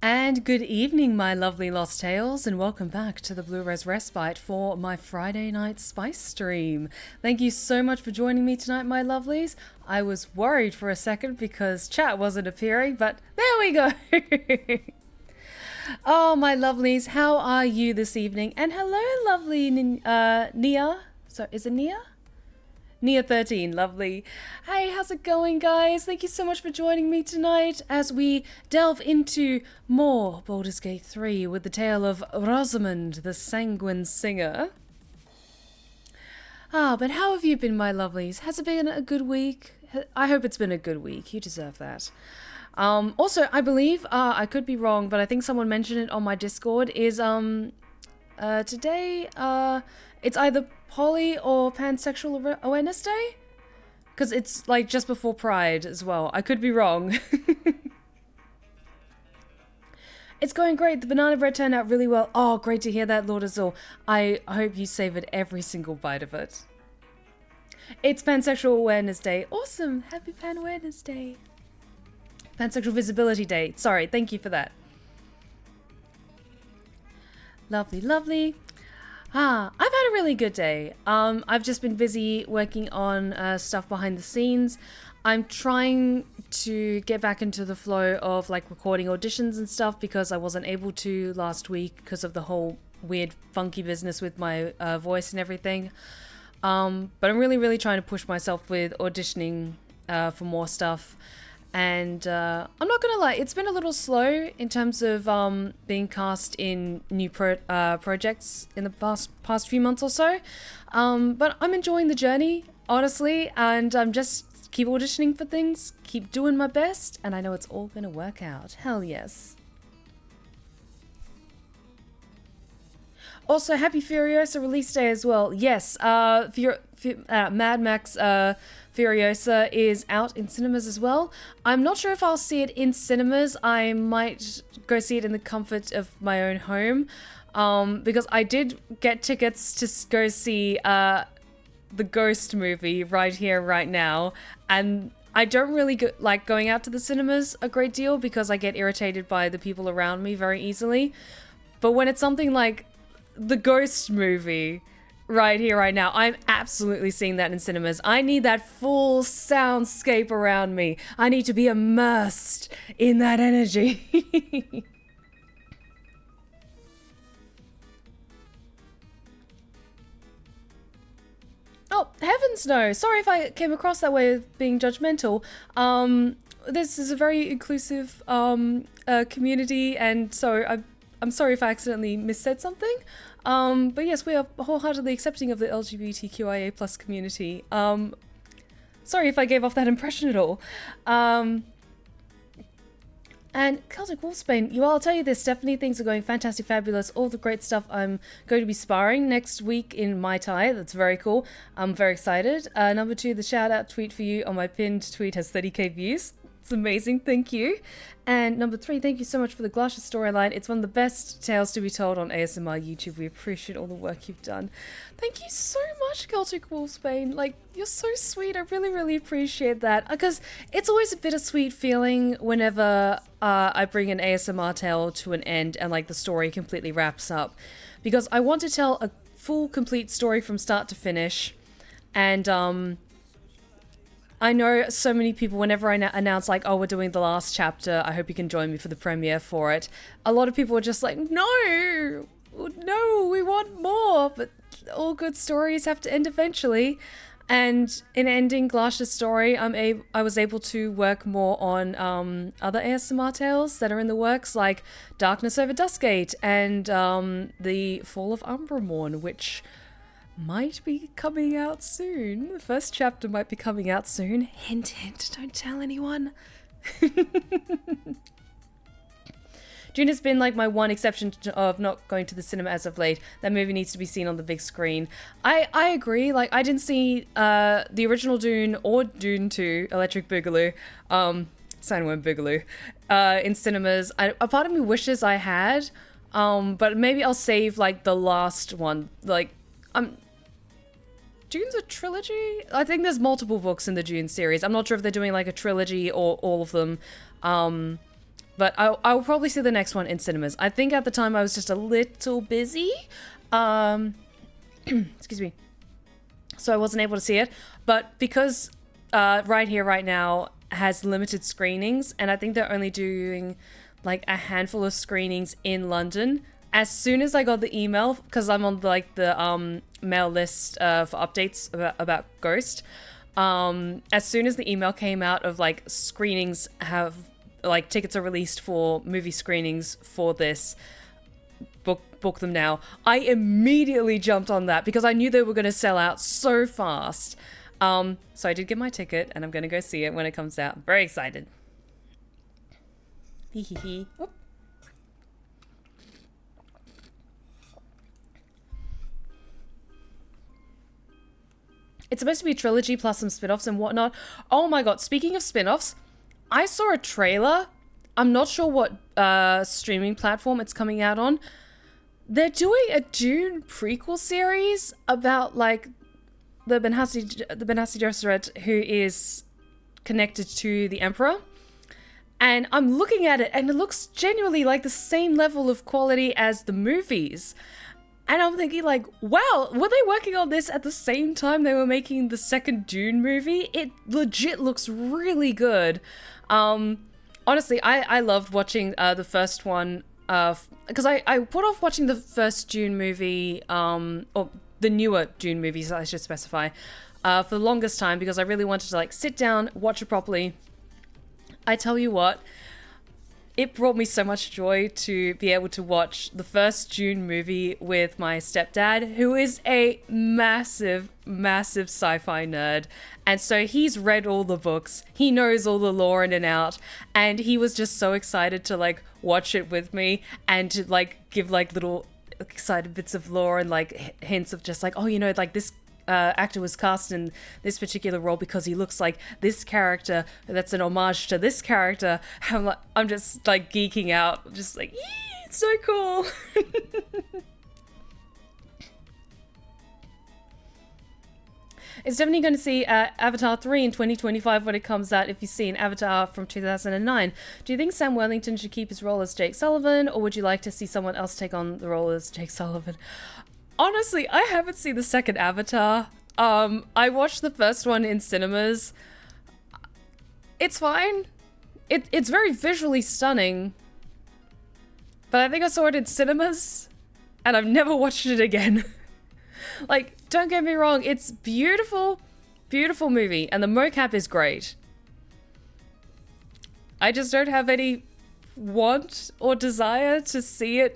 And good evening, my lovely Lost Tales, and welcome back to the Blue Rose Respite for my Friday night spice stream. Thank you so much for joining me tonight, my lovelies. I was worried for a second because chat wasn't appearing, but there we go. Oh, my lovelies, how are you this evening? And hello, lovely Nia. So, is it Nia? Nia 13, lovely. Hey, how's it going, guys? Thank you so much for joining me tonight as we delve into more Baldur's Gate 3 with the tale of Rosamund, the sanguine singer. But how have you been, my lovelies? Has it been a good week? I hope it's been a good week. You deserve that. Also, I believe, I could be wrong, but I think someone mentioned it on my Discord, is, today, it's either Poly or Pansexual Awareness Day? Because it's like just before Pride as well. I could be wrong. It's going great. The banana bread turned out really well. Oh, great to hear that, Lord Azul. I hope you savored every single bite of it. It's Pansexual Awareness Day. Awesome. Happy Pan Awareness Day. Pansexual Visibility Day. Sorry, thank you for that. Lovely, lovely. I've had a really good day. I've just been busy working on stuff behind the scenes. I'm trying to get back into the flow of like recording auditions and stuff because I wasn't able to last week because of the whole weird funky business with my voice and everything. But I'm really trying to push myself with auditioning for more stuff. And I'm not gonna lie, it's been a little slow in terms of being cast in new projects in the past few months or so. But I'm enjoying the journey, honestly, and I'm just keep auditioning for things, keep doing my best, and I know it's all gonna work out. Hell yes. Also, happy Furiosa release day as well. Yes, Mad Max Furiosa is out in cinemas as well. I'm not sure if I'll see it in cinemas. I might go see it in the comfort of my own home, because I did get tickets to go see the Ghost movie right here, right now, and I don't really like going out to the cinemas a great deal because I get irritated by the people around me very easily. But when it's something like the Ghost movie right here, right now, I'm absolutely seeing that in cinemas. I need that full soundscape around me. I need to be immersed in that energy. Oh, heavens no. Sorry if I came across that way of being judgmental. This is a very inclusive community, and so I'm sorry if I accidentally missaid something. But yes, we are wholeheartedly accepting of the LGBTQIA plus community. Sorry if I gave off that impression at all. And Celtic Wolfsbane, I'll tell you this, Stephanie, things are going fantastic, fabulous, all the great stuff. I'm going to be sparring next week in Mai Tai. That's very cool. I'm very excited. Number 2, the shout out tweet for you on my pinned tweet has 30k views. It's amazing, thank you. And number 3, thank you so much for the Glasha storyline. It's one of the best tales to be told on ASMR YouTube. We appreciate all the work you've done. Thank you so much, Celtic Wolfsbane. Like, you're so sweet. I really appreciate that. Because it's always a bittersweet feeling whenever I bring an ASMR tale to an end and like the story completely wraps up. Because I want to tell a full, complete story from start to finish. And I know so many people, whenever I announce like, oh, we're doing the last chapter, I hope you can join me for the premiere for it. A lot of people are just like, no, we want more. But all good stories have to end eventually. And in ending Glasha's story, I was able to work more on other ASMR tales that are in the works, like Darkness Over Duskgate and the Fall of Umbramorn, which might be coming out soon. The first chapter might be coming out soon. Hint, hint, don't tell anyone. June has been like my one exception of not going to the cinema as of late. That movie needs to be seen on the big screen. I agree. Like, I didn't see the original Dune or Dune 2, Electric Boogaloo, Sanguine Boogaloo, in cinemas. A part of me wishes I had, but maybe I'll save like the last one. Like, Dune's a trilogy? I think there's multiple books in the Dune series. I'm not sure if they're doing like a trilogy or all of them. But I'll probably see the next one in cinemas. I think at the time I was just a little busy. Excuse me. So I wasn't able to see it. But because Right Here, Right Now has limited screenings, and I think they're only doing like a handful of screenings in London. As soon as I got the email, because I'm on like the mail list for updates about Ghost, as soon as the email came out of like screenings have, like tickets are released for movie screenings for this, book them now, I immediately jumped on that because I knew they were going to sell out so fast. So I did get my ticket and I'm going to go see it when it comes out. I'm very excited. Hee hee hee. Whoop. It's supposed to be a trilogy plus some spin-offs and whatnot. Oh my god, speaking of spin-offs, I saw a trailer. I'm not sure what streaming platform it's coming out on. They're doing a Dune prequel series about like the Benhassi Gesserit who is connected to the Emperor. And I'm looking at it and it looks genuinely like the same level of quality as the movies. And I'm thinking like, wow, were they working on this at the same time they were making the second Dune movie? It legit looks really good. Honestly, I loved watching the first one because I put off watching the first Dune movie, or the newer Dune movies, I should specify, for the longest time because I really wanted to like sit down, watch it properly. I tell you what, it brought me so much joy to be able to watch the first Dune movie with my stepdad, who is a massive, massive sci-fi nerd. And so he's read all the books, he knows all the lore in and out, and he was just so excited to like watch it with me and to like give like little excited bits of lore and like hints of just like, oh, you know, like this actor was cast in this particular role because he looks like this character that's an homage to this character. I'm just like geeking out, just like, yeah, it's so cool. It's definitely going to see Avatar 3 in 2025 when it comes out if you've seen Avatar from 2009. Do you think Sam Worthington should keep his role as Jake Sullivan, or would you like to see someone else take on the role as Jake Sullivan? Honestly, I haven't seen the second Avatar. I watched the first one in cinemas. It's fine. It's very visually stunning. But I think I saw it in cinemas, and I've never watched it again. Like, don't get me wrong, it's beautiful, beautiful movie, and the mocap is great. I just don't have any want or desire to see it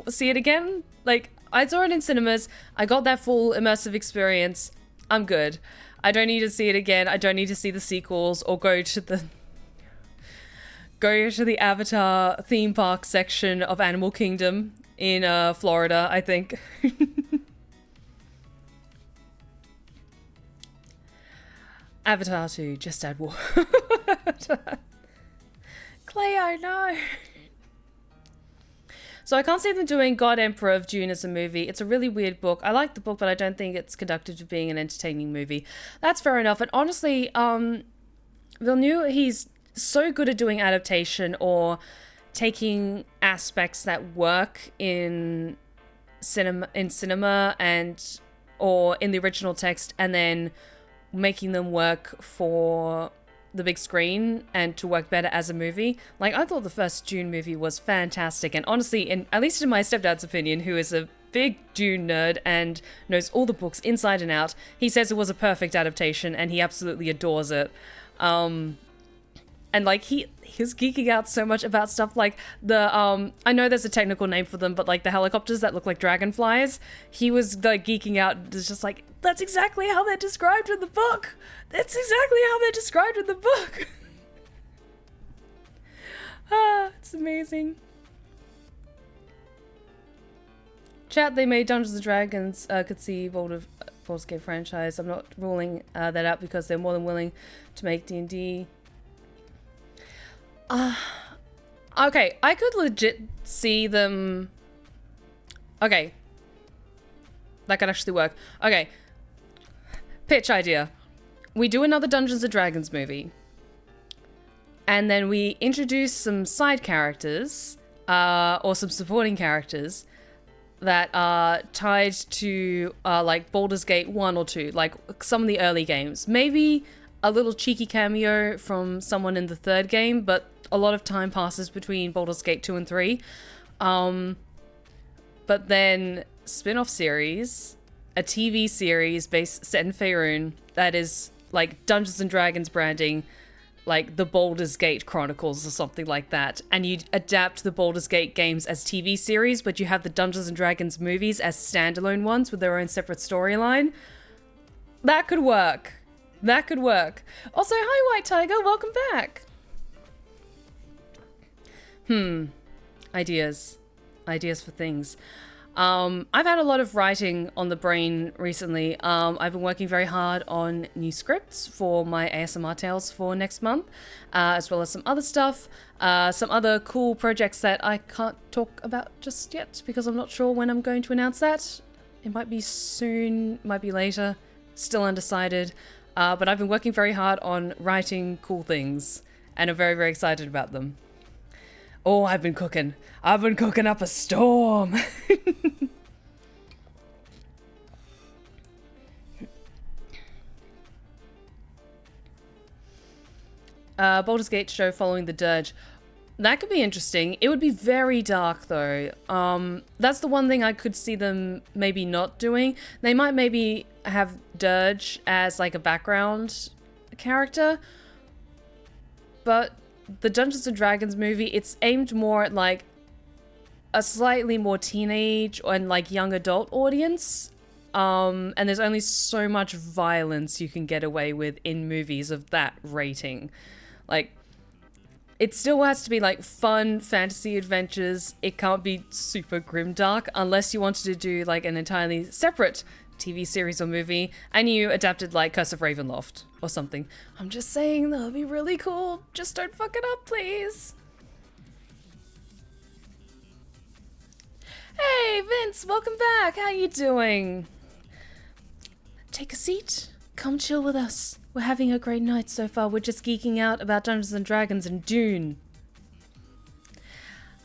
see it again. Like, I saw it in cinemas, I got that full immersive experience, I'm good. I don't need to see it again, I don't need to see the sequels or go to the Avatar theme park section of Animal Kingdom in Florida, I think. Avatar 2, just add water. Clay, I know. So I can't see them doing God Emperor of Dune as a movie. It's a really weird book. I like the book, but I don't think it's conducive to being an entertaining movie. That's fair enough. And honestly, Villeneuve, he's so good at doing adaptation or taking aspects that work in cinema and or in the original text and then making them work for the big screen and to work better as a movie. Like, I thought the first Dune movie was fantastic, and honestly, at least in my stepdad's opinion, who is a big Dune nerd and knows all the books inside and out, he says it was a perfect adaptation and he absolutely adores it. And like he was geeking out so much about stuff like the I know there's a technical name for them, but like the helicopters that look like dragonflies, he was like geeking out. It's just like, that's exactly how they're described in the book. That's exactly how they're described in the book. It's amazing. Chat, they made Dungeons and Dragons could see Baldur's Gate franchise. I'm not ruling that out because they're more than willing to make D&D. Okay, I could legit see them. Okay, that could actually work. Okay, pitch idea. We do another Dungeons and Dragons movie. And then we introduce some side characters, or some supporting characters that are tied to like Baldur's Gate 1 or 2, like some of the early games. Maybe a little cheeky cameo from someone in the third game, but a lot of time passes between Baldur's Gate 2 and 3. But then spin-off series, a TV series set in Faerun that is like Dungeons and Dragons branding, like the Baldur's Gate Chronicles or something like that. And you adapt the Baldur's Gate games as TV series, but you have the Dungeons and Dragons movies as standalone ones with their own separate storyline. That could work. That could work. Also, hi White Tiger, welcome back. Ideas for things. I've had a lot of writing on the brain recently. I've been working very hard on new scripts for my ASMR tales for next month, as well as some other stuff, some other cool projects that I can't talk about just yet because I'm not sure when I'm going to announce that. It might be soon, might be later, still undecided. But I've been working very hard on writing cool things, and I'm very, very excited about them. Oh, I've been cooking up a storm. Baldur's Gate show following the Dirge. That could be interesting. It would be very dark, though. That's the one thing I could see them maybe not doing. They might maybe have Dirge as, like, a background character. But the Dungeons and Dragons movie, it's aimed more at, like, a slightly more teenage and, like, young adult audience. And there's only so much violence you can get away with in movies of that rating. Like, it still has to be, like, fun fantasy adventures. It can't be super grimdark unless you wanted to do, like, an entirely separate TV series or movie and you adapted, like, Curse of Ravenloft or something. I'm just saying, that would be really cool. Just don't fuck it up, please. Hey, Vince, welcome back. How you doing? Take a seat. Come chill with us. We're having a great night so far. We're just geeking out about Dungeons and Dragons and Dune.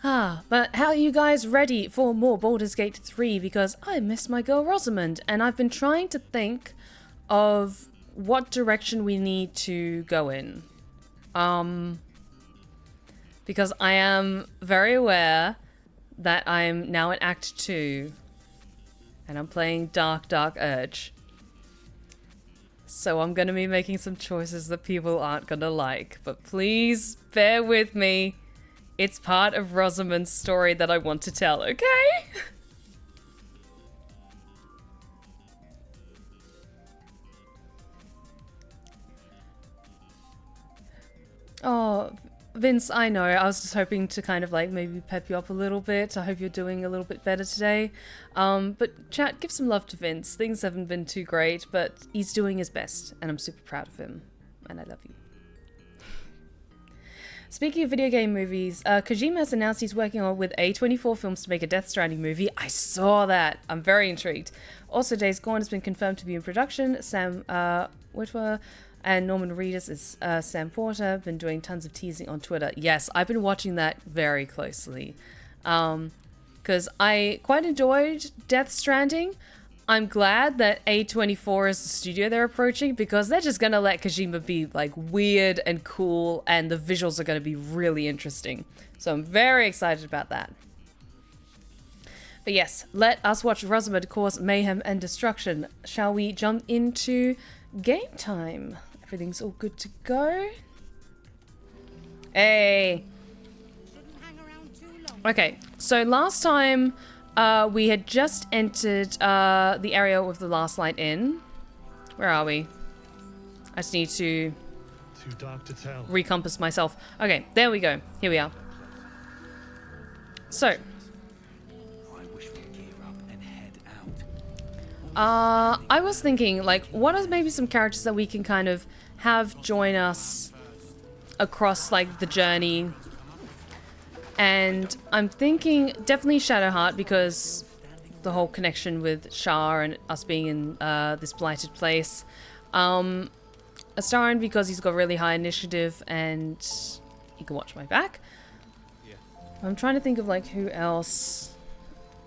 But how are you guys ready for more Baldur's Gate 3? Because I miss my girl Rosamund, and I've been trying to think of what direction we need to go in. Because I am very aware that I'm now in Act 2, and I'm playing Dark Urge. So I'm going to be making some choices that people aren't going to like, but please bear with me. It's part of Rosamund's story that I want to tell, okay? Oh, Vince, I know. I was just hoping to kind of like maybe pep you up a little bit. I hope you're doing a little bit better today. But chat, give some love to Vince. Things haven't been too great, but he's doing his best, and I'm super proud of him. And I love you. Speaking of video game movies, Kojima has announced he's working on with A24 Films to make a Death Stranding movie. I saw that. I'm very intrigued. Also, Days Gone has been confirmed to be in production. Sam Witwer and Norman Reedus is Sam Porter. Been doing tons of teasing on Twitter. Yes, I've been watching that very closely. Because I quite enjoyed Death Stranding. I'm glad that A24 is the studio they're approaching, because they're just going to let Kojima be like weird and cool, and the visuals are going to be really interesting. So I'm very excited about that. But yes, let us watch Rosamund cause mayhem and destruction. Shall we jump into game time? Everything's all good to go. Hey. Okay, so last time we had just entered the area with the last light in. Where are we? I just need to too dark to tell. Recompass myself. Okay, there we go. Here we are. So. I wish we'd gear up and head out. I was thinking, like, what are maybe some characters that we can kind of have join us across, like, the journey? And I'm thinking definitely Shadowheart, because the whole connection with Shar and us being in this blighted place. Astarion, because he's got really high initiative and You can watch my back. I'm trying to think of like who else.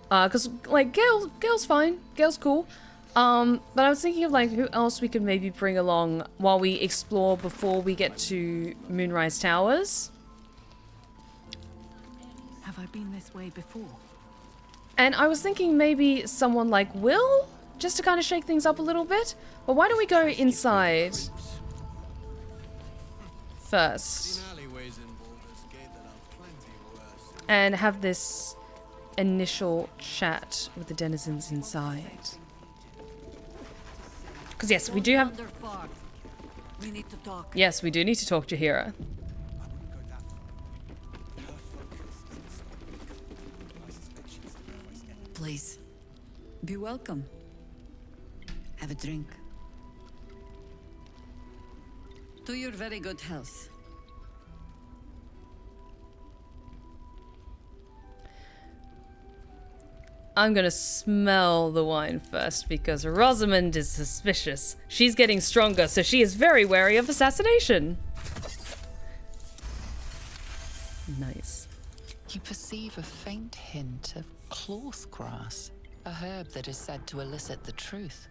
Cause like Gale's fine. Gale's cool. But I was thinking of like who else we could maybe bring along while we explore before we get to Moonrise Towers. Have I been this way before? And I was thinking maybe someone like Will, just to kind of shake things up a little bit. But why don't we go inside first and have this initial chat with the denizens inside? Because yes, we do have... We need to talk. Yes, we do need to talk to Hira. Please, be welcome. Have a drink. To your very good health. I'm gonna smell the wine first because Rosamund is suspicious. She's getting stronger, so she is very wary of assassination. Nice. You perceive a faint hint of cloth grass, a herb that is said to elicit the truth.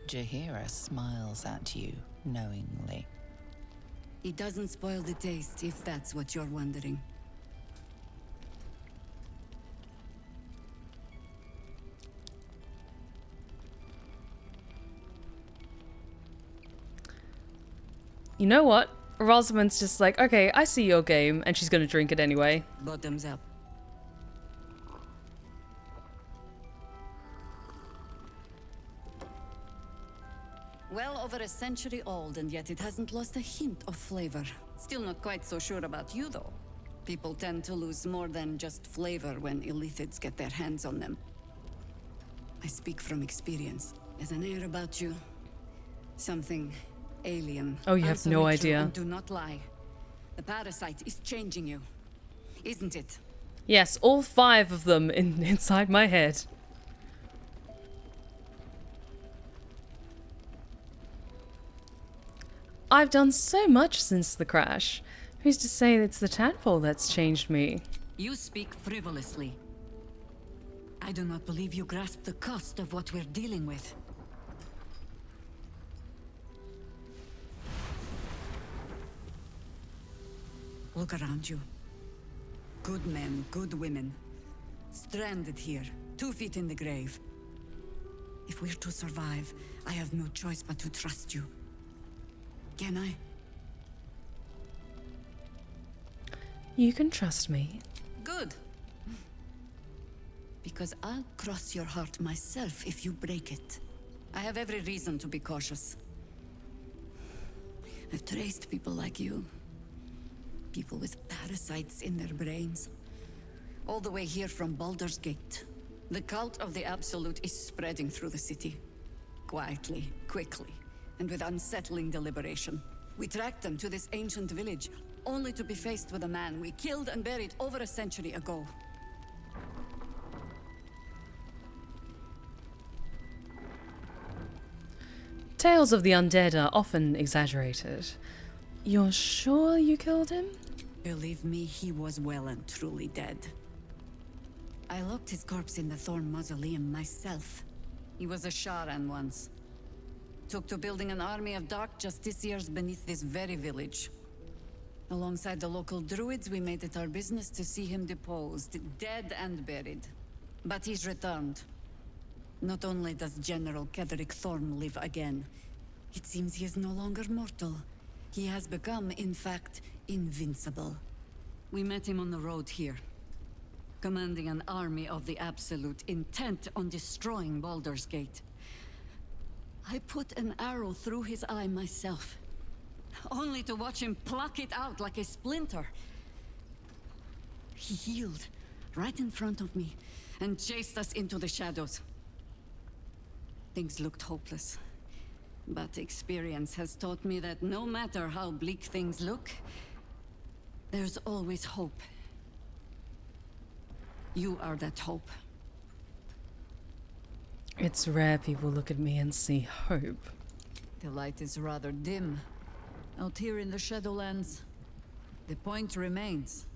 Jahira smiles at you knowingly. It doesn't spoil the taste, if that's what you're wondering. You know what? Rosamund's just like, okay, I see your game, and she's gonna drink it anyway. Bottoms up. Well over a century old, and yet it hasn't lost a hint of flavor. Still not quite so sure about you, though. People tend to lose more than just flavor when illithids get their hands on them. I speak from experience. There's an air about you. Something alien. Oh, you have Answer no me true idea. and do not lie. The parasite is changing you, isn't it? Yes, all 5 of them inside my head. I've done so much since the crash. Who's to say it's the tadpole that's changed me? You speak frivolously. I do not believe you grasp the cost of what we're dealing with. Look around you. Good men, good women. Stranded here, 2 feet in the grave. If we're to survive, I have no choice but to trust you. Can I? You can trust me. Good. Because I'll cross your heart myself if you break it. I have every reason to be cautious. I've traced people like you. People with parasites in their brains. All the way here from Baldur's Gate. The cult of the Absolute is spreading through the city. Quietly, quickly, and with unsettling deliberation. We tracked them to this ancient village, only to be faced with a man we killed and buried over a century ago. Tales of the undead are often exaggerated. You're sure you killed him? Believe me, he was well and truly dead. I locked his corpse in the Thorn Mausoleum myself. He was a Sharan once. Took to building an army of dark justiciars beneath this very village. Alongside the local druids, we made it our business to see him deposed, dead and buried. But he's returned. Not only does General Ketheric Thorn live again, it seems he is no longer mortal. He has become, in fact, invincible. We met him on the road here, commanding an army of the Absolute, intent on destroying Baldur's Gate. I put an arrow through his eye myself, only to watch him pluck it out like a splinter. He healed right in front of me and chased us into the shadows. Things looked hopeless. But experience has taught me that no matter how bleak things look, there's always hope. You are that hope. It's rare people look at me and see hope. The light is rather dim out here in the Shadowlands. The point remains.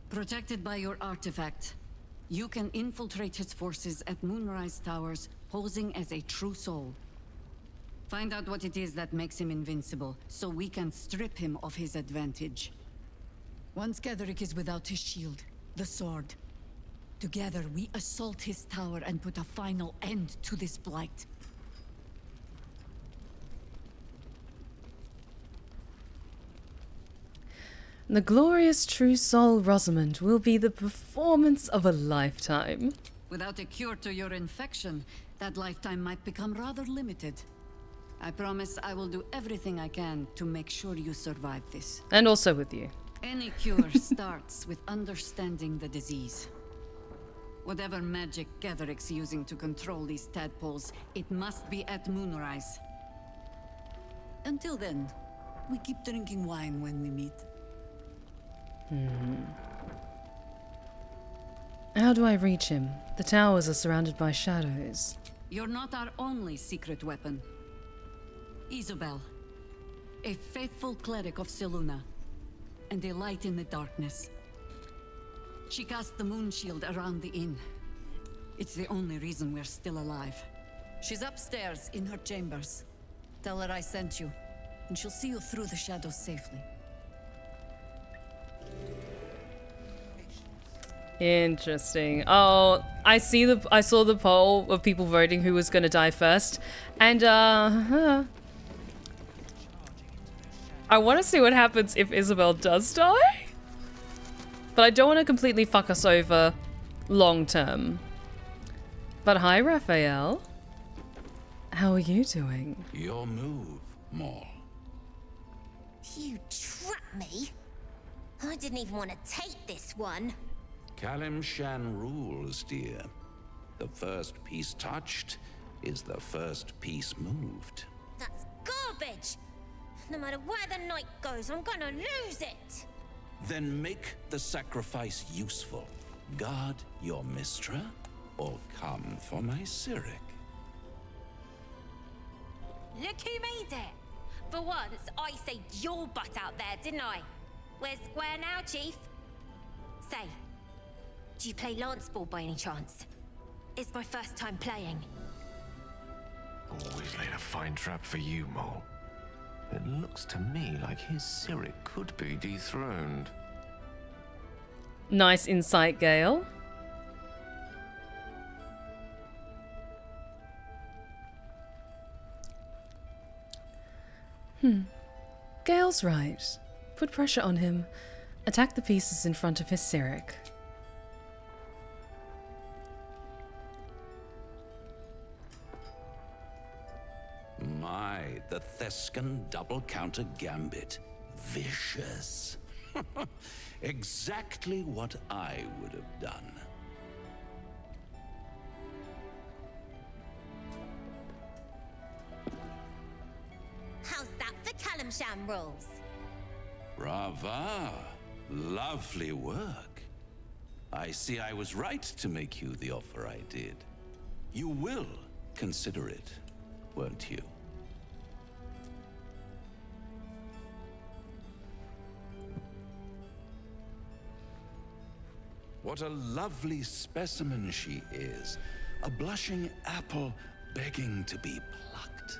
Protected by your artifact, you can infiltrate his forces at Moonrise Towers, posing as a true soul. Find out what it is that makes him invincible, so we can strip him of his advantage. Once Ketheric is without his shield, the sword. Together, we assault his tower and put a final end to this blight. The glorious true soul Rosamund will be the performance of a lifetime. Without a cure to your infection, that lifetime might become rather limited. I promise I will do everything I can to make sure you survive this. And also with you. Any cure starts with understanding the disease. Whatever magic Ketheric's using to control these tadpoles, it must be at Moonrise. Until then, we keep drinking wine when we meet. How do I reach him? The towers are surrounded by shadows. You're not our only secret weapon. Isobel, a faithful cleric of Selûne, and a light in the darkness. She cast the moon shield around the inn. It's the only reason we're still alive. She's upstairs in her chambers. Tell her I sent you, and she'll see you through the shadows safely. Interesting. Oh, I saw the poll of people voting who was going to die first, and I want to see what happens if Isobel does die, but I don't want to completely fuck us over long term. But hi, Raphael. How are you doing? Your move, Maul. You trapped me? I didn't even want to take this one. Kalimshan rules, dear. The first piece touched is the first piece moved. That's garbage! No matter where the night goes, I'm gonna lose it! Then make the sacrifice useful. Guard your Mistra, or come for my Cyric. Look who made it! For once, I saved your butt out there, didn't I? We're square now, Chief. Say, do you play lance ball by any chance? It's my first time playing. Always laid a fine trap for you, Mole. It looks to me like his Cyric could be dethroned. Nice insight, Gale. Gale's right. Put pressure on him. Attack the pieces in front of his Cyric. My, the Thescan double counter gambit. Vicious. Exactly what I would have done. How's that for Kalimshan rules? Brava. Lovely work. I see I was right to make you the offer I did. You will consider it, won't you? What a lovely specimen she is. A blushing apple begging to be plucked.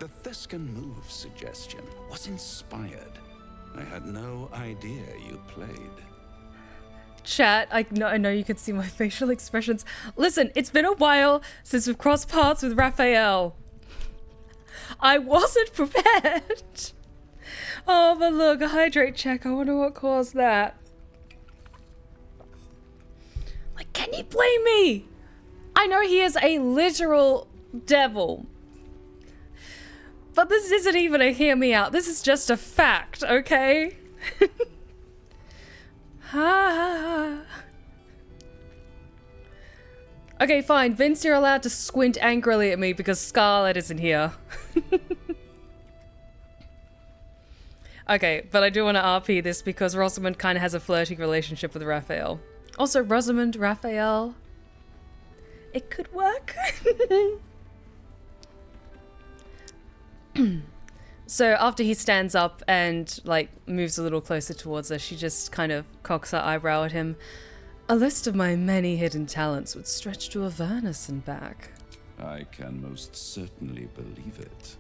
The Thescan move suggestion was inspired. I had no idea you played. Chat, I know you can see my facial expressions. Listen, it's been a while since we've crossed paths with Raphael. I wasn't prepared. Oh, but look, a hydrate check. I wonder what caused that. Like, can you blame me? I know he is a literal devil. But this isn't even a hear me out. This is just a fact, okay? Okay, fine. Vince, you're allowed to squint angrily at me because Scarlet isn't here. Okay, but I do want to RP this because Rosamund kind of has a flirty relationship with Raphael. Also, Rosamund, Raphael. It could work. So after he stands up and, like, moves a little closer towards her, she just kind of cocks her eyebrow at him. A list of my many hidden talents would stretch to Avernus and back. I can most certainly believe it.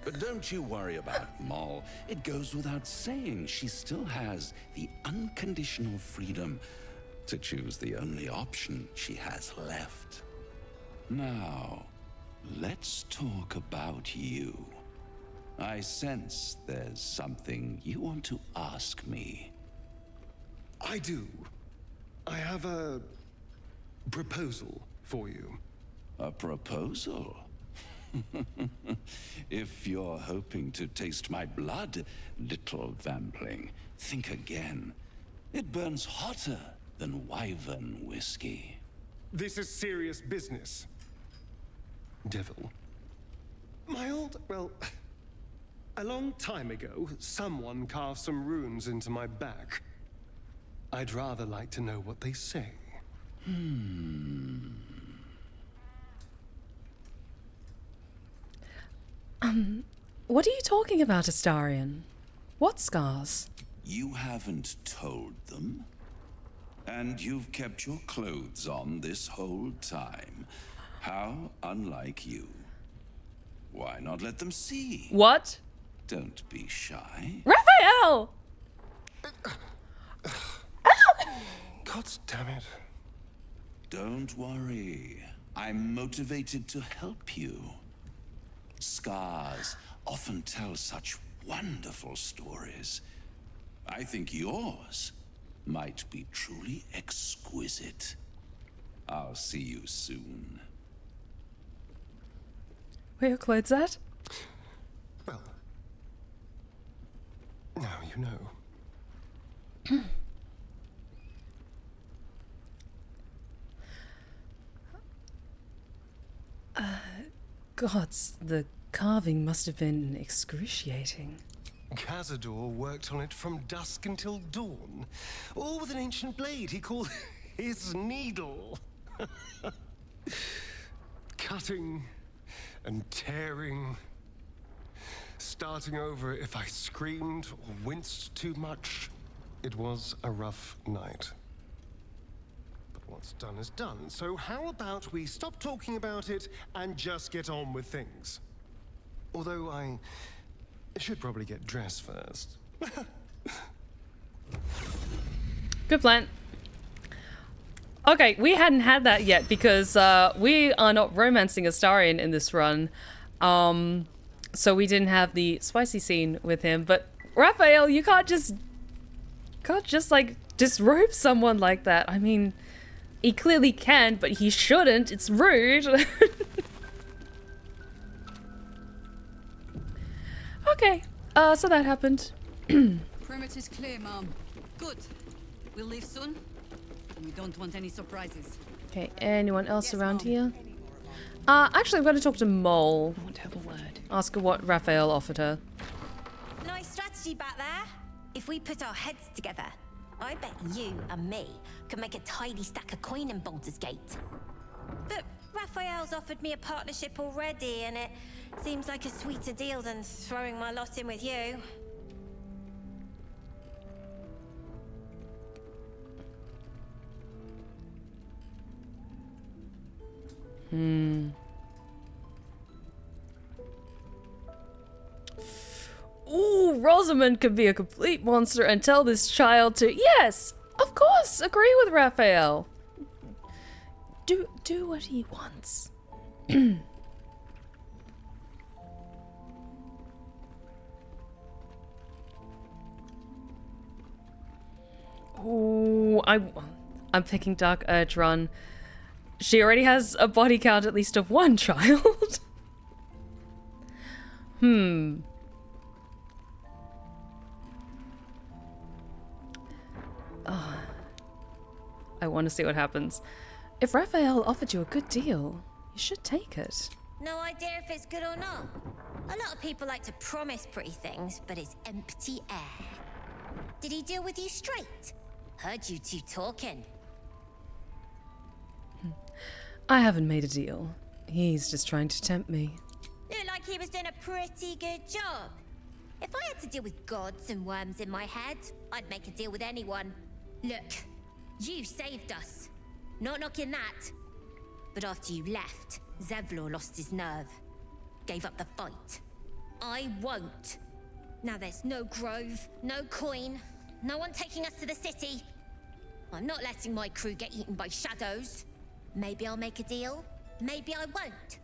But don't you worry about Moll. It goes without saying she still has the unconditional freedom to choose the only option she has left. Now, let's talk about you. I sense there's something you want to ask me. I do. I have a proposal for you. A proposal? If you're hoping to taste my blood, little vampling, think again. It burns hotter than wyvern whiskey. This is serious business. Devil. A long time ago, someone carved some runes into my back. I'd rather like to know what they say. What are you talking about, Astarion? What scars? You haven't told them? And you've kept your clothes on this whole time. How unlike you. Why not let them see? What? Don't be shy. Raphael! God damn it. Don't worry. I'm motivated to help you. Scars often tell such wonderful stories. I think yours might be truly exquisite. I'll see you soon. Where are your clothes at? Well, now you know. Gods, the carving must have been excruciating. Cazador worked on it from dusk until dawn, all with an ancient blade he called his needle. Cutting and tearing, starting over if I screamed or winced too much. It was a rough night. But what's done is done, so how about we stop talking about it and just get on with things? Although I should probably get dressed first. Good plan. Okay, we hadn't had that yet because we are not romancing Astarion in this run. So we didn't have the spicy scene with him. But Raphael, you can't just like disrobe someone like that. I mean, he clearly can, but he shouldn't. It's rude. Okay, so that happened. Perimeter's clear, Mom. Good. We'll leave soon. And we don't want any surprises. Okay, anyone else Yes, around Mom. here? Actually, I'm going to talk to Mole. I want to have a word. Ask her what Raphael offered her. Nice strategy back there. If we put our heads together, I bet you and me could make a tidy stack of coin in Baldur's Gate. But Raphael's offered me a partnership already, and it seems like a sweeter deal than throwing my lot in with you. Ooh, Rosamund could be a complete monster and tell this child to, yes, of course, agree with Raphael. Do what he wants. Ooh, I'm picking Dark Urge Run. She already has a body count at least of one child. I want to see what happens. If Raphael offered you a good deal, you should take it. No idea if it's good or not. A lot of people like to promise pretty things, but it's empty air. Did he deal with you straight? Heard you two talking. I haven't made a deal. He's just trying to tempt me. Looked like he was doing a pretty good job. If I had to deal with gods and worms in my head, I'd make a deal with anyone. Look, you saved us. Not knocking that. But after you left, Zevlor lost his nerve. Gave up the fight. I won't. Now there's no grove, no coin, no one taking us to the city. I'm not letting my crew get eaten by shadows. Maybe I'll make a deal, maybe I won't.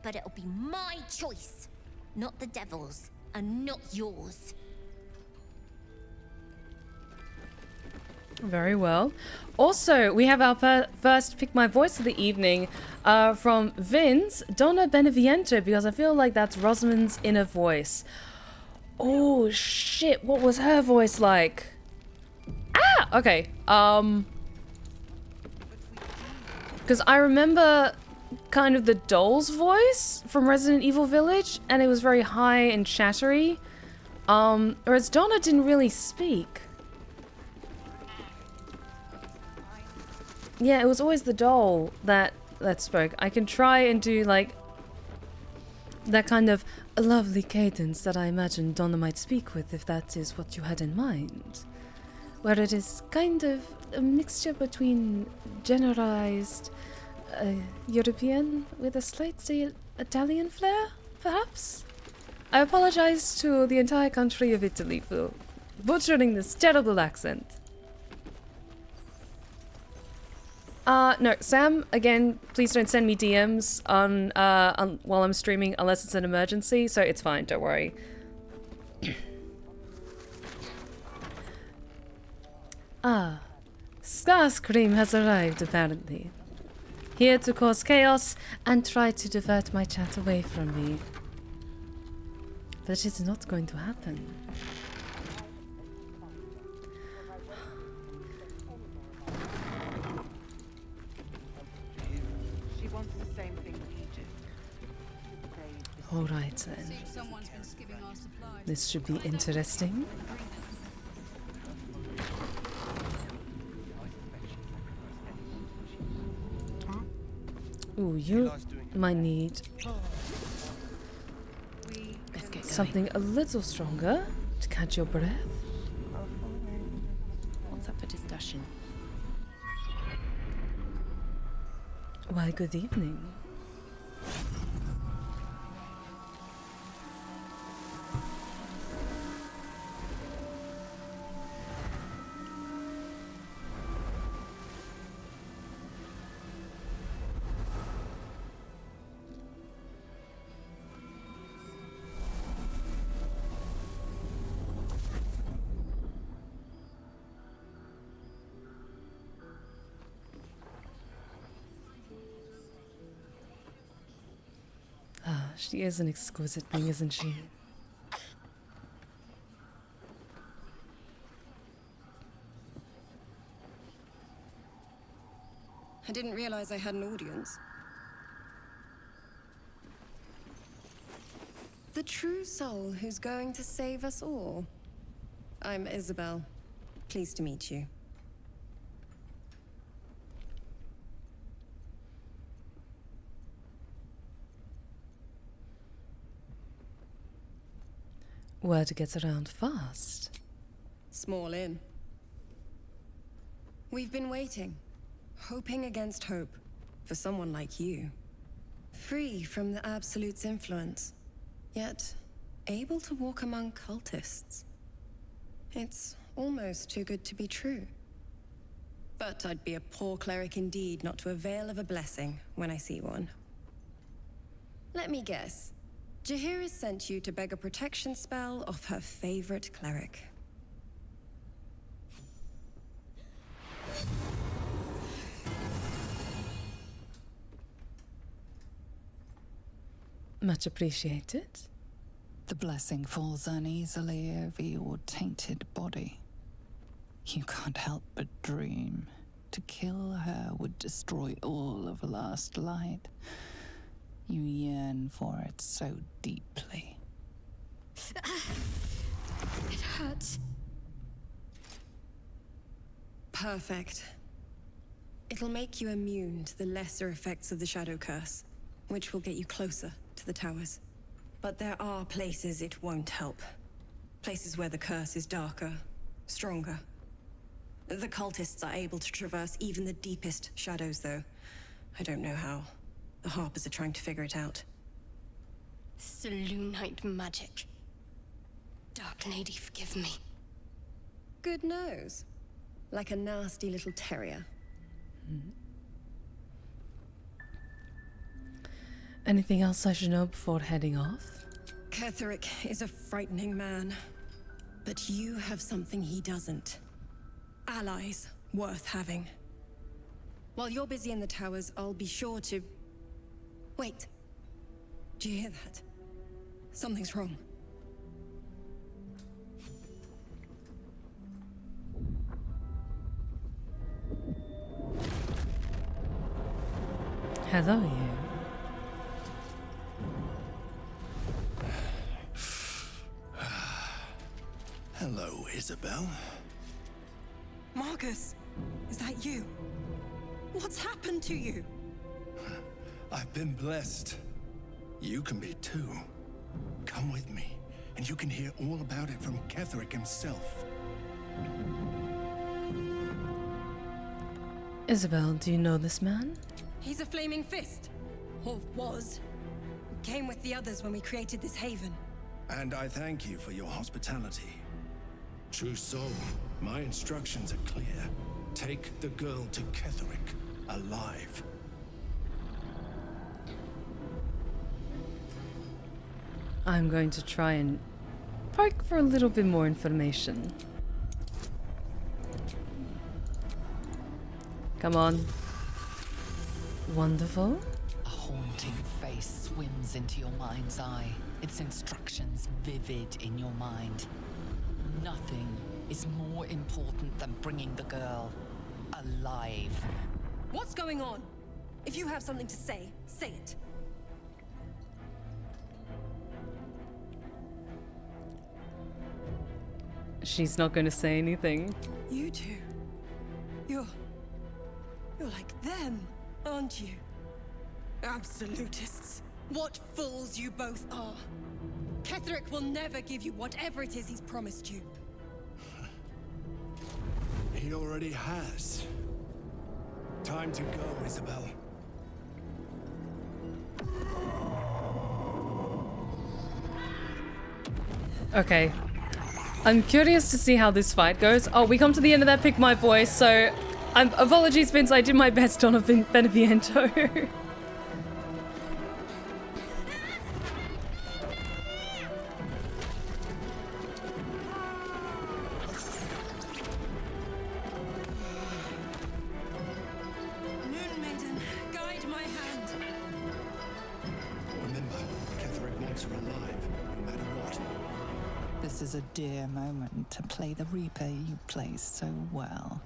But it'll be my choice, not the devil's, and not yours. Very well. Also, we have our first Pick My Voice of the evening from Vince, Donna Beneviento, because I feel like that's Rosamund's inner voice. Oh, shit. What was her voice like? Ah! Okay. Because I remember kind of the doll's voice from Resident Evil Village, and it was very high and chattery. Whereas Donna didn't really speak. Yeah, it was always the doll that spoke. I can try and do like that kind of a lovely cadence that I imagine Donna might speak with, if that is what you had in mind. Where it is kind of a mixture between generalized European with a slightly Italian flair, perhaps? I apologize to the entire country of Italy for butchering this terrible accent. No, Sam, again, please don't send me DMs on while I'm streaming unless it's an emergency, so it's fine, don't worry. Starscream has arrived, apparently. Here to cause chaos and try to divert my chat away from me. But it's not going to happen. Alright then. This should be interesting. Ooh, you might need something a little stronger to catch your breath. What's up for discussion? Why, good evening. She is an exquisite thing, isn't she? I didn't realize I had an audience. The true soul who's going to save us all. I'm Isobel. Pleased to meet you. Word gets around fast. Small inn. We've been waiting, hoping against hope, for someone like you. Free from the Absolute's influence, yet able to walk among cultists. It's almost too good to be true. But I'd be a poor cleric indeed not to avail of a blessing when I see one. Let me guess. Jaheira sent you to beg a protection spell off her favorite cleric. Much appreciated. The blessing falls uneasily over your tainted body. You can't help but dream. To kill her would destroy all of Last Light. You yearn for it so deeply. It hurts. Perfect. It'll make you immune to the lesser effects of the Shadow Curse, which will get you closer to the towers. But there are places it won't help. Places where the curse is darker, stronger. The cultists are able to traverse even the deepest shadows, though. I don't know how. The Harpers are trying to figure it out. Selûnite magic. Dark Lady, forgive me. Good nose. Like a nasty little terrier. Anything else I should know before heading off? Ketheric is a frightening man. But you have something he doesn't. Allies worth having. While you're busy in the towers, I'll be sure to... Wait. Do you hear that? Something's wrong. Hello, you. Hello, Isobel. Marcus, is that you? What's happened to you? I've been blessed. You can be too. Come with me, and you can hear all about it from Ketheric himself. Isobel, do you know this man? He's a flaming fist. Or was. Came with the others when we created this haven. And I thank you for your hospitality. True soul, my instructions are clear. Take the girl to Ketheric, alive. I'm going to try and poke for a little bit more information. Come on. Wonderful. A haunting face swims into your mind's eye, its instructions vivid in your mind. Nothing is more important than bringing the girl alive. What's going on? If you have something to say, say it. She's not going to say anything. You two. You're like them, aren't you? Absolutists. What fools you both are. Ketheric will never give you whatever it is he's promised you. He already has. Time to go, Isobel. Okay. I'm curious to see how this fight goes. Oh, we come to the end of that Pick My Voice, so... apologies, Vince, I did my best on a Beneviento. This is a dear moment to play the Reaper you play so well.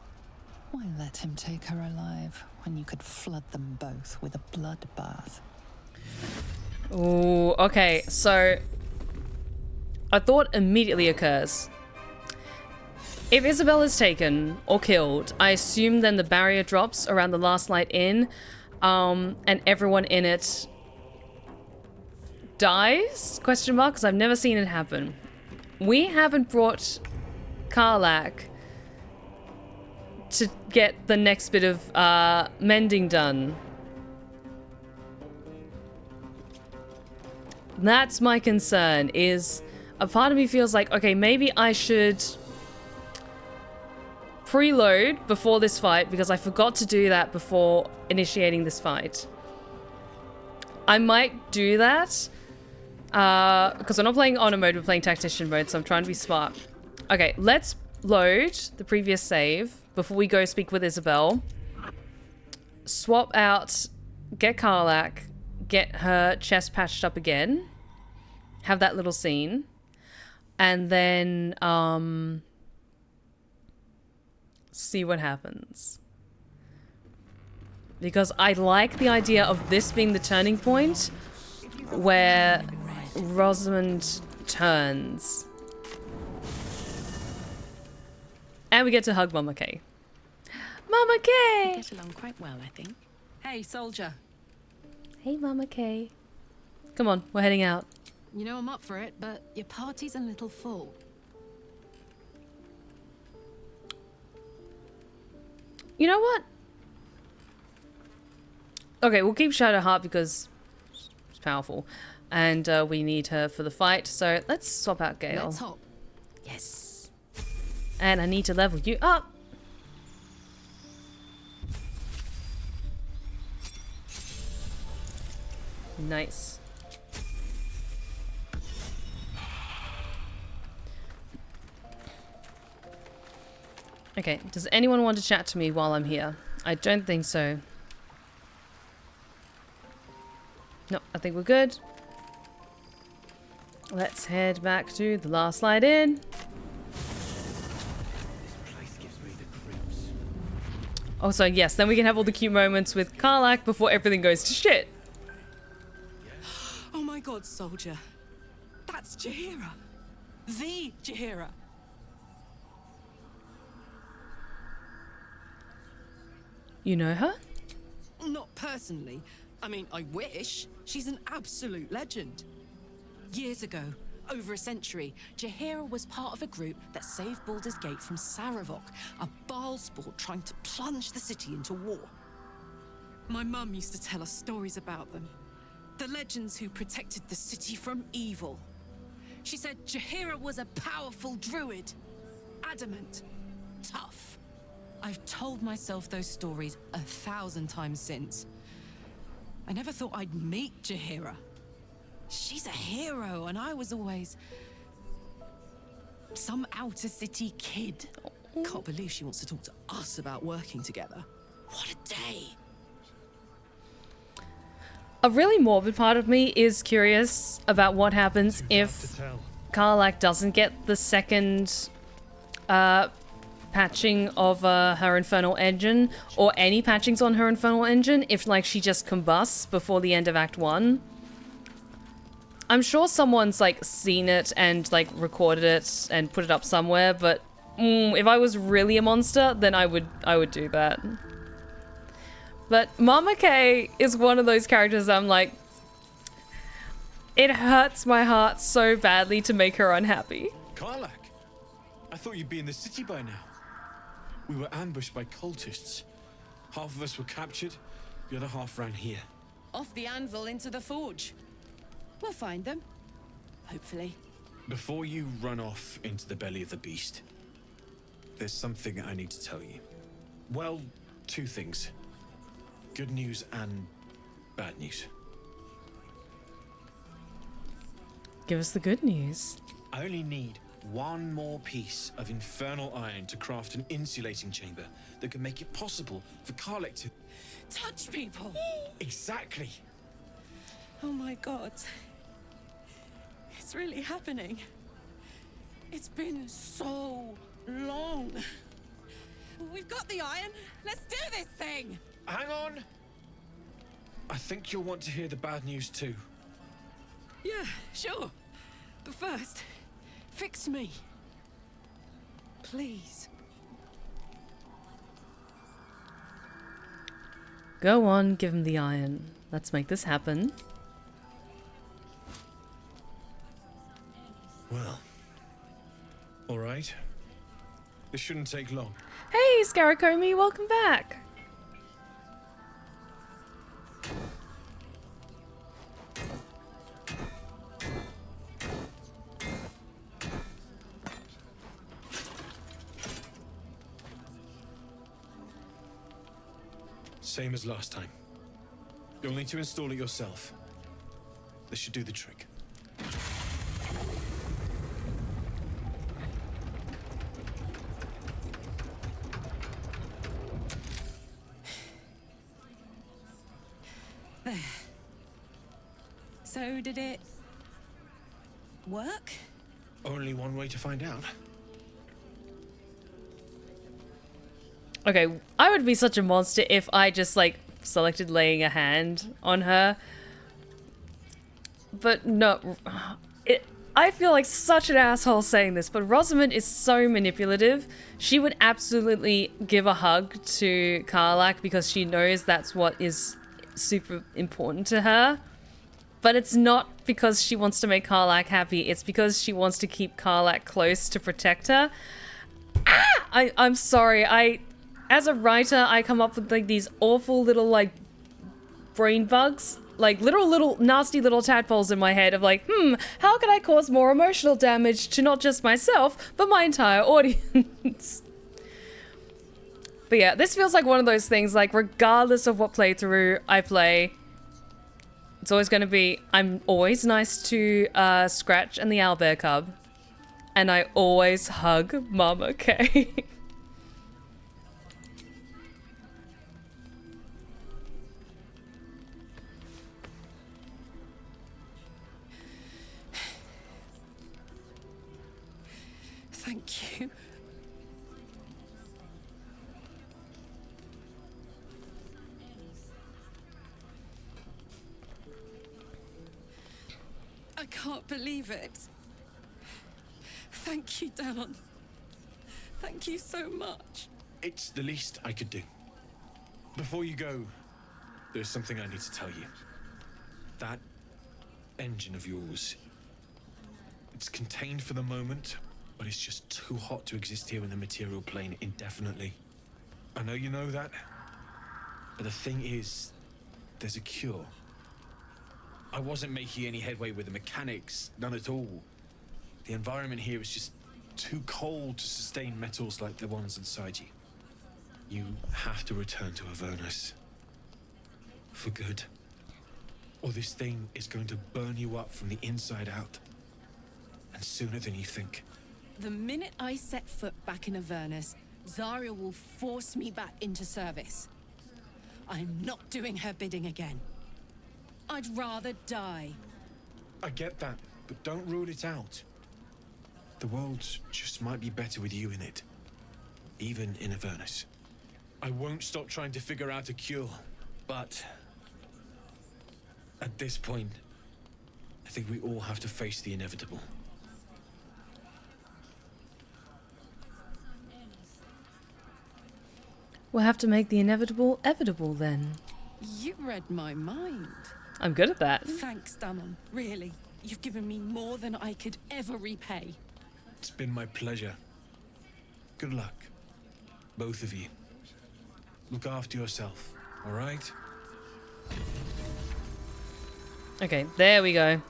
Why let him take her alive when you could flood them both with a bloodbath? Ooh, okay, so... a thought immediately occurs. If Isobel is taken or killed, I assume then the barrier drops around the Last Light Inn, and everyone in it dies? Question mark, because I've never seen it happen. We haven't brought Karlach to get the next bit of mending done. That's my concern, is a part of me feels like, okay, maybe I should preload before this fight because I forgot to do that before initiating this fight. I might do that. Because we're not playing honor mode, we're playing tactician mode, so I'm trying to be smart. Okay, let's load the previous save before we go speak with Isobel. Swap out, get Karlach, get her chest patched up again. Have that little scene. And then, see what happens. Because I like the idea of this being the turning point where Rosamund turns. And we get to hug Mama K. Mama K! We get along quite well, I think. Hey, soldier. Hey, Mama K. Come on, we're heading out. You know I'm up for it, but your party's a little full. You know what? Okay, we'll keep Shadowheart because it's powerful. And we need her for the fight. So let's swap out Gale. Let's hop. Yes. And I need to level you up. Nice. Okay, does anyone want to chat to me while I'm here? I don't think so. No, I think we're good. Let's head back to the last light in. Also, yes, then we can have all the cute moments with Karlach before everything goes to shit. Oh my god, soldier. That's Jaheira. The Jaheira. You know her? Not personally. I mean, I wish. She's an absolute legend. Years ago, over a century, Jaheira was part of a group that saved Baldur's Gate from Saravok, a Baalsport trying to plunge the city into war. My mum used to tell us stories about them. The legends who protected the city from evil. She said Jaheira was a powerful druid. Adamant. Tough. I've told myself those stories 1,000 times since. I never thought I'd meet Jaheira. She's a hero, and I was always some outer city kid. Can't believe she wants to talk to us about working together. What a day. A really morbid part of me is curious about what happens if Karlach doesn't get the second patching of her infernal engine, or any patchings on her infernal engine, if like she just combusts before the end of Act 1. I'm sure someone's like seen it and like recorded it and put it up somewhere, but if I was really a monster, then I would do that. But Mama K is one of those characters I'm like, it hurts my heart so badly to make her unhappy. Karlach, I thought you'd be in the city by now. We were ambushed by cultists. Half of us were captured, the other half ran here. Off the anvil into the forge. We'll find them. Hopefully. Before you run off into the belly of the beast, there's something I need to tell you. Well, two things. Good news and bad news. Give us the good news. I only need one more piece of infernal iron to craft an insulating chamber that can make it possible for Karlach to touch people. Exactly. Oh my god. It's really happening. It's been so long. We've got the iron. Let's do this thing. Hang on. I think you'll want to hear the bad news too. Yeah, sure. But first, fix me. Please. Go on, give him the iron. Let's make this happen. Well, all right. This shouldn't take long. Hey, Scaracomi, welcome back. Same as last time. You'll need to install it yourself. This should do the trick. There. So did it work? Only one way to find out. Okay, I would be such a monster if I just, like, selected laying a hand on her. But no, I feel like such an asshole saying this, but Rosamund is so manipulative. She would absolutely give a hug to Karlach because she knows that's what is super important to her. But it's not because she wants to make Karlach happy, it's because she wants to keep Karlach close to protect her. I'm sorry, as a writer, I come up with like these awful little like brain bugs, like little nasty little tadpoles in my head of like, how can I cause more emotional damage to not just myself, but my entire audience? But yeah, this feels like one of those things, like regardless of what playthrough I play, it's always going to be, I'm always nice to Scratch and the owlbear cub, and I always hug Mama K. Thank you. I can't believe it. Thank you, Dan. Thank you so much. It's the least I could do. Before you go, there's something I need to tell you. That engine of yours, it's contained for the moment, but it's just too hot to exist here in the material plane indefinitely. I know you know that, but the thing is, there's a cure. I wasn't making any headway with the mechanics, none at all. The environment here is just too cold to sustain metals like the ones inside you. You have to return to Avernus. For good. Or this thing is going to burn you up from the inside out. And sooner than you think. The minute I set foot back in Avernus, Zarya will force me back into service. I'm not doing her bidding again. I'd rather die. I get that, but don't rule it out. The world just might be better with you in it. Even in Avernus. I won't stop trying to figure out a cure, but at this point, I think we all have to face the inevitable. We'll have to make the inevitable evitable then. You read my mind. I'm good at that. Thanks, Danon. Really. You've given me more than I could ever repay. It's been my pleasure. Good luck. Both of you. Look after yourself, all right? Okay, there we go.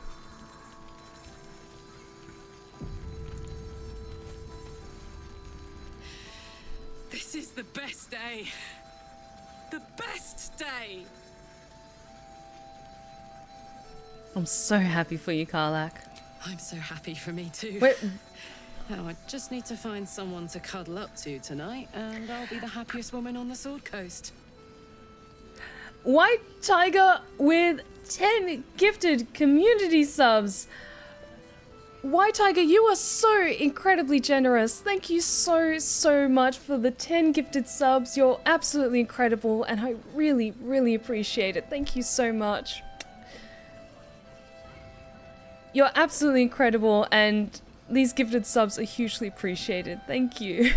This is the best day. The best day. I'm so happy for you, Karlach. I'm so happy for me too. Wait. Now I just need to find someone to cuddle up to tonight, and I'll be the happiest woman on the Sword Coast. White Tiger with 10 gifted community subs. White Tiger, you are so incredibly generous. Thank you so much for the 10 gifted subs. You're absolutely incredible, and I really appreciate it. Thank you so much. You're absolutely incredible, and these gifted subs are hugely appreciated. Thank you.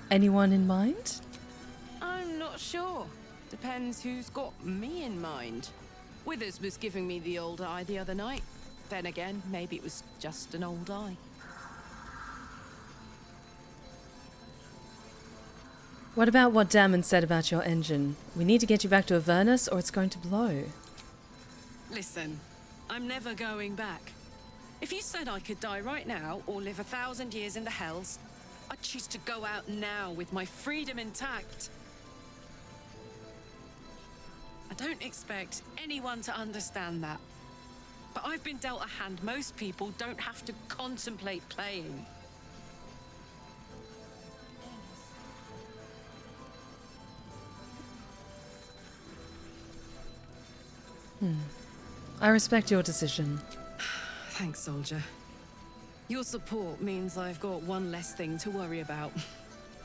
Anyone in mind? I'm not sure. Depends who's got me in mind. Withers was giving me the old eye the other night. Then again, maybe it was just an old eye. What about what Damon said about your engine? We need to get you back to Avernus or it's going to blow. Listen, I'm never going back. If you said I could die right now or live 1,000 years in the Hells, I'd choose to go out now with my freedom intact. I don't expect anyone to understand that. But I've been dealt a hand most people don't have to contemplate playing. I respect your decision. Thanks, soldier. Your support means I've got one less thing to worry about.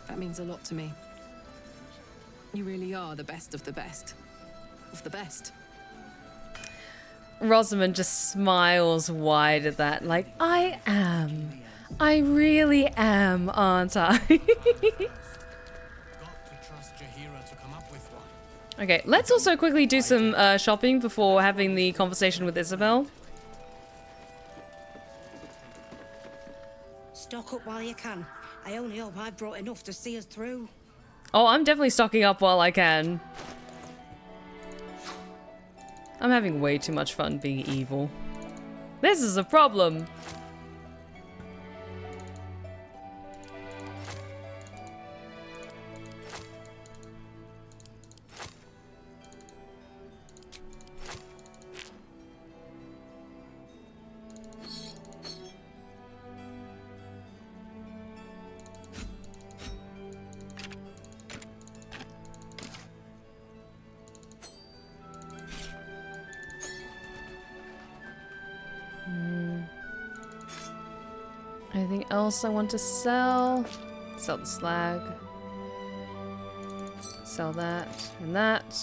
That means a lot to me. You really are the best of the best. Of the best. Rosamund just smiles wide at that, like, I am. I really am, aren't I? Okay, let's also quickly do some shopping before having the conversation with Isobel. Stock up while you can. I only hope I've brought enough to see us through. Oh, I'm definitely stocking up while I can. I'm having way too much fun being evil. This is a problem. Anything else I want to sell? Sell the slag. Sell that and that.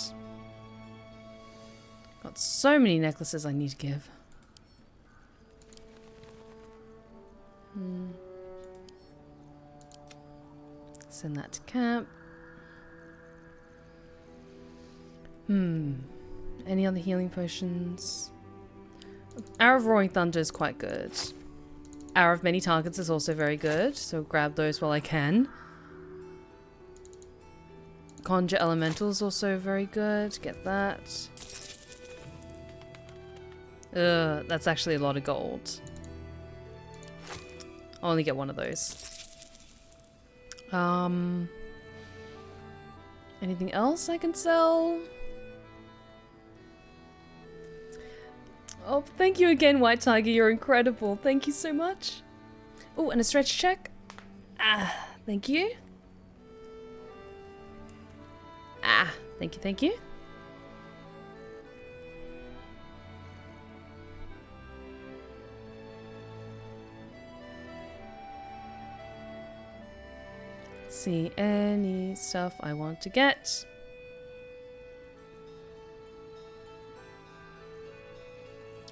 Got so many necklaces I need to give. Send that to camp. Any other healing potions? Hour of Roaring Thunder is quite good. Hour of Many Targets is also very good, so grab those while I can. Conjure Elemental is also very good. Get that. That's actually a lot of gold. I'll only get one of those. Anything else I can sell? Oh, thank you again, White Tiger. You're incredible. Thank you so much. Oh, and a stretch check. Thank you. Thank you, thank you. Let's see, any stuff I want to get.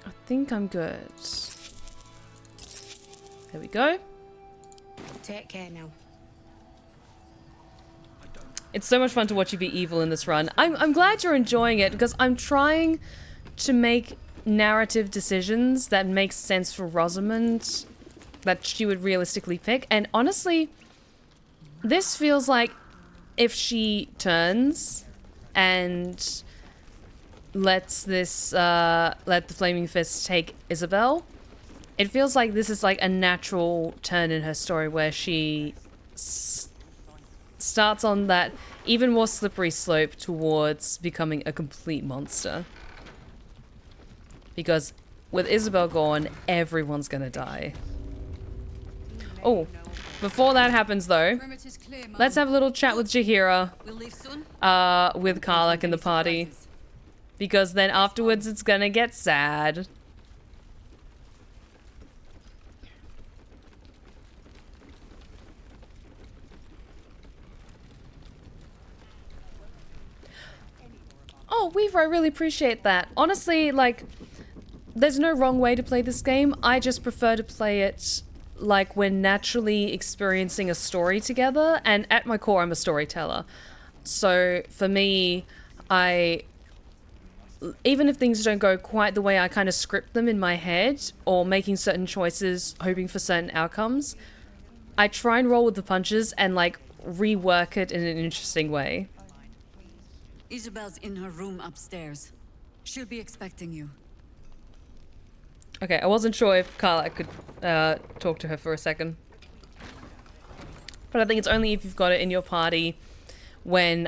I think I'm good. There we go. Take care now. It's so much fun to watch you be evil in this run. I'm glad you're enjoying it because I'm trying to make narrative decisions that make sense for Rosamund that she would realistically pick. And honestly, this feels like if she turns and lets this let the Flaming Fist take Isobel, it feels like this is like a natural turn in her story where she starts on that even more slippery slope towards becoming a complete monster. Because with Isobel gone, everyone's gonna die. Oh, before that happens though, let's have a little chat with Jaheira, with Karlach in the party. Because then afterwards it's gonna get sad. Oh, Weaver, I really appreciate that. Honestly, like, there's no wrong way to play this game. I just prefer to play it like we're naturally experiencing a story together. And at my core, I'm a storyteller. So for me, even if things don't go quite the way I kind of script them in my head, or making certain choices, hoping for certain outcomes, I try and roll with the punches and like rework it in an interesting way. Isobel's in her room upstairs. She'll be expecting you. Okay, I wasn't sure if Karlach could talk to her for a second. But I think it's only if you've got it in your party when,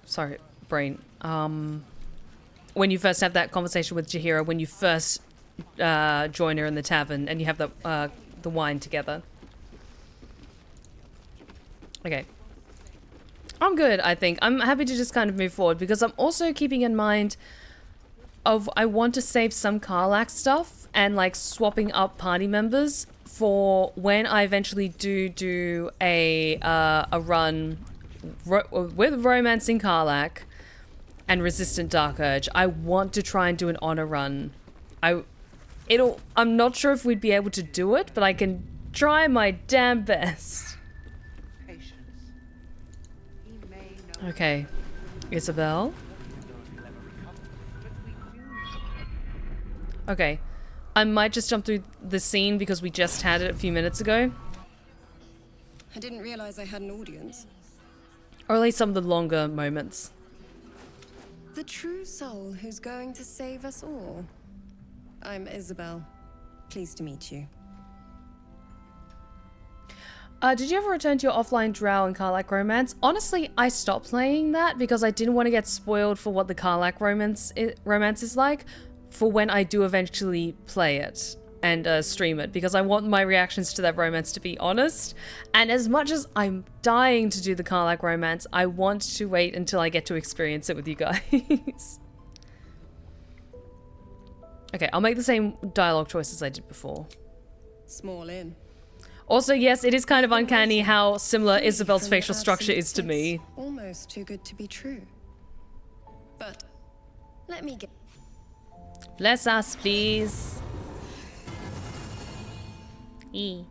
sorry, brain. When you first have that conversation with Jaheira, when you first join her in the tavern and you have the wine together. Okay. I'm good, I think. I'm happy to just kind of move forward because I'm also keeping in mind of I want to save some Karlach stuff and like swapping up party members for when I eventually do a run with Romancing Karlach and Resistant Dark Urge. I want to try and do an honor run. I'm not sure if we'd be able to do it, but I can try my damn best. Okay, Isobel. Okay, I might just jump through the scene because we just had it a few minutes ago. I didn't realize I had an audience. Or at least some of the longer moments. The true soul who's going to save us all. I'm Isobel. Pleased to meet you. Did you ever return to your offline Drow and Karlach romance? Honestly, I stopped playing that because I didn't want to get spoiled for what the Karlach romance is like for when I do eventually play it and stream it, because I want my reactions to that romance to be honest. And as much as I'm dying to do the Karlach romance, I want to wait until I get to experience it with you guys. Okay, I'll make the same dialogue choices I did before. Small inn. Also, yes, it is kind of uncanny how similar Isobel's facial structure is to me. Almost too good to be true. But let me get... Bless us, please. The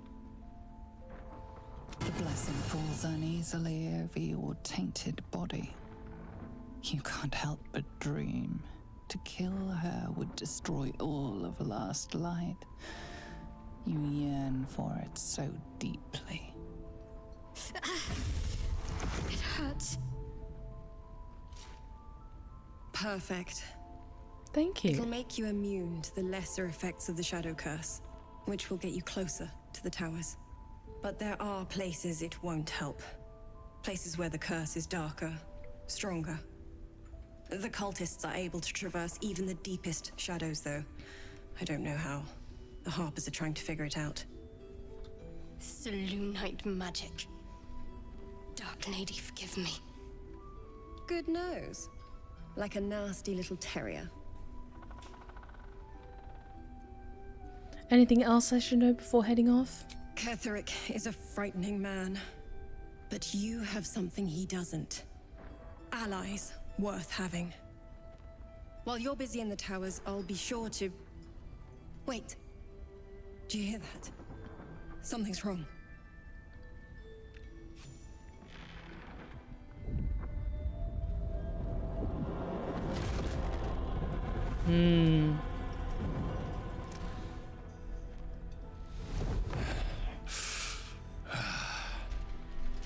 blessing falls uneasily over your tainted body. You can't help but dream. To kill her would destroy all of last light. You yearn for it so deeply. It hurts. Perfect. Thank you. It'll make you immune to the lesser effects of the Shadow Curse, which will get you closer to the towers. But there are places it won't help. Places where the curse is darker, stronger. The cultists are able to traverse even the deepest shadows, though. I don't know how. The Harpers are trying to figure it out. Selûnite magic. Dark Lady, forgive me. Good nose. Like a nasty little terrier. Anything else I should know before heading off? Ketheric is a frightening man. But you have something he doesn't. Allies worth having. While you're busy in the towers, I'll be sure to... Wait. Do you hear that? Something's wrong.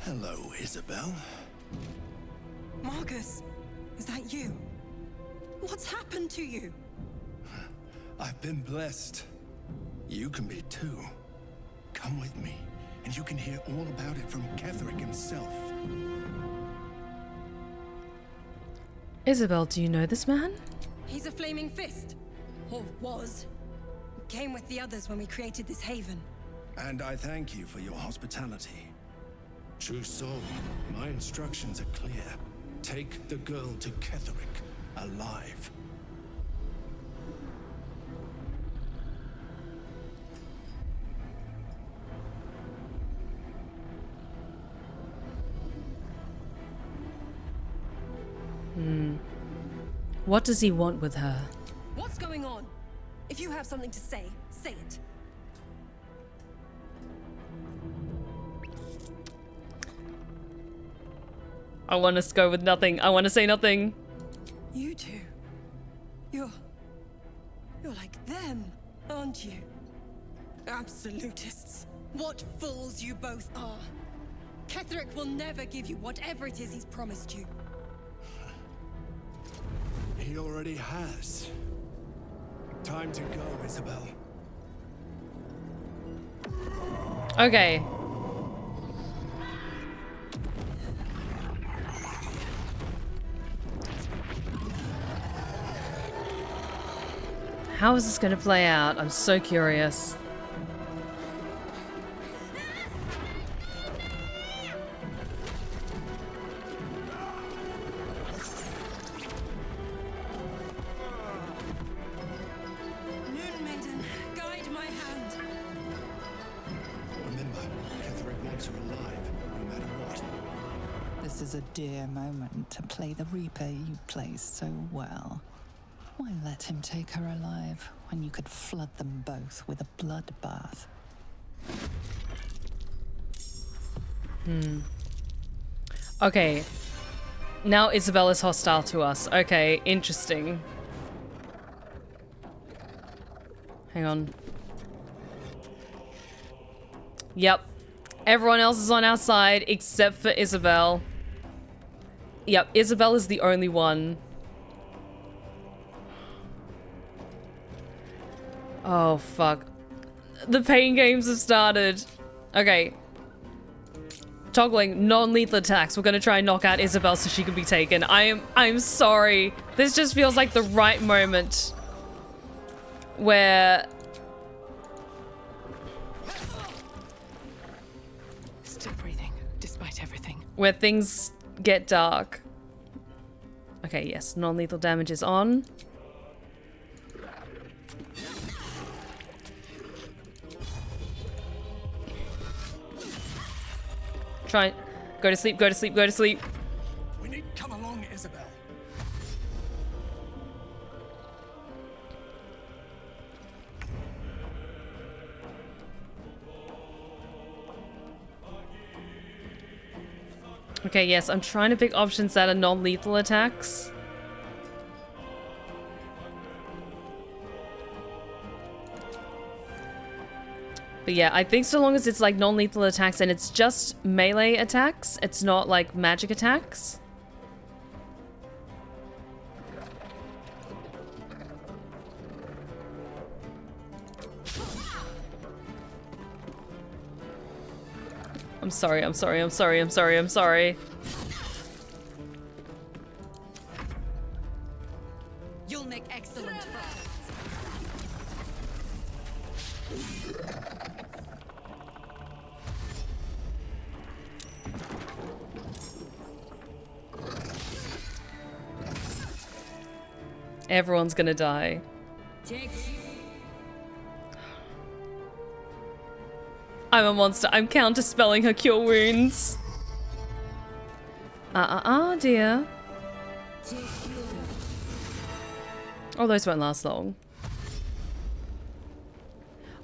Hello, Isobel. Marcus, is that you? What's happened to you? I've been blessed. You can be too. Come with me, and you can hear all about it from Ketheric himself. Isobel, do you know this man? He's a flaming fist. Or was. Came with the others when we created this haven. And I thank you for your hospitality. True soul, my instructions are clear. Take the girl to Ketheric, alive. What does he want with her? What's going on? If you have something to say, say it. I want to go with nothing. I want to say nothing. You two. You're like them, aren't you? Absolutists. What fools you both are. Ketheric will never give you whatever it is he's promised you. He already has. Time to go, Isobel. Okay. How is this going to play out? I'm so curious. A dear moment to play the Reaper you play so well. Why let him take her alive when you could flood them both with a bloodbath? Okay. Now Isobel is hostile to us. Okay, interesting. Hang on. Yep. Everyone else is on our side except for Isobel. Yep, Isobel is the only one. Oh, fuck. The pain games have started. Okay. Toggling non-lethal attacks. We're gonna try and knock out Isobel so she can be taken. I'm sorry. This just feels like the right moment where... Still breathing, despite everything. Where things get dark. Okay, yes. Non-lethal damage is on. Try. Go to sleep, go to sleep, go to sleep. We need to come along, Isobel. Okay, yes, I'm trying to pick options that are non-lethal attacks. But yeah, I think so long as it's like non-lethal attacks and it's just melee attacks, it's not like magic attacks. I'm sorry, I'm sorry, I'm sorry, I'm sorry, I'm sorry. You'll make excellent friends. Everyone's gonna die. I'm a monster. I'm counterspelling her cure wounds. Dear. Oh, those won't last long.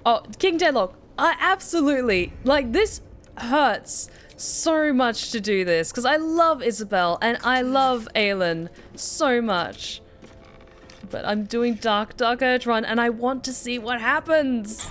Oh, King Deadlock. Absolutely. Like, this hurts so much to do this because I love Isobel and I love Aelin so much. But I'm doing Dark Urge Run and I want to see what happens.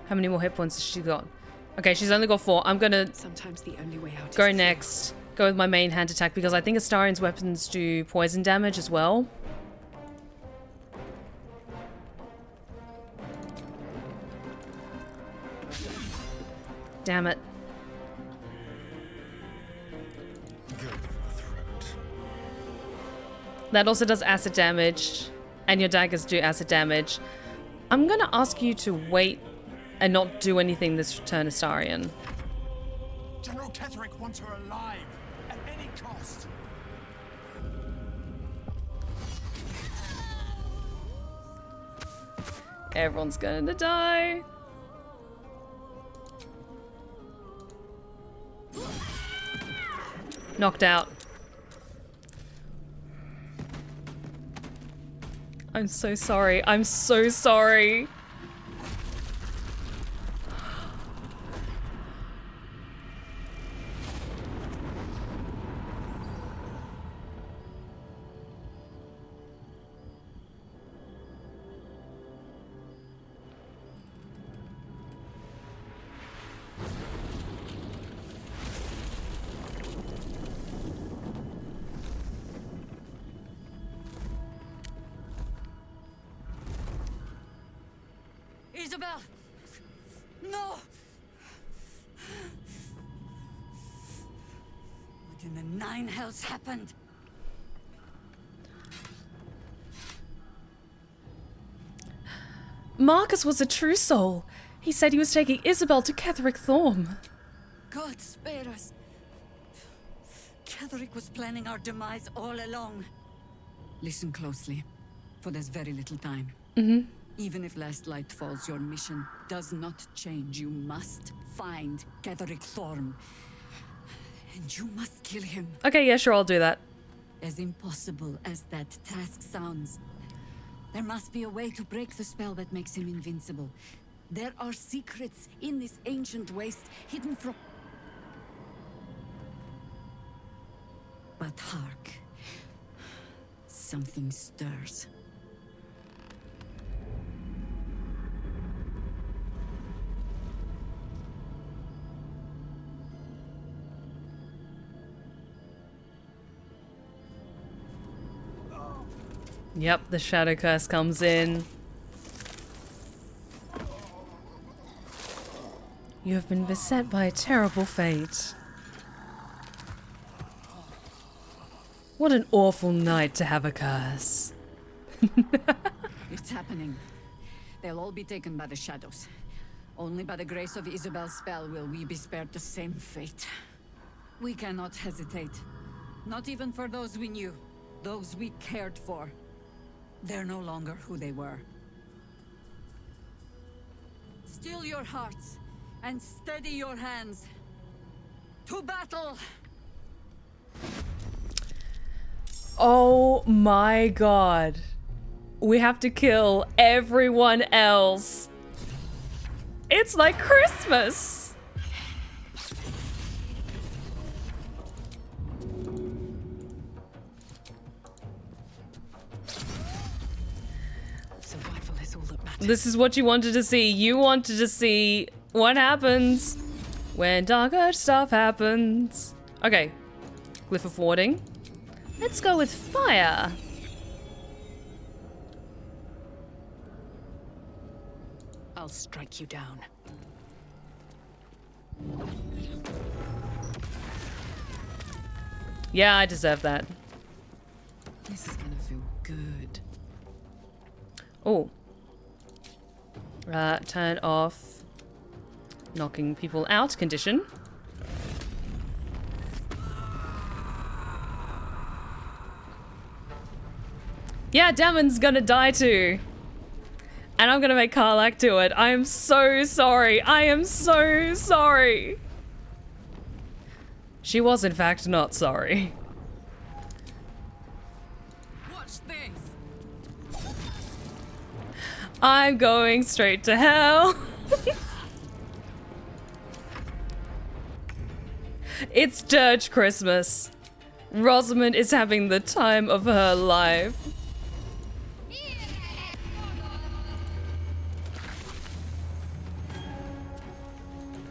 How many more hit points has she got? Okay, she's only got 4. I'm gonna Sometimes the only way out go is next. Go with my main hand attack because I think Astarion's weapons do poison damage as well. Damn it. That also does acid damage, and your daggers do acid damage. I'm gonna ask you to wait and not do anything this turn, Astarion. General Ketherick wants her alive at any cost. Everyone's gonna die. Knocked out. I'm so sorry. I'm so sorry. Isobel! No! What in the 9 hells happened? Marcus was a true soul. He said he was taking Isobel to Ketherick Thorm. God spare us. Ketherick was planning our demise all along. Listen closely. For there's very little time. Even if last light falls, your mission does not change. You must find Ketheric Thorm. And you must kill him. Okay, yeah, sure, I'll do that. As impossible as that task sounds, there must be a way to break the spell that makes him invincible. There are secrets in this ancient waste hidden from... But hark. Something stirs. Yep, the shadow curse comes in. You have been beset by a terrible fate. What an awful night to have a curse. It's happening. They'll all be taken by the shadows. Only by the grace of Isobel's spell will we be spared the same fate. We cannot hesitate. Not even for those we knew. Those we cared for. They're no longer who they were. Still your hearts and steady your hands. To battle! Oh my god. We have to kill everyone else. It's like Christmas. Survival is all that matters. This is what you wanted to see. You wanted to see what happens when darker stuff happens. Okay. Glyph of warding. Let's go with fire. I'll strike you down. Yeah, I deserve that. This is gonna feel good. Oh. Turn off knocking people out condition. Yeah, Damon's gonna die too. And I'm gonna make Karlak do it. I am so sorry. I am so sorry. She was in fact not sorry. Watch this. I'm going straight to hell. It's Dirge Christmas. Rosamund is having the time of her life.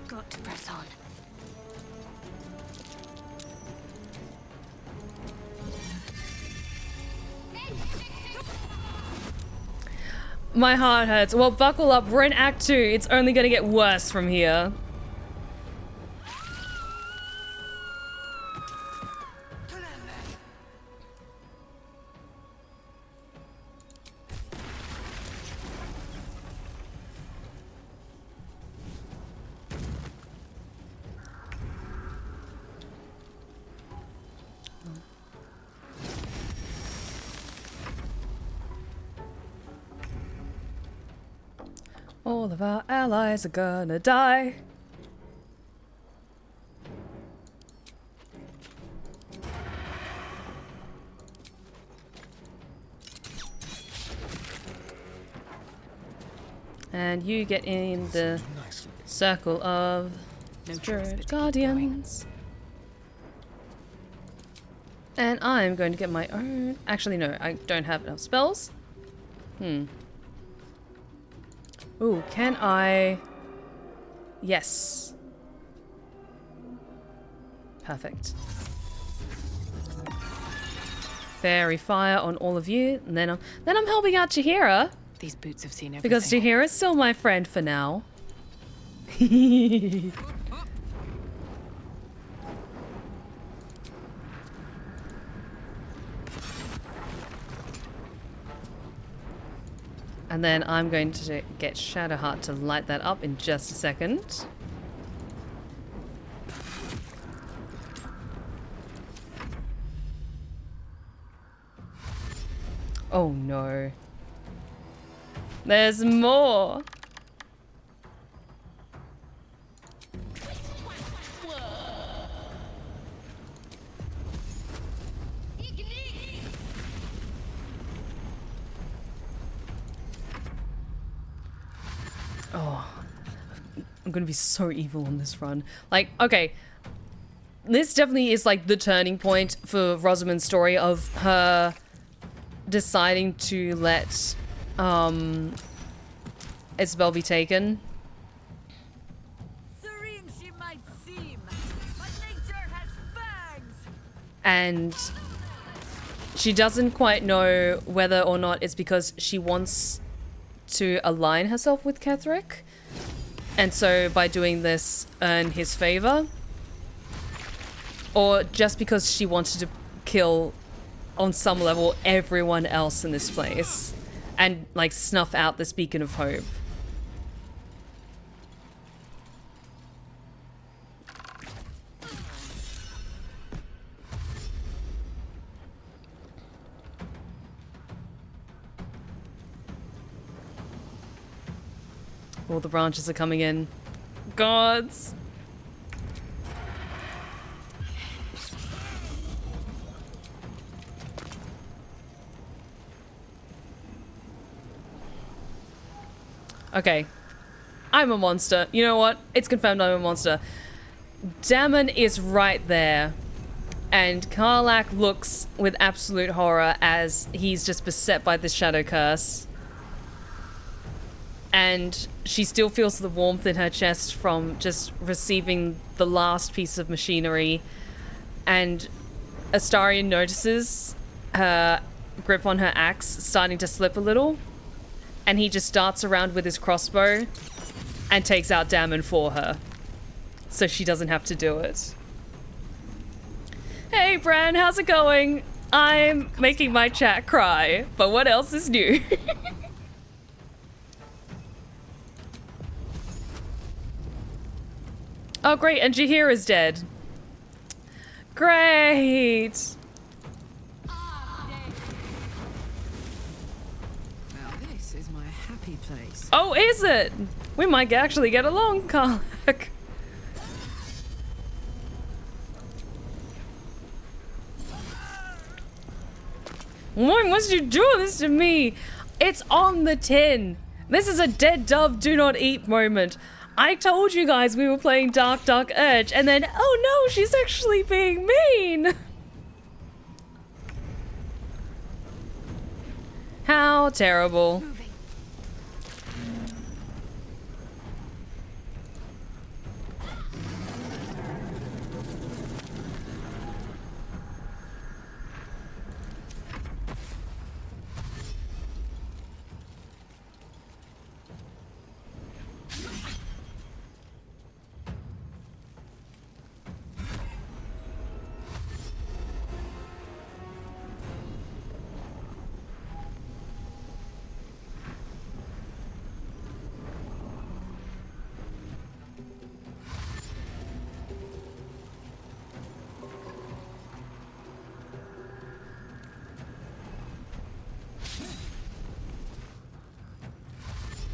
Got to press on. My heart hurts. Well, buckle up. We're in Act 2. It's only gonna get worse from here. All of our allies are gonna die. And you get in the circle of Spirit Guardians. And I'm going to get my own... Actually, no, I don't have enough spells. Ooh, can I... Yes. Perfect. Fairy fire on all of you, and then I'm helping out Jaheira. These boots have seen everything. Because Jaheira's still my friend for now. And then I'm going to get Shadowheart to light that up in just a second. Oh no. There's more. Oh, I'm gonna be so evil on this run. Like, okay, this definitely is like the turning point for Rosamund's story of her deciding to let Isobel be taken. Serene she might seem, but nature has fangs. And she doesn't quite know whether or not it's because she wants to align herself with Ketheric, and so by doing this earn his favor, or just because she wanted to kill on some level everyone else in this place and like snuff out this beacon of hope. All the branches are coming in. Gods! Okay. I'm a monster. You know what? It's confirmed I'm a monster. Dammon is right there. And Karlach looks with absolute horror as he's just beset by this shadow curse. And she still feels the warmth in her chest from just receiving the last piece of machinery. And Astarion notices her grip on her axe starting to slip a little. And he just darts around with his crossbow and takes out Dammon for her. So she doesn't have to do it. Hey, Bran, how's it going? I'm making my chat cry, but what else is new? Oh, great, and Jaheira is dead. Great! Now this is my happy place. Oh, is it? We might actually get along, Karlach. Why must you do this to me? It's on the tin. This is a dead dove do not eat moment. I told you guys we were playing Dark Dark Urge, and then, oh no, she's actually being mean. How terrible.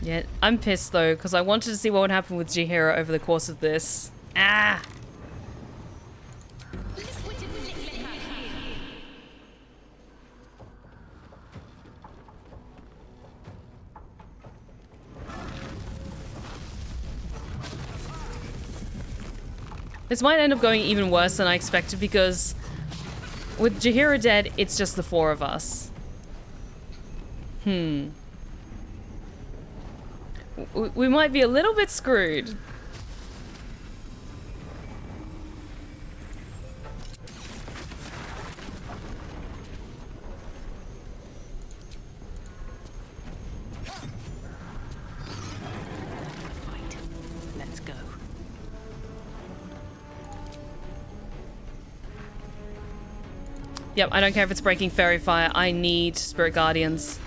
Yeah, I'm pissed though, because I wanted to see what would happen with Jaheira over the course of this. Ah! This might end up going even worse than I expected, because with Jaheira dead, it's just the four of us. We might be a little bit screwed. Let's go. Yep, I don't care if it's breaking fairy fire. I need spirit guardians.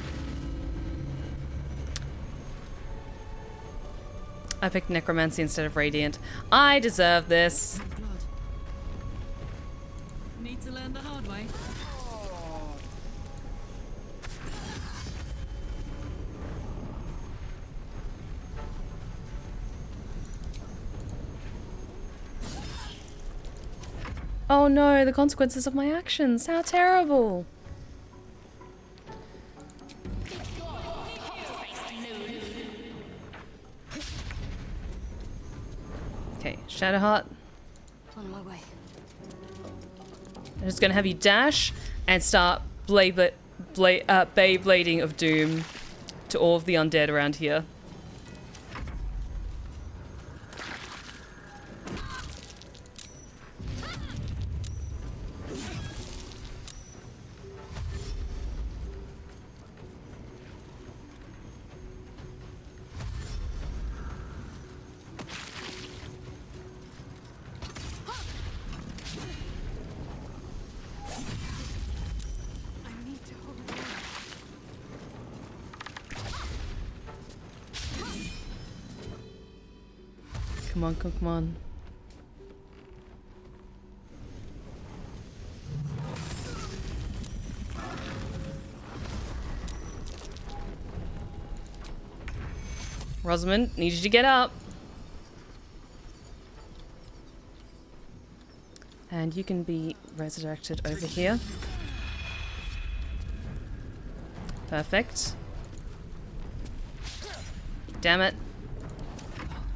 I picked necromancy instead of radiant. I deserve this. Need to learn the hard way. Oh no, the consequences of my actions. How terrible. Okay, Shadowheart. On my way. I'm just gonna have you dash and start Beyblading of Doom to all of the undead around here. Come on, come on. Rosamund, need you to get up. And you can be resurrected over here. Perfect. Damn it.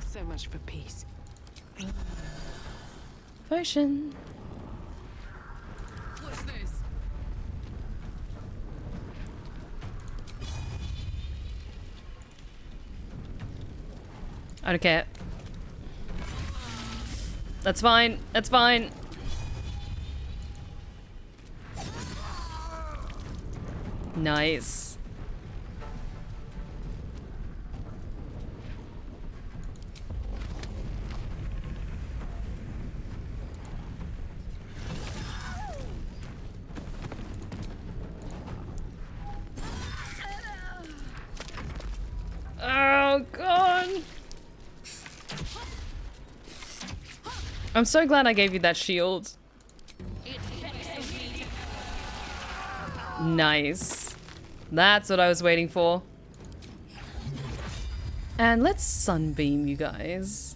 So much for peace. Potion. What's this? I don't care. That's fine. That's fine. Nice. Oh, God. I'm so glad I gave you that shield. Nice. That's what I was waiting for. And let's sunbeam you guys.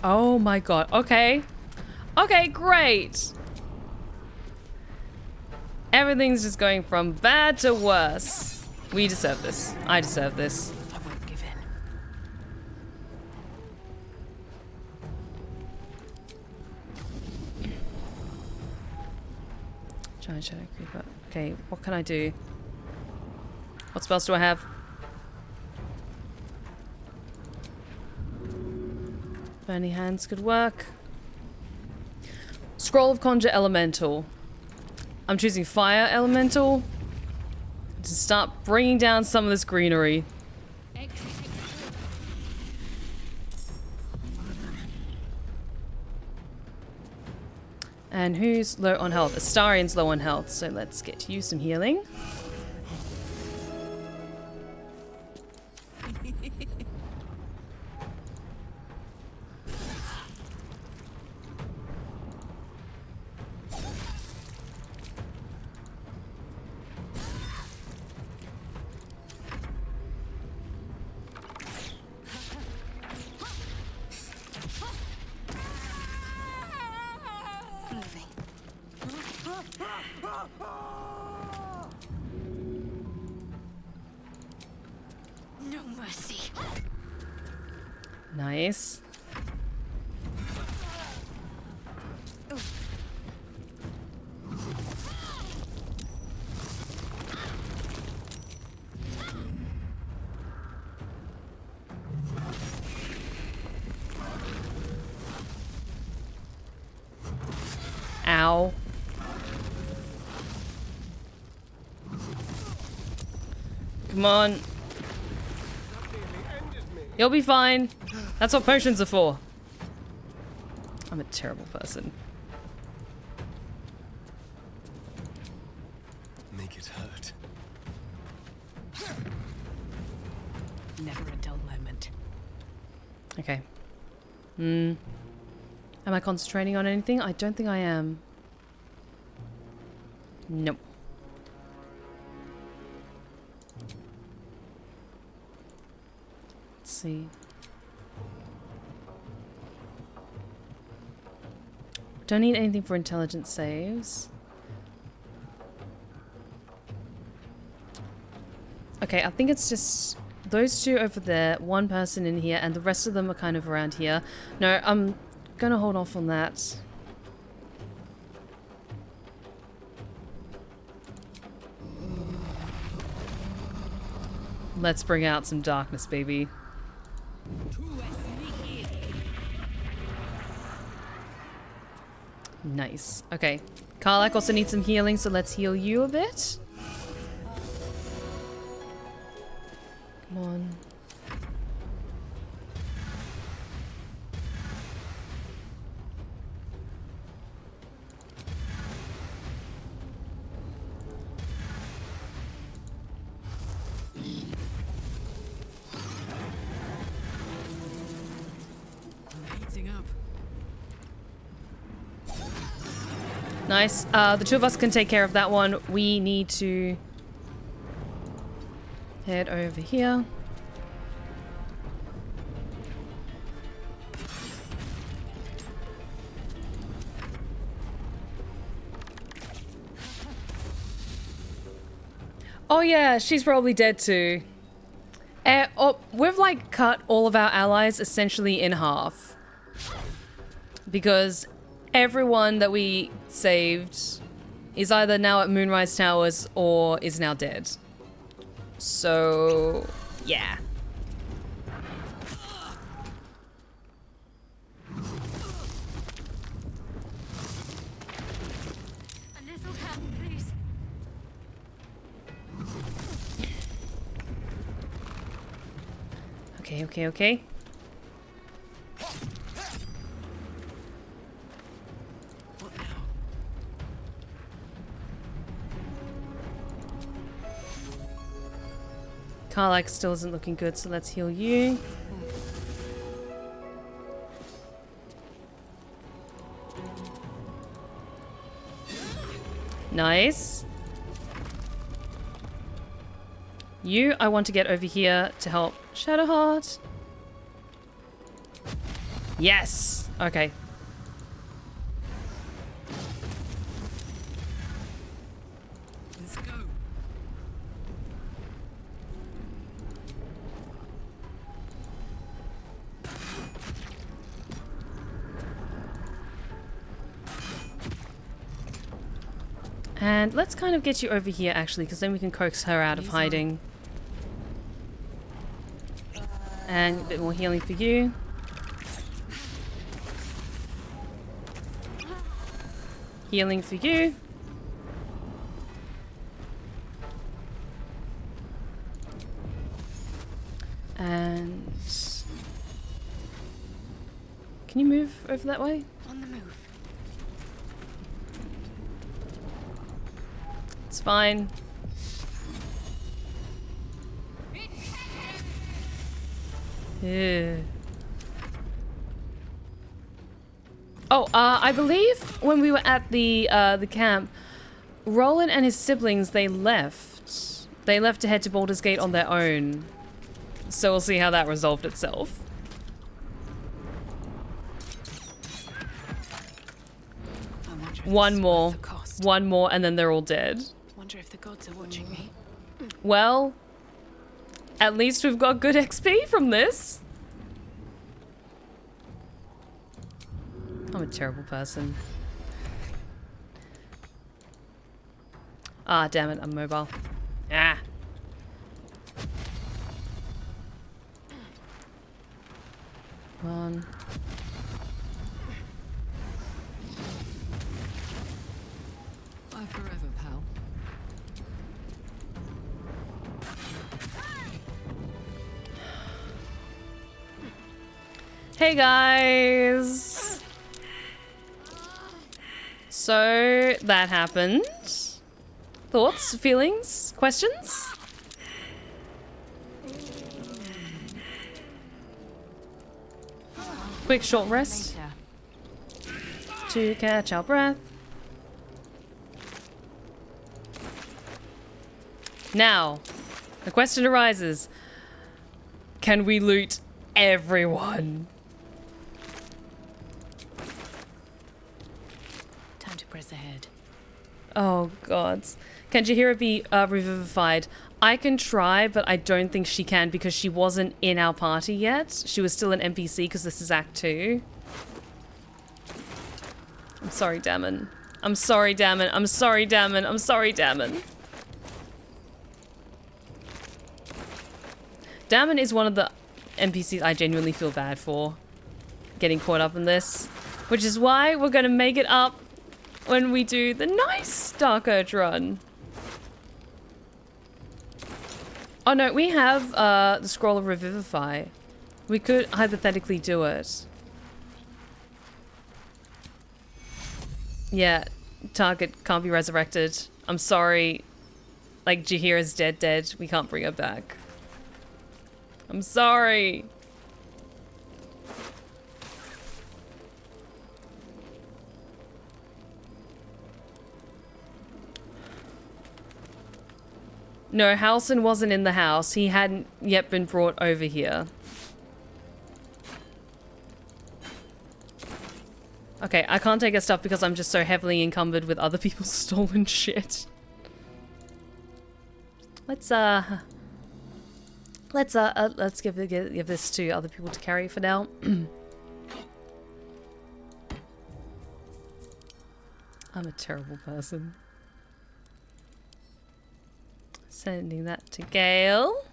Oh my god. Okay. Okay, great. Everything's just going from bad to worse. We deserve this. I deserve this. I won't give in. Giant Shadow Creeper. Okay, what can I do? What spells do I have? Burning Hands could work. Scroll of Conjure Elemental. I'm choosing Fire Elemental to start bringing down some of this greenery. And who's low on health? Astarion's low on health, so let's get you some healing. No mercy. Nice. Ow. Come on. You'll be fine. That's what potions are for. I'm a terrible person. Make it hurt. Never a dull moment. Okay. Am I concentrating on anything? I don't think I am. Nope. Let's see. Don't need anything for intelligence saves. Okay, I think it's just those two over there, one person in here, and the rest of them are kind of around here. No, I'm gonna hold off on that. Let's bring out some darkness, baby. Nice. Okay. Karlach also needs some healing, so let's heal you a bit. Come on. Nice. The two of us can take care of that one. We need to head over here. Oh yeah, she's probably dead too. We've like cut all of our allies essentially in half. Because everyone that we saved is either now at Moonrise Towers or is now dead. So, yeah. A little help, please. Okay, okay, okay. Karlach still isn't looking good, so let's heal you. Nice. You, I want to get over here to help Shadowheart. Yes! Okay. Let's go. And let's kind of get you over here, actually, because then we can coax her out of hiding. And a bit more healing for you. Healing for you. And... can you move over that way? On the move. It's fine. Yeah. Oh, I believe when we were at the camp, Roland and his siblings, they left. They left to head to Baldur's Gate on their own. So we'll see how that resolved itself. One more, and then they're all dead. Wonder if the gods are watching me. Well, at least we've got good XP from this. I'm a terrible person. Ah, damn it, I'm mobile. Ah. Come on. Bye forever, pal. Hey guys! So, that happened. Thoughts, feelings, questions? Quick short rest. to catch our breath. Now, the question arises, can we loot everyone? Time to press ahead. Oh, gods. Can Jaheira be revivified? I can try, but I don't think she can because she wasn't in our party yet. She was still an NPC because this is Act 2. I'm sorry, Damon. I'm sorry, Damon. I'm sorry, Damon. I'm sorry, Damon. Damon is one of the NPCs I genuinely feel bad for getting caught up in this, which is why we're going to make it up when we do the nice Dark Urge run. Oh no, we have the Scroll of Revivify. We could hypothetically do it. Yeah, target can't be resurrected. I'm sorry. Like, Jaheira's dead. We can't bring her back. I'm sorry. No, Halson wasn't in the house. He hadn't yet been brought over here. Okay, I can't take her stuff because I'm just so heavily encumbered with other people's stolen shit. Let's give this to other people to carry for now. I'm a terrible person. Sending that to Gale.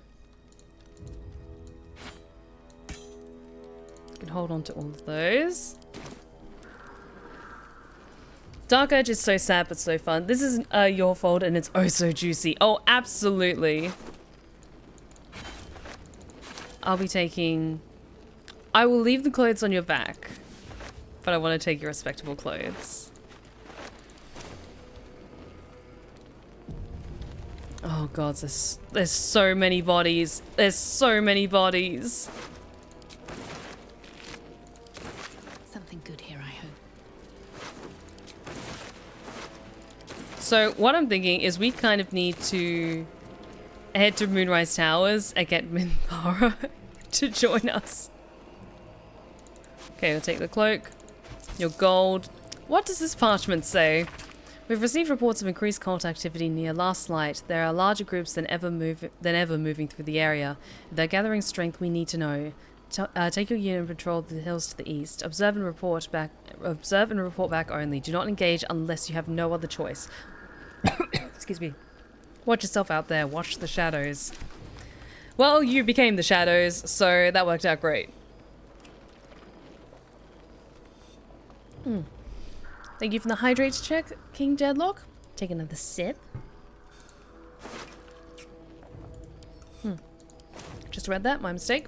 Can hold on to all of those. Dark Urge is so sad but so fun. This is your fault and it's oh so juicy. Oh, absolutely. I'll be taking... I will leave the clothes on your back, but I want to take your respectable clothes. Oh god, there's so many bodies. There's so many bodies. Something good here, I hope. So what I'm thinking is we kind of need to head to Moonrise Towers and get Minthara to join us. Okay, we'll take the cloak. Your gold. What does this parchment say? We've received reports of increased cult activity near Last Light. There are larger groups than ever moving through the area. If they're gathering strength, we need to know. Take your unit and patrol the hills to the east. Observe and report back only. Do not engage unless you have no other choice. Excuse me. Watch yourself out there. Watch the shadows. Well, you became the shadows, so that worked out great. Thank you for the hydrate check, King Deadlock. Take another sip. Just read that, my mistake.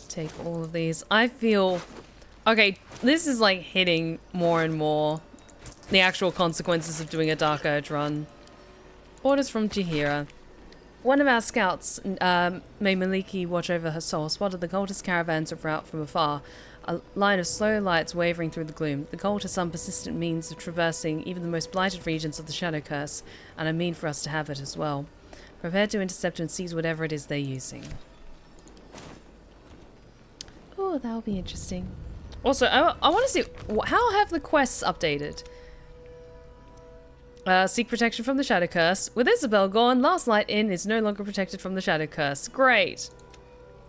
Take all of these. I feel... Okay, this is like hitting more and more the actual consequences of doing a Dark Urge run. Orders from Jaheira. One of our scouts, may Maliki watch over her soul, spotted the cultist caravans of route from afar. A line of slow lights wavering through the gloom. The cult has some persistent means of traversing even the most blighted regions of the Shadow Curse, and a mean for us to have it as well. Prepare to intercept and seize whatever it is they're using. Oh, that'll be interesting. Also, I want to see, how have the quests updated? Seek protection from the Shadow Curse. With Isobel gone, Last Light Inn is no longer protected from the Shadow Curse. Great.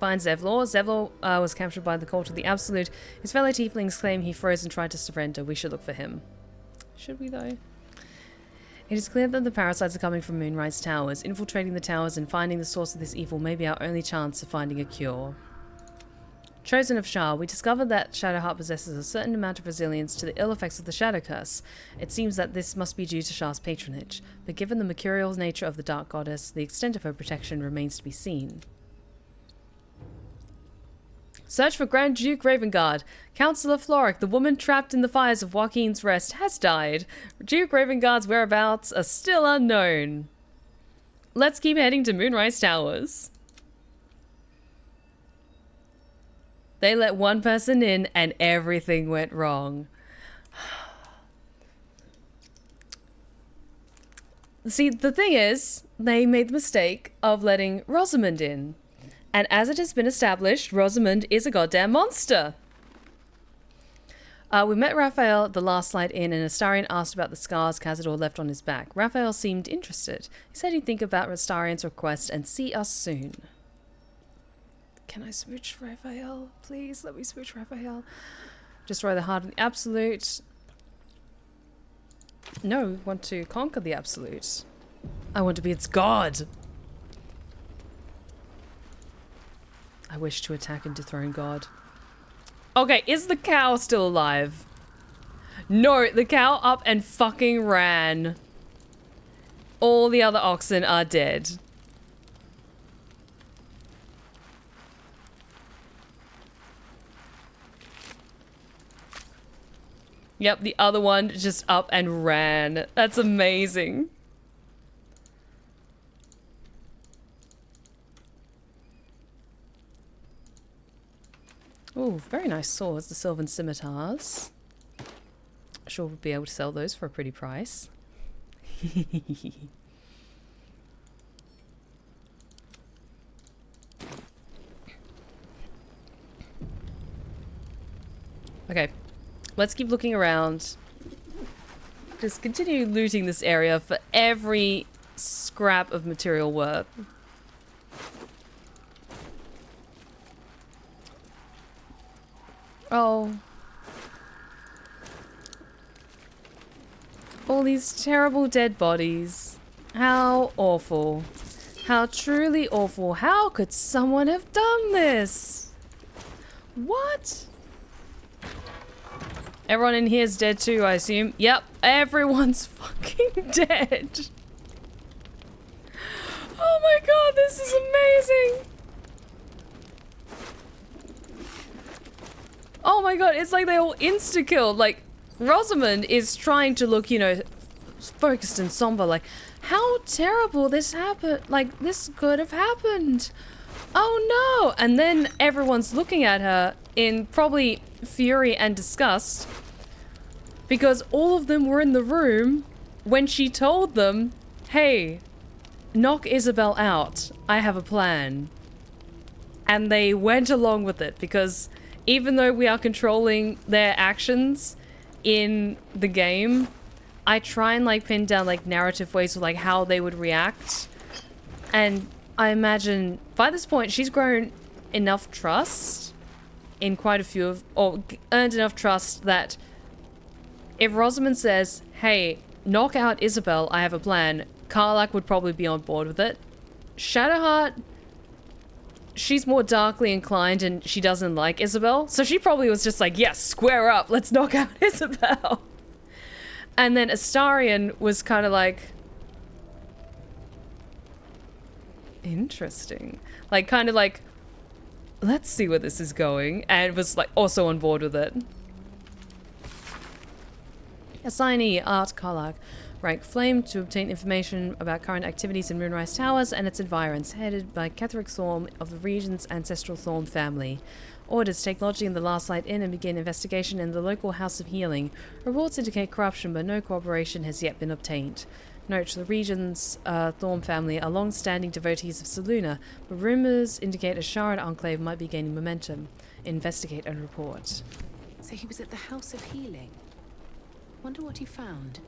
Find Zevlor. Zevlor was captured by the Cult of the Absolute. His fellow tieflings claim he froze and tried to surrender. We should look for him. Should we, though? It is clear that the parasites are coming from Moonrise Towers. Infiltrating the towers and finding the source of this evil may be our only chance of finding a cure. Chosen of Shah, we discovered that Shadowheart possesses a certain amount of resilience to the ill effects of the Shadow Curse. It seems that this must be due to Shah's patronage, but given the mercurial nature of the Dark Goddess, the extent of her protection remains to be seen. Search for Grand Duke Ravengard. Councillor Floric, the woman trapped in the fires of Joaquin's Rest, has died. Duke Ravengard's whereabouts are still unknown. Let's keep heading to Moonrise Towers. They let one person in and everything went wrong. See, the thing is, they made the mistake of letting Rosamund in. And as it has been established, Rosamund is a goddamn monster. We met Raphael at the last light in, and Astarion asked about the scars Cazador left on his back. Raphael seemed interested. He said he'd think about Astarion's request and see us soon. Can I smooch Raphael? Please, let me smooch Raphael. Destroy the Hardin Absolute. No, we want to conquer the Absolute. I want to be its god. I wish to attack and dethrone God. Okay, is the cow still alive? No, the cow up and fucking ran. All the other oxen are dead. Yep, the other one just up and ran. That's amazing. Oh, very nice swords, the Sylvan Scimitars. Sure we'll be able to sell those for a pretty price. Okay, let's keep looking around. Just continue looting this area for every scrap of material worth. Oh. All these terrible dead bodies. How awful. How truly awful. How could someone have done this? What? Everyone in here is dead too, I assume. Yep, everyone's fucking dead. Oh my god, this is amazing. Oh my god, it's like they all insta-killed. Like, Rosamund is trying to look, you know, focused and somber. Like, how terrible this happened. Like, this could have happened. Oh no! And then everyone's looking at her in probably fury and disgust. Because all of them were in the room when she told them, hey, knock Isobel out. I have a plan. And they went along with it because even though we are controlling their actions in the game, I try and like pin down like narrative ways of like how they would react. And I imagine by this point she's grown enough trust in quite a few of, or earned enough trust that if Rosamund says, hey, knock out Isobel, I have a plan, Karlach would probably be on board with it. Shadowheart, she's more darkly inclined and she doesn't like Isobel, so she probably was just like, yes, square up, let's knock out Isobel. And then Astarion was kind of like, interesting. Like, kind of like, let's see where this is going, and was like also on board with it. Assignee Art Karlach. Rank Flame to obtain information about current activities in Moonrise Towers and its environs, headed by Ketheric Thorm of the region's ancestral Thorm family. Orders take lodging in the Last Light Inn and begin investigation in the local House of Healing. Reports indicate corruption, but no cooperation has yet been obtained. Note, the region's Thorm family are long-standing devotees of Selûne, but rumors indicate a Shard enclave might be gaining momentum. Investigate and report. So he was at the House of Healing. Wonder what he found.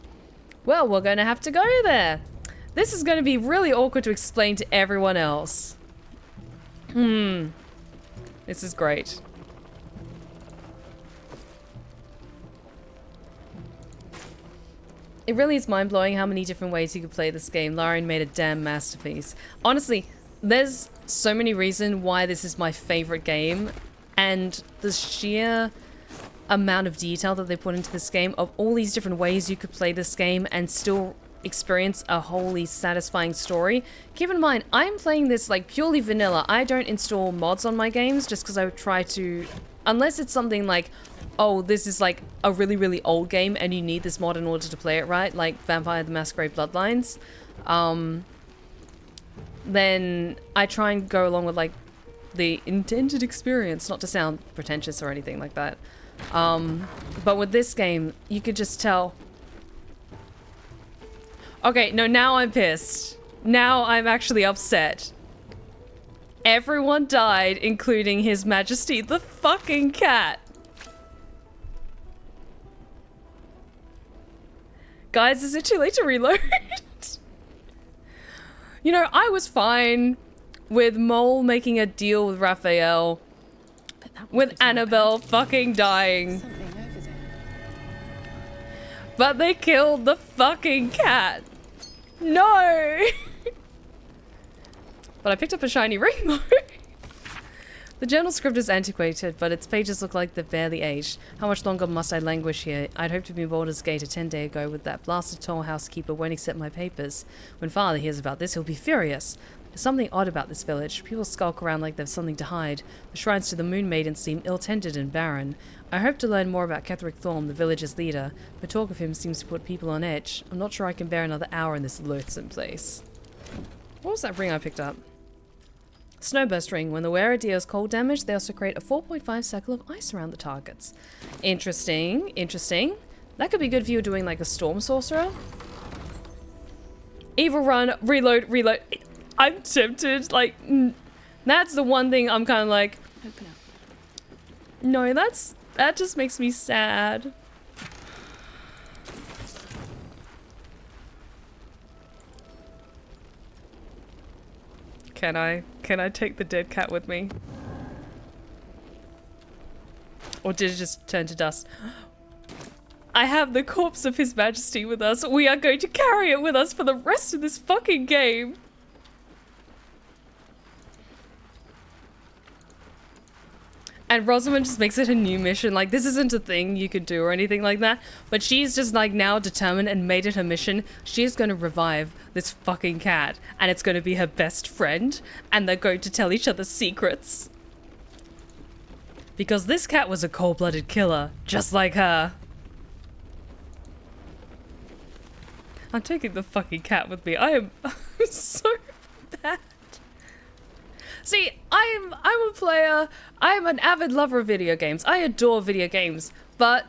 Well, we're going to have to go there. This is going to be really awkward to explain to everyone else. This is great. It really is mind-blowing how many different ways you could play this game. Larian made a damn masterpiece. Honestly, there's so many reasons why this is my favorite game, and the sheer amount of detail that they put into this game of all these different ways you could play this game and still experience a wholly satisfying story. Keep in mind, I'm playing this like purely vanilla. I don't install mods on my games just because I would try to, unless it's something like, oh, this is like a really, really old game and you need this mod in order to play it right, like Vampire the Masquerade Bloodlines. Then I try and go along with like the intended experience, not to sound pretentious or anything like that. But with this game, you could just tell. Okay, no, now I'm pissed. Now I'm actually upset. Everyone died, including His Majesty the fucking cat. Guys, is it too late to reload? You know, I was fine with Mole making a deal with Raphael, with Annabelle fucking dying. But they killed the fucking cat. No! But I picked up a shiny rainbow. The journal script is antiquated, but its pages look like they're barely aged. How much longer must I languish here? I'd hoped to be in Baldur's Gate a 10-day ago with that blasted tall housekeeper won't accept my papers. When father hears about this, he'll be furious. There's something odd about this village. People skulk around like they've something to hide. The shrines to the Moon Maiden seem ill-tended and barren. I hope to learn more about Ketheric Thorm, the village's leader, but talk of him seems to put people on edge. I'm not sure I can bear another hour in this loathsome place. What was that ring I picked up? Snowburst ring. When the wearer deals cold damage, they also create a 4.5 circle of ice around the targets. Interesting. Interesting. That could be good if you were doing like a storm sorcerer. Evil run, reload, reload. I'm tempted. Like, that's the one thing I'm kind of like. Open up. No, that just makes me sad. Can I take the dead cat with me? Or did it just turn to dust? I have the corpse of His Majesty with us. We are going to carry it with us for the rest of this fucking game. And Rosamund just makes it a new mission. Like, this isn't a thing you could do or anything like that. But she's just, like, now determined and made it her mission. She's going to revive this fucking cat. And it's going to be her best friend. And they're going to tell each other secrets. Because this cat was a cold-blooded killer. Just like her. I'm taking the fucking cat with me. I'm so bad. See, I'm a player. I'm an avid lover of video games. I adore video games, but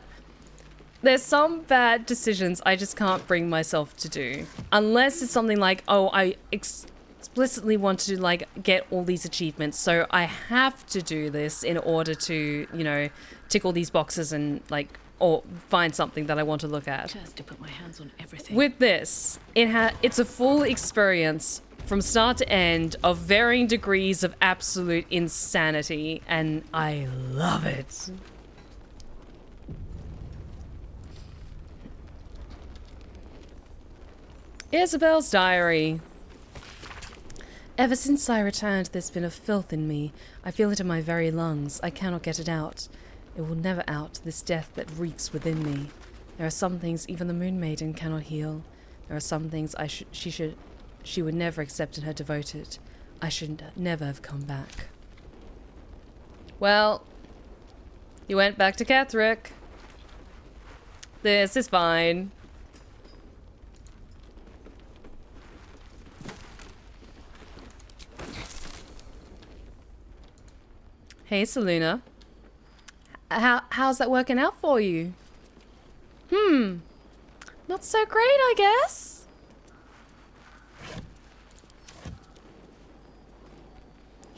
there's some bad decisions I just can't bring myself to do. Unless it's something like, oh, I explicitly want to like get all these achievements, so I have to do this in order to, you know, tick all these boxes and like, or find something that I want to look at. Just to put my hands on everything. With this, it's a full experience from start to end of varying degrees of absolute insanity, and I love it. Isabel's diary. Ever since I returned, there's been a filth in me. I feel it in my very lungs. I cannot get it out. It will never out, this death that reeks within me. There are some things even the Moon Maiden cannot heal. There are some things she would never accept in her devoted. I should never have come back. Well, you went back to Ketheric. This is fine. Hey, Seluna. How's that working out for you? Not so great, I guess.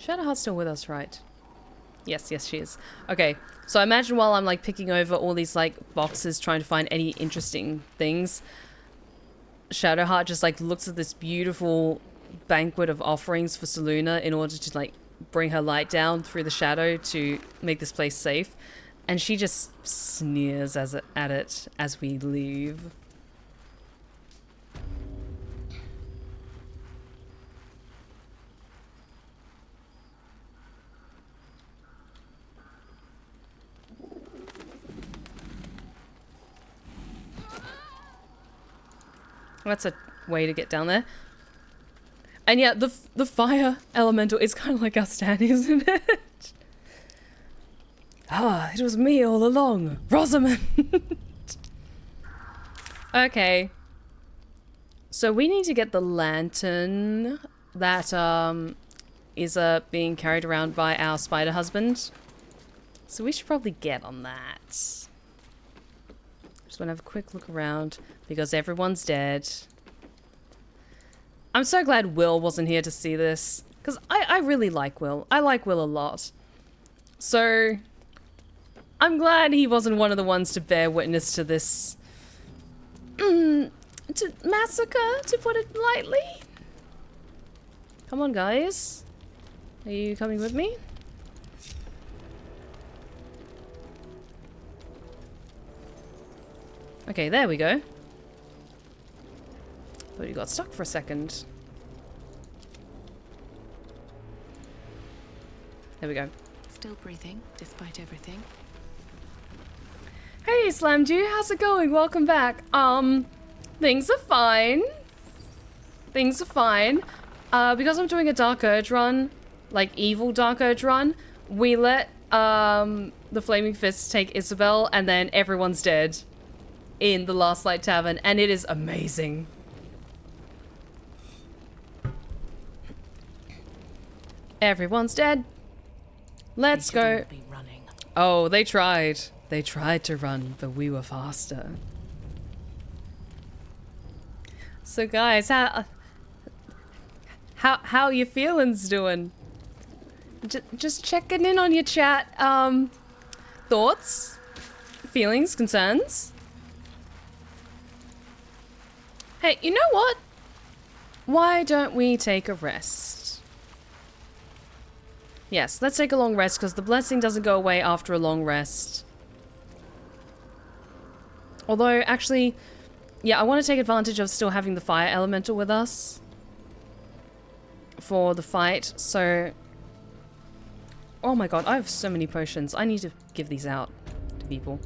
Shadowheart's still with us, right? Yes, she is. Okay, so I imagine while I'm like picking over all these like boxes trying to find any interesting things, Shadowheart just like looks at this beautiful banquet of offerings for Seluna in order to like bring her light down through the shadow to make this place safe. And she just sneers at it as we leave. That's a way to get down there. And yeah, the fire elemental is kind of like Astarion, isn't it? Ah, it was me all along, Rosamund. Okay. So we need to get the lantern that is being carried around by our spider husband. So we should probably get on that. Just want to have a quick look around because everyone's dead. I'm so glad Will wasn't here to see this because I really like Will. I like Will a lot. So I'm glad he wasn't one of the ones to bear witness to this to massacre, to put it lightly. Come on, guys. Are you coming with me? Okay, there we go. But you got stuck for a second. There we go. Still breathing, despite everything. Hey, Slamdew, how's it going? Welcome back. Things are fine. Things are fine. Because I'm doing a Dark Urge run, like evil Dark Urge run, we let the Flaming Fists take Isobel, and then everyone's dead in the Last Light Tavern, and it is amazing. Everyone's dead. Let's go. Oh, they tried. They tried to run, but we were faster. So guys, how your feelings doing? Just checking in on your chat. Thoughts, feelings, concerns. Hey, you know what? Why don't we take a rest? Yes, let's take a long rest because the blessing doesn't go away after a long rest. Although, actually, yeah, I want to take advantage of still having the fire elemental with us for the fight, so... Oh my god, I have so many potions. I need to give these out to people.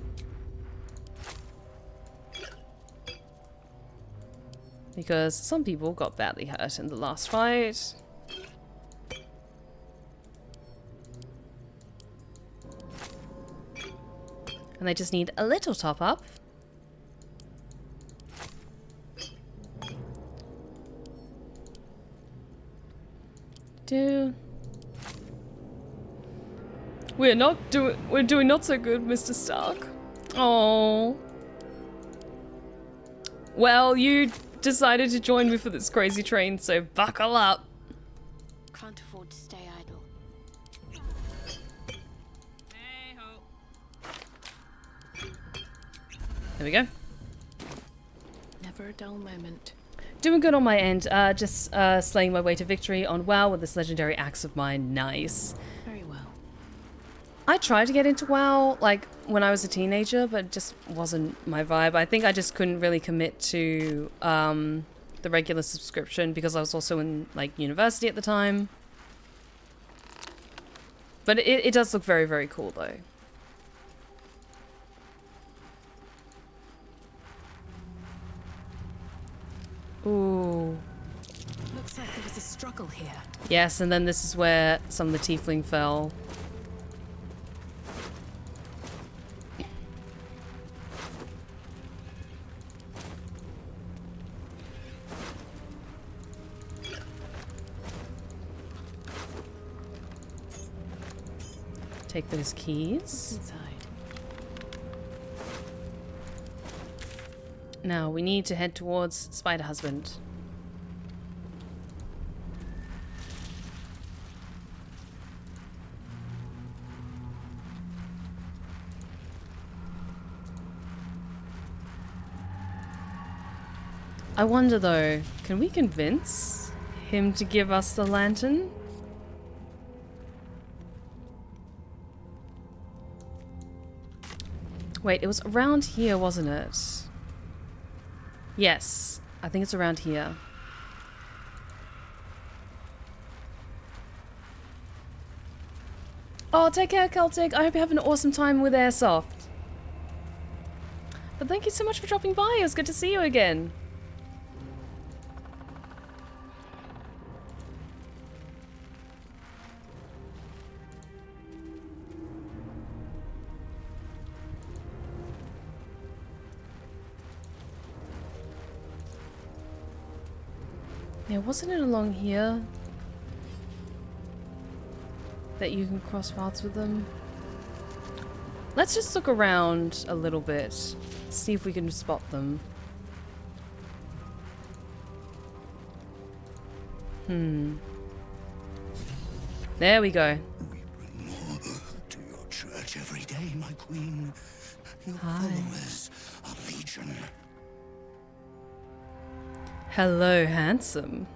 Because some people got badly hurt in the last fight. And they just need a little top up. We're doing not so good, Mr. Stark. Oh. Well, you decided to join me for this crazy train, so buckle up. Can't afford to stay idle. There we go. Never a dull moment. Doing good on my end. Just slaying my way to victory on WoW with this legendary axe of mine. Nice. Very well. I tried to get into WoW like when I was a teenager, but it just wasn't my vibe. I think I just couldn't really commit to the regular subscription because I was also in like university at the time. But it does look very, very cool though. Ooh. Looks like there was a struggle here. Yes, and then this is where some of the tiefling fell. Take those keys. Inside. Now we need to head towards Spider Husband. I wonder though, can we convince him to give us the lantern? Wait, it was around here, wasn't it? Yes, I think it's around here. Oh, take care, Celtic. I hope you have an awesome time with Airsoft. But thank you so much for dropping by. It was good to see you again. Yeah, wasn't it along here? that you can cross paths with them. Let's just look around a little bit, see if we can spot them. There we go. We bring more to your church every day, my queen. Your followers are legion. Hello, handsome.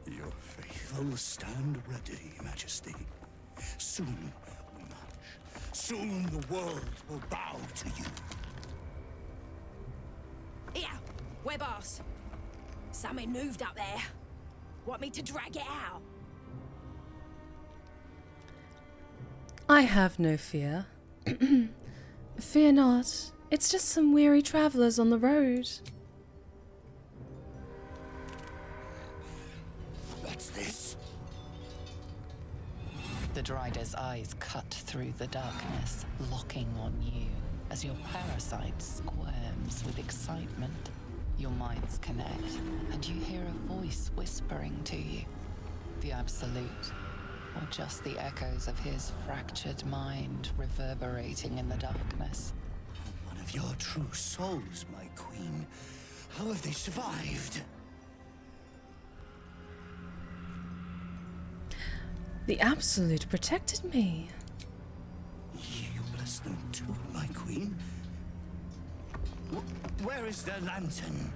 Your faithful stand ready, Majesty. Soon we march. Soon the world will bow to you. Here, web ass. Something moved up there. Want me to drag it out? I have no fear. Fear not. It's just some weary travelers on the road. What's this? The Drider's eyes cut through the darkness, locking on you as your parasite squirms with excitement. Your minds connect, and you hear a voice whispering to you. The Absolute, or just the echoes of his fractured mind reverberating in the darkness. One of your true souls, my queen. How have they survived? The Absolute protected me. You bless them too, my queen. Where is their lantern?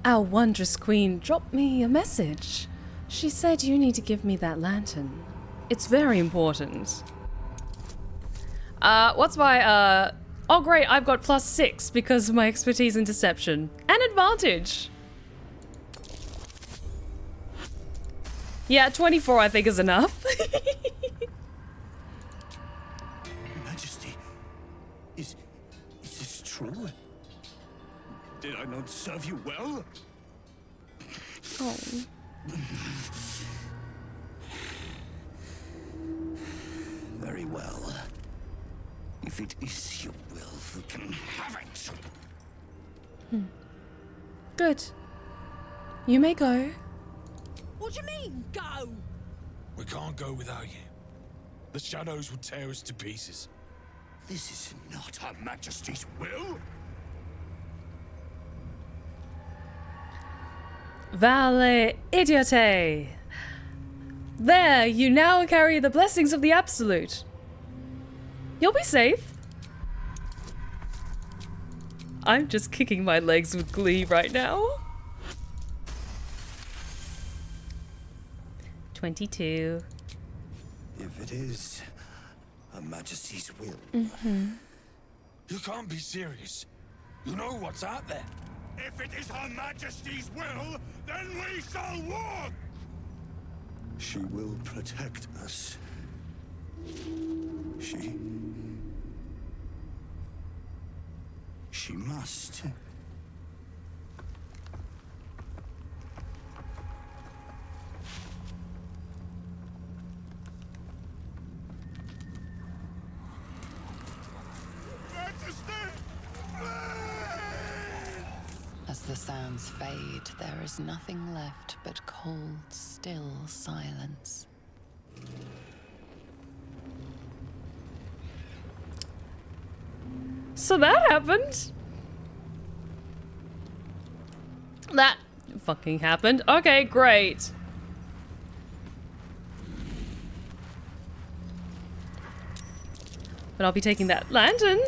Our wondrous queen dropped me a message. She said you need to give me that lantern. It's very important. What's my, oh great, I've got +6 because of my expertise in deception. An advantage! Yeah, 24 I think is enough. Majesty, is this true? Did I not serve you well? Oh. Very well. If it is your will, we can have it. Good. You may go. What do you mean, go? We can't go without you. The shadows will tear us to pieces. This is not Her Majesty's will. Vale idiote! There, you now carry the blessings of the Absolute. You'll be safe. I'm just kicking my legs with glee right now. 22. If it is Her Majesty's will. You can't be serious. You know what's out there. If it is Her Majesty's will, then we shall walk! She will protect us. She must. As the sounds fade, there is nothing left but cold, still silence. So that happened. That fucking happened. Okay, great. But I'll be taking that lantern.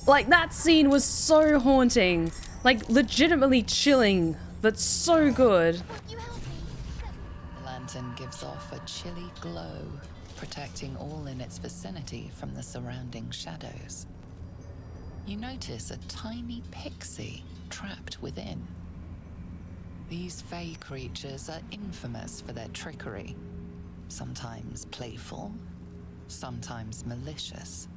Like, that scene was so haunting. Like, legitimately chilling, but so good. The lantern gives off a chilly glow, protecting all in its vicinity from the surrounding shadows. You notice a tiny pixie trapped within. These fey creatures are infamous for their trickery. Sometimes playful, sometimes malicious.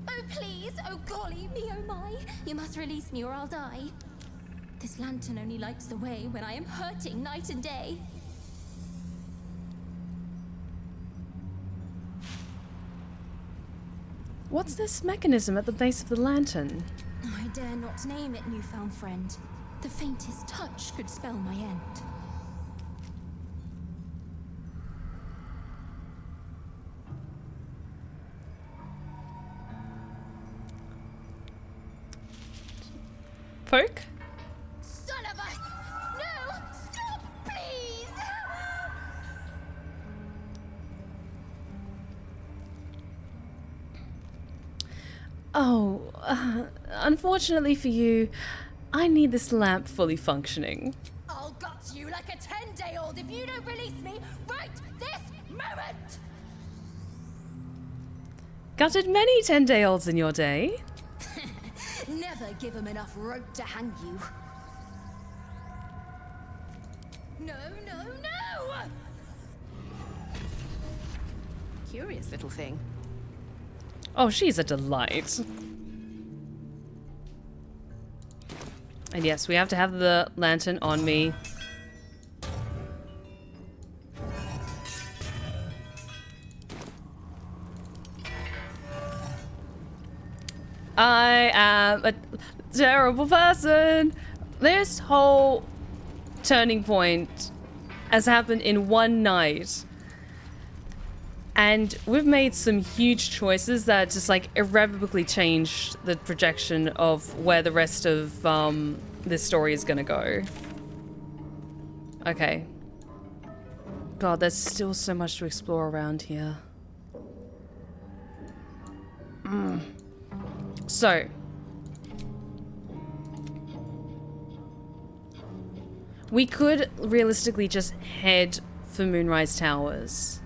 Oh please, oh golly me, oh my. You must release me or I'll die. This lantern only lights the way when I am hurting night and day. What's this mechanism at the base of the lantern? I dare not name it, newfound friend. The faintest touch could spell my end. Poke? Son of a... No! Stop, please! Oh, unfortunately for you, I need this lamp fully functioning. I'll gut you like a 10-day-old if you don't release me right this moment! Gutted many 10-day-olds in your day. Never give him enough rope to hang you. No, no, no! Curious little thing. Oh, she's a delight. And yes, we have to have the lantern on me. I am a terrible person. This whole turning point has happened in one night. And we've made some huge choices that just like irrevocably changed the projection of where the rest of this story is gonna go. Okay. God, there's still so much to explore around here. So. We could realistically just head for Moonrise Towers.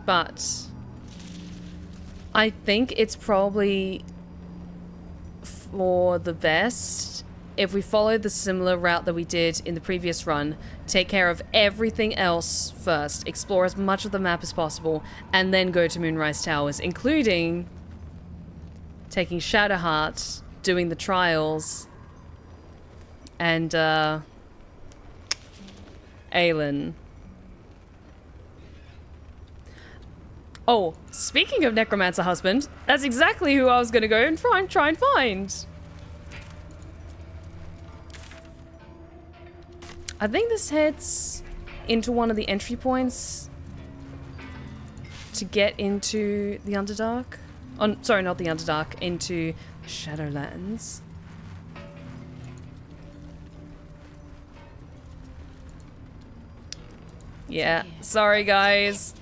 But I think it's probably for the best if we follow the similar route that we did in the previous run, take care of everything else first, explore as much of the map as possible, and then go to Moonrise Towers, including taking Shadowheart, doing the trials, and Aelin. Oh, speaking of Necromancer Husband, that's exactly who I was going to go and try and find. I think this heads into one of the entry points to get into the Underdark. Oh, sorry, not the Underdark, into Shadowlands. Yeah, sorry guys.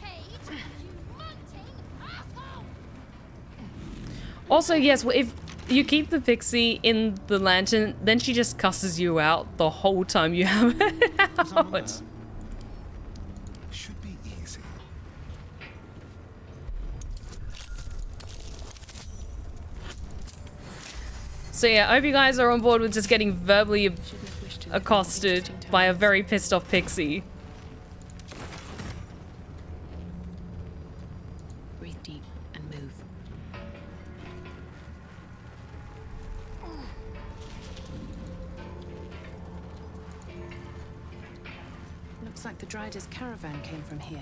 Also, yes, well, if you keep the pixie in the lantern, then she just cusses you out the whole time you have it out. Should be easy. So yeah, I hope you guys are on board with just getting verbally accosted by a very pissed off pixie. Breathe deep and move. Looks like the Drider's caravan came from here.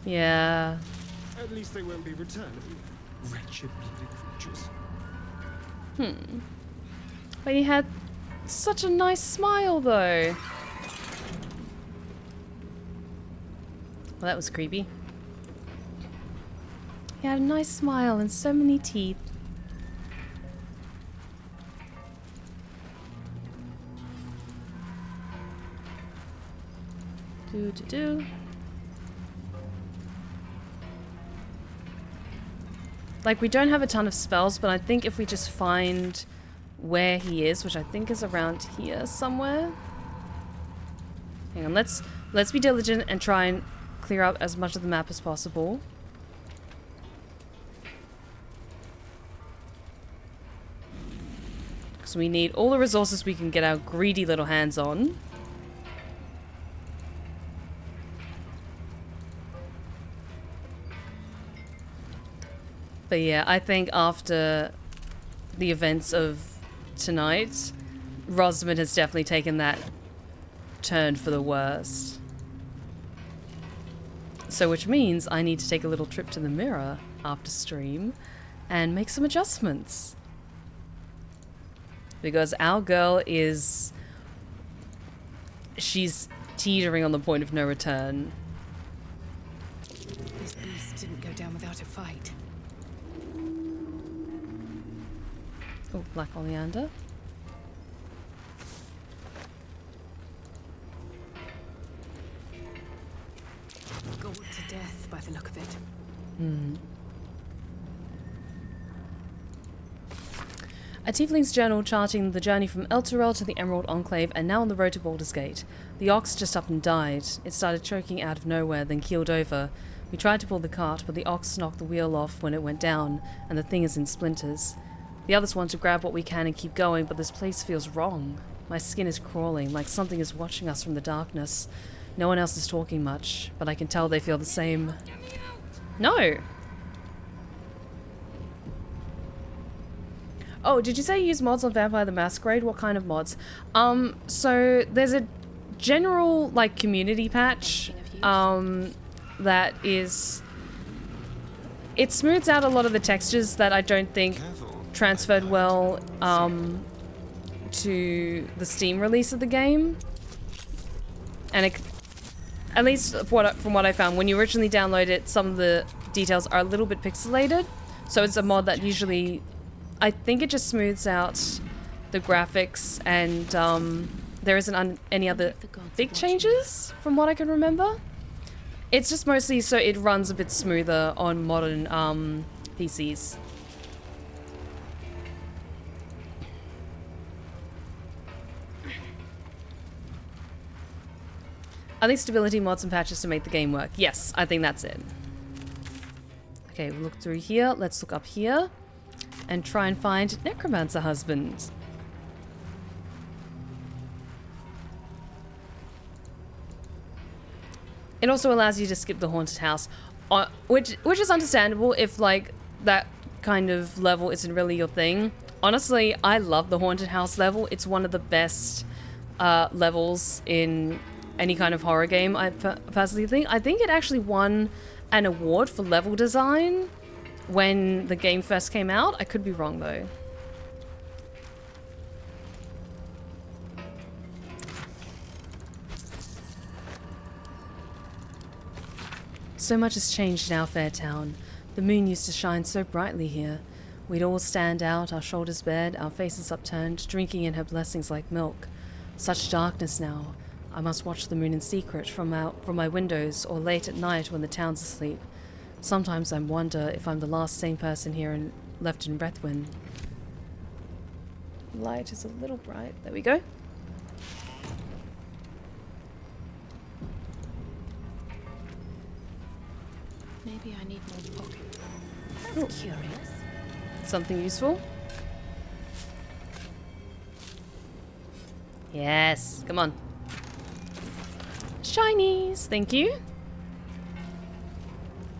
Yeah. At least they won't be returning. Wretched bloody creatures. But he had such a nice smile, though. Well, that was creepy. He had a nice smile and so many teeth. Do. Like, we don't have a ton of spells, but I think if we just find where he is, which I think is around here somewhere. Hang on, let's be diligent and try and clear up as much of the map as possible. Because we need all the resources we can get our greedy little hands on. But yeah, I think after the events of tonight, Rosamund has definitely taken that turn for the worst. So which means I need to take a little trip to the mirror after stream and make some adjustments. because our girl is... she's teetering on the point of no return. This beast didn't go down without a fight. Oh, black oleander. Gored to death by the look of it. Hmm. A tiefling's journal charting the journey from Elturel to the Emerald Enclave and now on the road to Baldur's Gate. The ox just up and died. It started choking out of nowhere, then keeled over. We tried to pull the cart, but the ox knocked the wheel off when it went down, and the thing is in splinters. The others want to grab what we can and keep going, but this place feels wrong. My skin is crawling, like something is watching us from the darkness. No one else is talking much, but I can tell they feel the same. No! Oh, did you say you use mods on Vampire the Masquerade? What kind of mods? So there's a general, like, community patch, that is... it smooths out a lot of the textures that I don't think transferred well, to the Steam release of the game. And it, at least from what I found, when you originally download it, some of the details are a little bit pixelated. So it's a mod that usually... I think it just smooths out the graphics, and there isn't any other big changes from what I can remember. It's just mostly so it runs a bit smoother on modern PCs. I think stability mods and patches to make the game work. Yes, I think that's it. Okay, we'll look through here. Let's look up here. And try and find Necromancer Husband. It also allows you to skip the haunted house, which is understandable if like that kind of level isn't really your thing. Honestly, I love the haunted house level. It's one of the best levels in any kind of horror game, I personally think. I think it actually won an award for level design when the game first came out. I could be wrong though. So much has changed in our fair town. The moon used to shine so brightly here. We'd all stand out, our shoulders bared, our faces upturned, drinking in her blessings like milk. Such darkness now. I must watch the moon in secret from my windows or late at night when the town's asleep. Sometimes I wonder if I'm the last sane person here and left in Brethwyn. Light is a little bright. There we go. Maybe I need more pocket. That's curious. Something useful? Yes, come on. Shinies, thank you.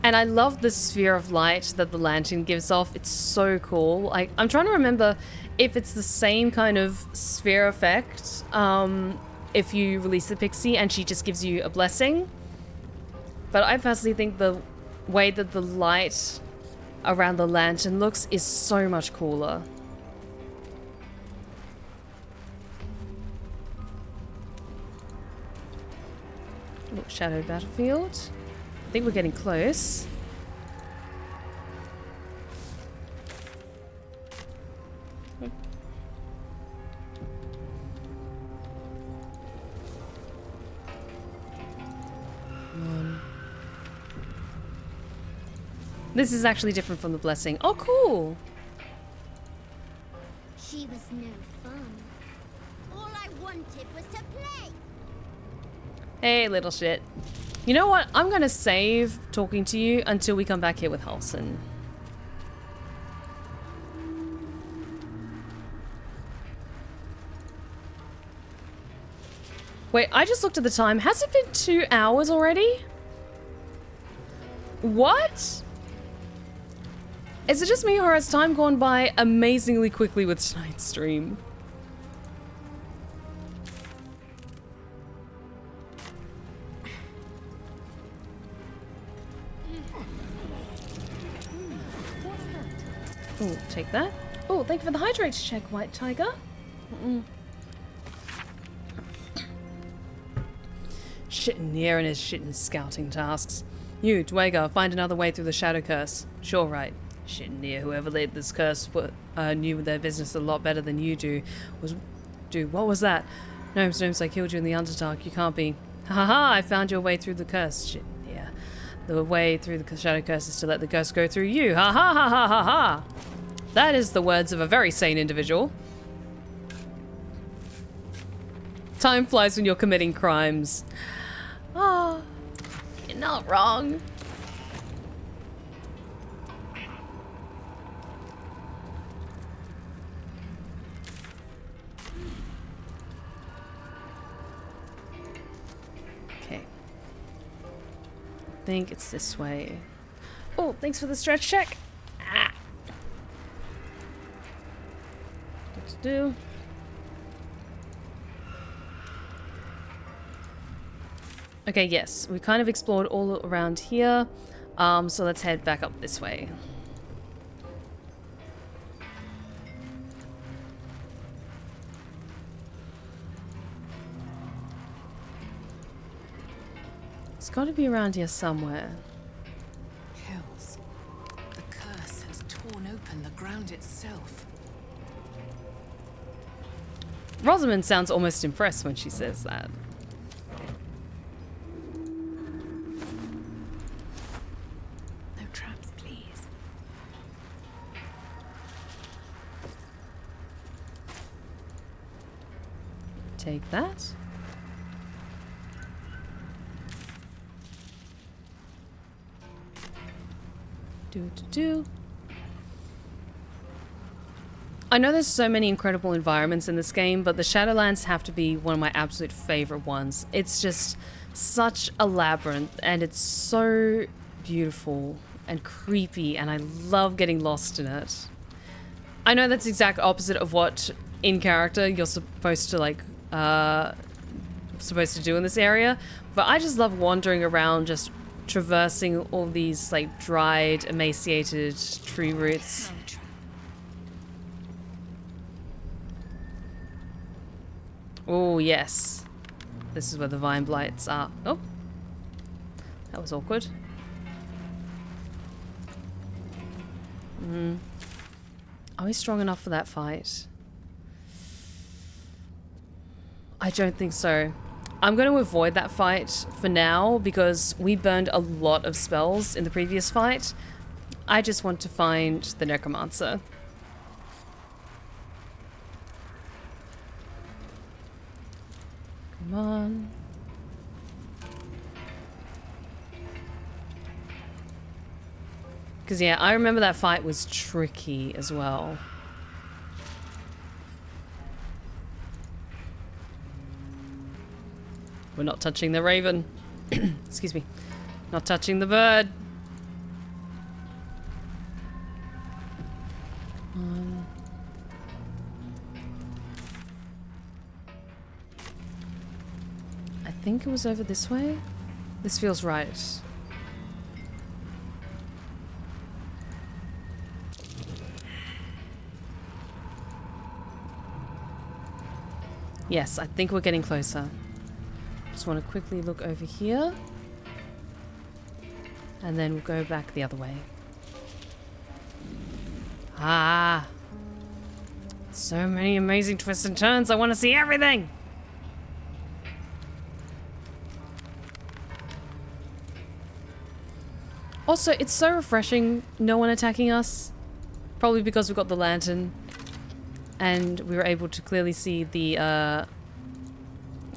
And I love the sphere of light that the lantern gives off. It's so cool. I'm trying to remember if it's the same kind of sphere effect if you release the pixie and she just gives you a blessing. But I personally think the way that the light around the lantern looks is so much cooler. Look, Shadowed Battlefield. I think we're getting close. This is actually different from the blessing. Oh, cool! She was no fun. All I wanted was to play. Hey, little shit. You know what? I'm gonna save talking to you until we come back here with Halsin. Wait, I just looked at the time. Has it been 2 hours already? What? Is it just me or has time gone by amazingly quickly with tonight's stream? Oh, take that. Oh, thank you for the hydrate check, White Tiger. Shitting here and his shitting scouting tasks. You, Dwager, find another way through the Shadow Curse. Sure, right. Shitting near whoever laid this curse knew their business a lot better than you do. What was that? Gnomes, I killed you in the Underdark. You can't be. Ha! I found your way through the curse. Shit, yeah. The way through the Shadow Curse is to let the curse go through you. Ha ha ha ha ha ha! That is the words of a very sane individual. Time flies when you're committing crimes. Oh, you're not wrong. Okay. I think it's this way. Oh, thanks for the stretch check. Ah. What to do? Okay, yes, we kind of explored all around here, so let's head back up this way. It's got to be around here somewhere. Hills. The curse has torn open the ground itself. Rosamund sounds almost impressed when she says that. Take that. Do. I know there's so many incredible environments in this game, but the Shadowlands have to be one of my absolute favorite ones. It's just such a labyrinth, and it's so beautiful and creepy, and I love getting lost in it. I know that's the exact opposite of what in character you're supposed to do in this area, but I just love wandering around, just traversing all these like dried, emaciated tree roots. Oh yes, this is where the vine blights are. Oh, that was awkward. Are we strong enough for that fight? I don't think so. I'm going to avoid that fight for now because we burned a lot of spells in the previous fight. I just want to find the Necromancer. Come on. Because yeah, I remember that fight was tricky as well. We're not touching the raven. Excuse me. Not touching the bird. I think it was over this way. This feels right. Yes, I think we're getting closer. Just want to quickly look over here. And then we'll go back the other way. Ah! So many amazing twists and turns. I want to see everything! Also, it's so refreshing, no one attacking us. Probably because we've got the lantern. And we were able to clearly see the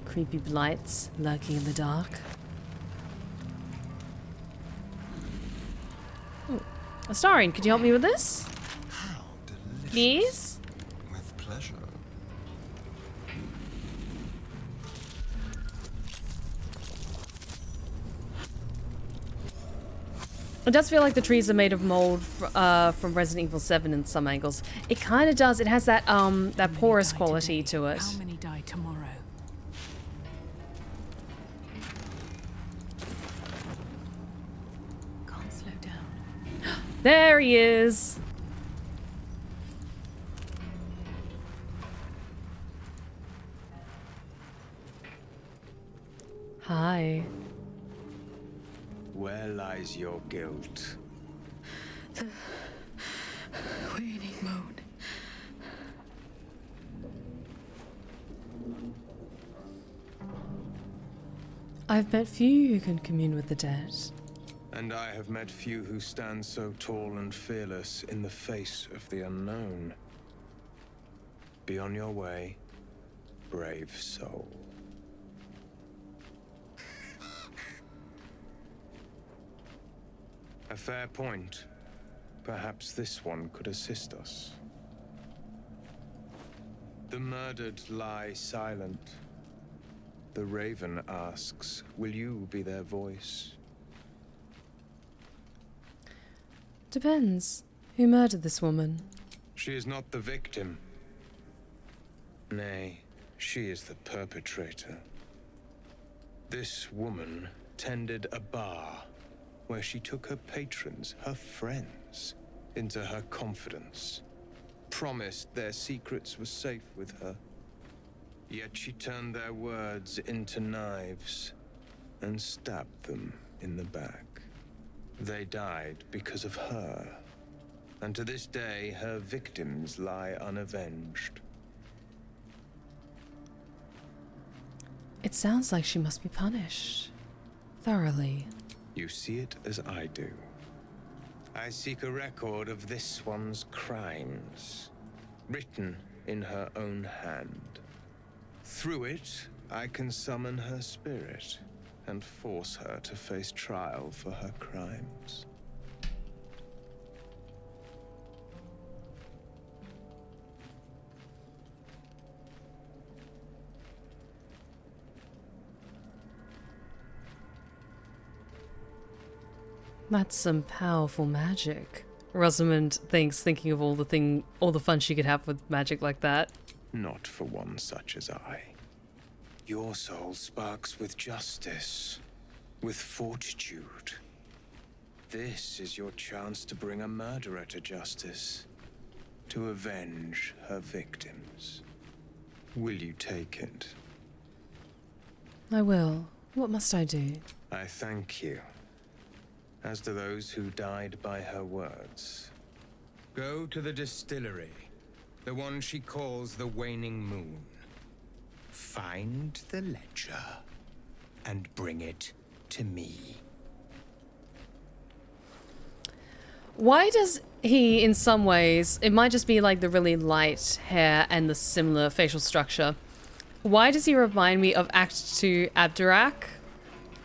creepy blights lurking in the dark. Oh, Astarion, could you help me with this? How delicious. Please? With pleasure. It does feel like the trees are made of mold from Resident Evil 7 in some angles. It kind of does. It has that that porous quality to it. How many die tomorrow? Can't slow down. There he is. Hi. Where lies your guilt? The waning moon. I've met few who can commune with the dead. And I have met few who stand so tall and fearless in the face of the unknown. Be on your way, brave soul. A fair point. Perhaps this one could assist us. The murdered lie silent. The raven asks, will you be their voice? Depends. Who murdered this woman? She is not the victim. Nay, she is the perpetrator. This woman tended a bar where she took her patrons, her friends, into her confidence, promised their secrets were safe with her. Yet she turned their words into knives and stabbed them in the back. They died because of her, and to this day her victims lie unavenged. It sounds like she must be punished. Thoroughly. You see it as I do. I seek a record of this one's crimes, written in her own hand. Through it, I can summon her spirit and force her to face trial for her crimes. That's some powerful magic. Rosamund thinking of all the fun she could have with magic like that. Not for one such as I. Your soul sparks with justice, with fortitude. This is your chance to bring a murderer to justice, to avenge her victims. Will you take it? I will. What must I do? I thank you. As do those who died by her words. Go to the distillery, the one she calls the Waning Moon. Find the ledger and bring it to me. Why does he, in some ways, it might just be like the really light hair and the similar facial structure. Why does he remind me of Act 2 Abdurak,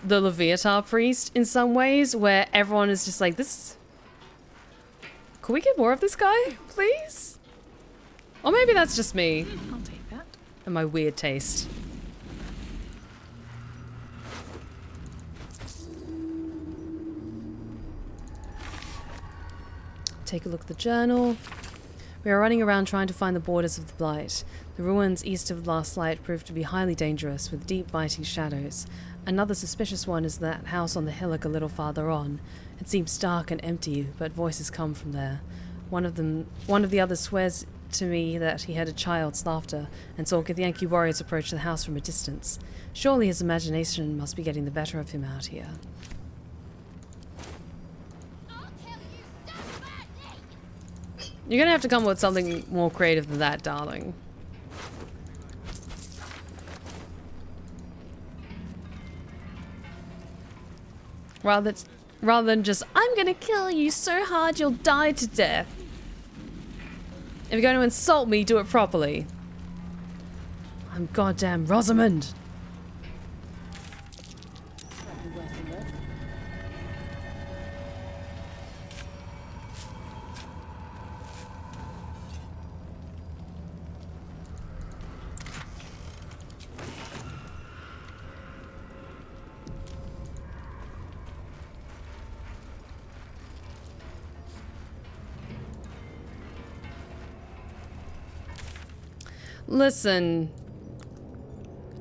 the Leviathan priest, in some ways, where everyone is just like, this... Could we get more of this guy, please? Or maybe that's just me. I'll take that. And my weird taste. Take a look at the journal. We are running around trying to find the borders of the Blight. The ruins east of Last Light proved to be highly dangerous, with deep biting shadows. Another suspicious one is that house on the hillock a little farther on. It seems dark and empty, but voices come from there. One of the others swears to me that he heard a child's laughter and saw Githyanki warriors approach the house from a distance. Surely his imagination must be getting the better of him out here. You're gonna have to come up with something more creative than that, darling. Rather than just, I'm gonna kill you so hard you'll die to death. If you're going to insult me, do it properly. I'm goddamn Rosamund. Listen,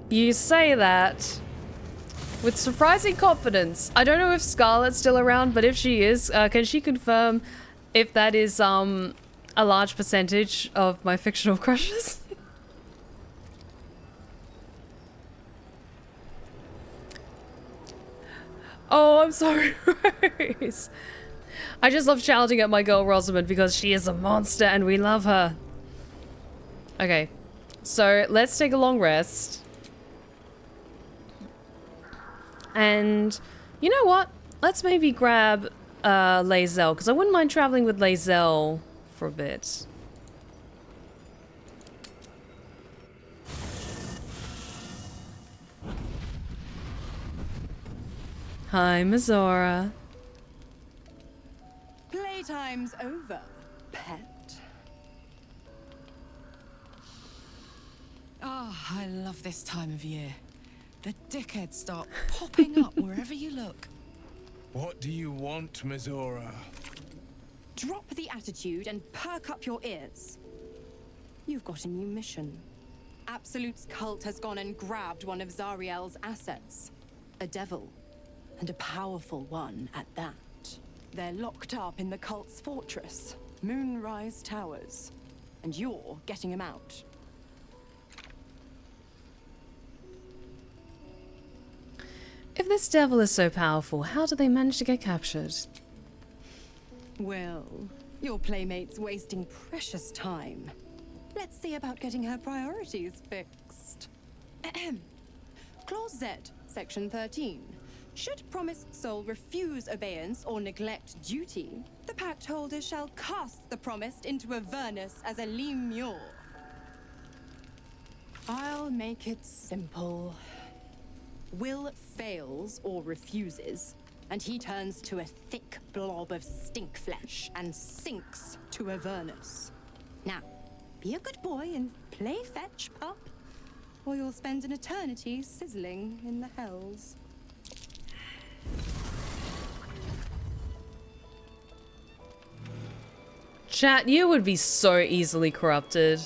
you say that with surprising confidence. I don't know if Scarlet's still around, but if she is, can she confirm if that is a large percentage of my fictional crushes? Oh, I'm sorry, Rose. I just love shouting at my girl Rosamund because she is a monster and we love her. Okay, so let's take a long rest. And you know what? Let's maybe grab Lae'zel, because I wouldn't mind traveling with Lae'zel for a bit. Hi, Mizora. Playtime's over, pet. Oh, I love this time of year. The dickheads start popping up wherever you look. What do you want, Mizora? Drop the attitude and perk up your ears. You've got a new mission. Absolute's cult has gone and grabbed one of Zariel's assets. A devil. And a powerful one at that. They're locked up in the cult's fortress, Moonrise Towers. And you're getting him out. If this devil is so powerful, how do they manage to get captured? Well, your playmate's wasting precious time. Let's see about getting her priorities fixed. Clause Z, Section 13. Should promised soul refuse obeyance or neglect duty, the pact holder shall cast the promised into Avernus as a lemure. I'll make it simple. Will fails or refuses, and he turns to a thick blob of stink flesh and sinks to Avernus. Now, be a good boy and play fetch, pup, or you'll spend an eternity sizzling in the hells. Chat, you would be so easily corrupted.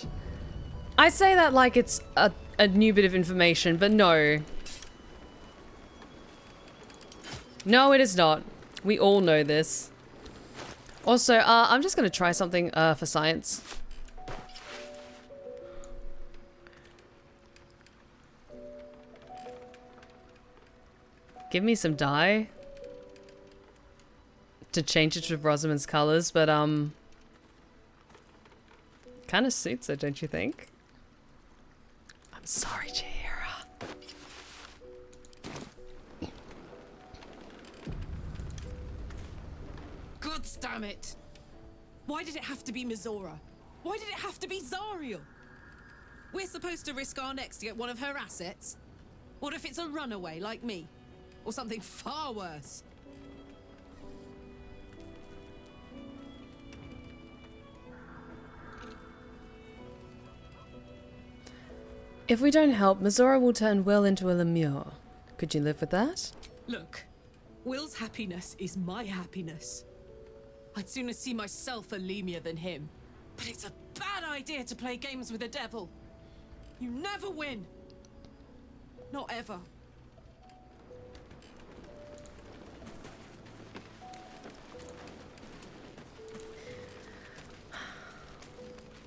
I say that like it's a new bit of information, but no. No, it is not. We all know this. Also, I'm just gonna try something for science. Give me some dye to change it to Rosamund's colors, but kind of suits it, don't you think? I'm sorry, Chihira. God damn it! Why did it have to be Mizora? Why did it have to be Zariel? We're supposed to risk our necks to get one of her assets? What if it's a runaway like me? Or something far worse? If we don't help, Mizora will turn Will into a lemure. Could you live with that? Look, Will's happiness is my happiness. I'd sooner see myself a lemure than him. But it's a bad idea to play games with the devil. You never win. Not ever.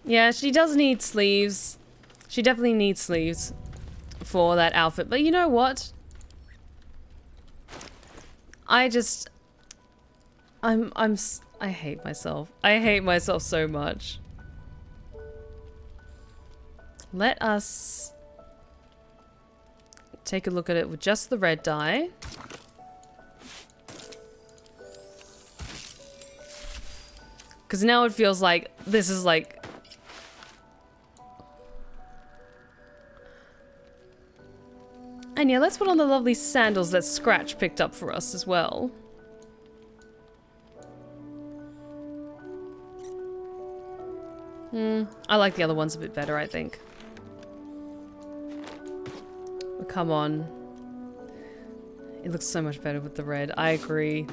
Yeah, she does need sleeves. She definitely needs sleeves for that outfit. But you know what? I hate myself. I hate myself so much. Let us take a look at it with just the red dye. Because now it feels like this is like... And yeah, let's put on the lovely sandals that Scratch picked up for us as well. I like the other ones a bit better, I think. But come on. It looks so much better with the red. I agree.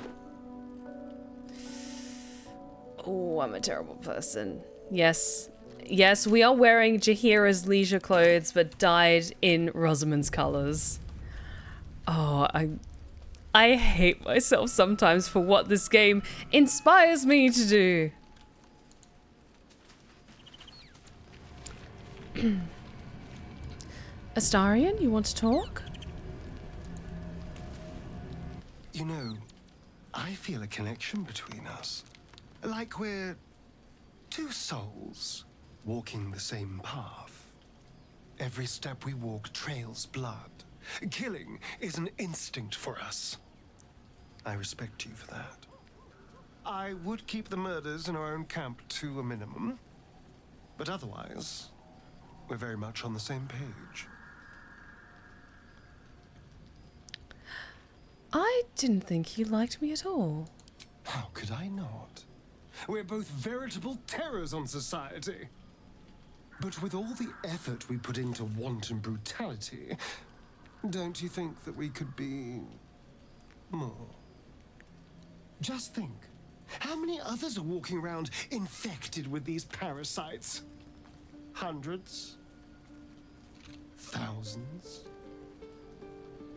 Oh, I'm a terrible person. Yes. Yes, we are wearing Jaheira's leisure clothes, but dyed in Rosamund's colors. Oh, I hate myself sometimes for what this game inspires me to do. Astarion, you want to talk? You know, I feel a connection between us. Like we're two souls walking the same path. Every step we walk trails blood. Killing is an instinct for us. I respect you for that. I would keep the murders in our own camp to a minimum, but otherwise, we're very much on the same page. I didn't think you liked me at all. How could I not? We're both veritable terrors on society. But with all the effort we put into wanton brutality, don't you think that we could be more? Just think, how many others are walking around infected with these parasites? Hundreds? Thousands?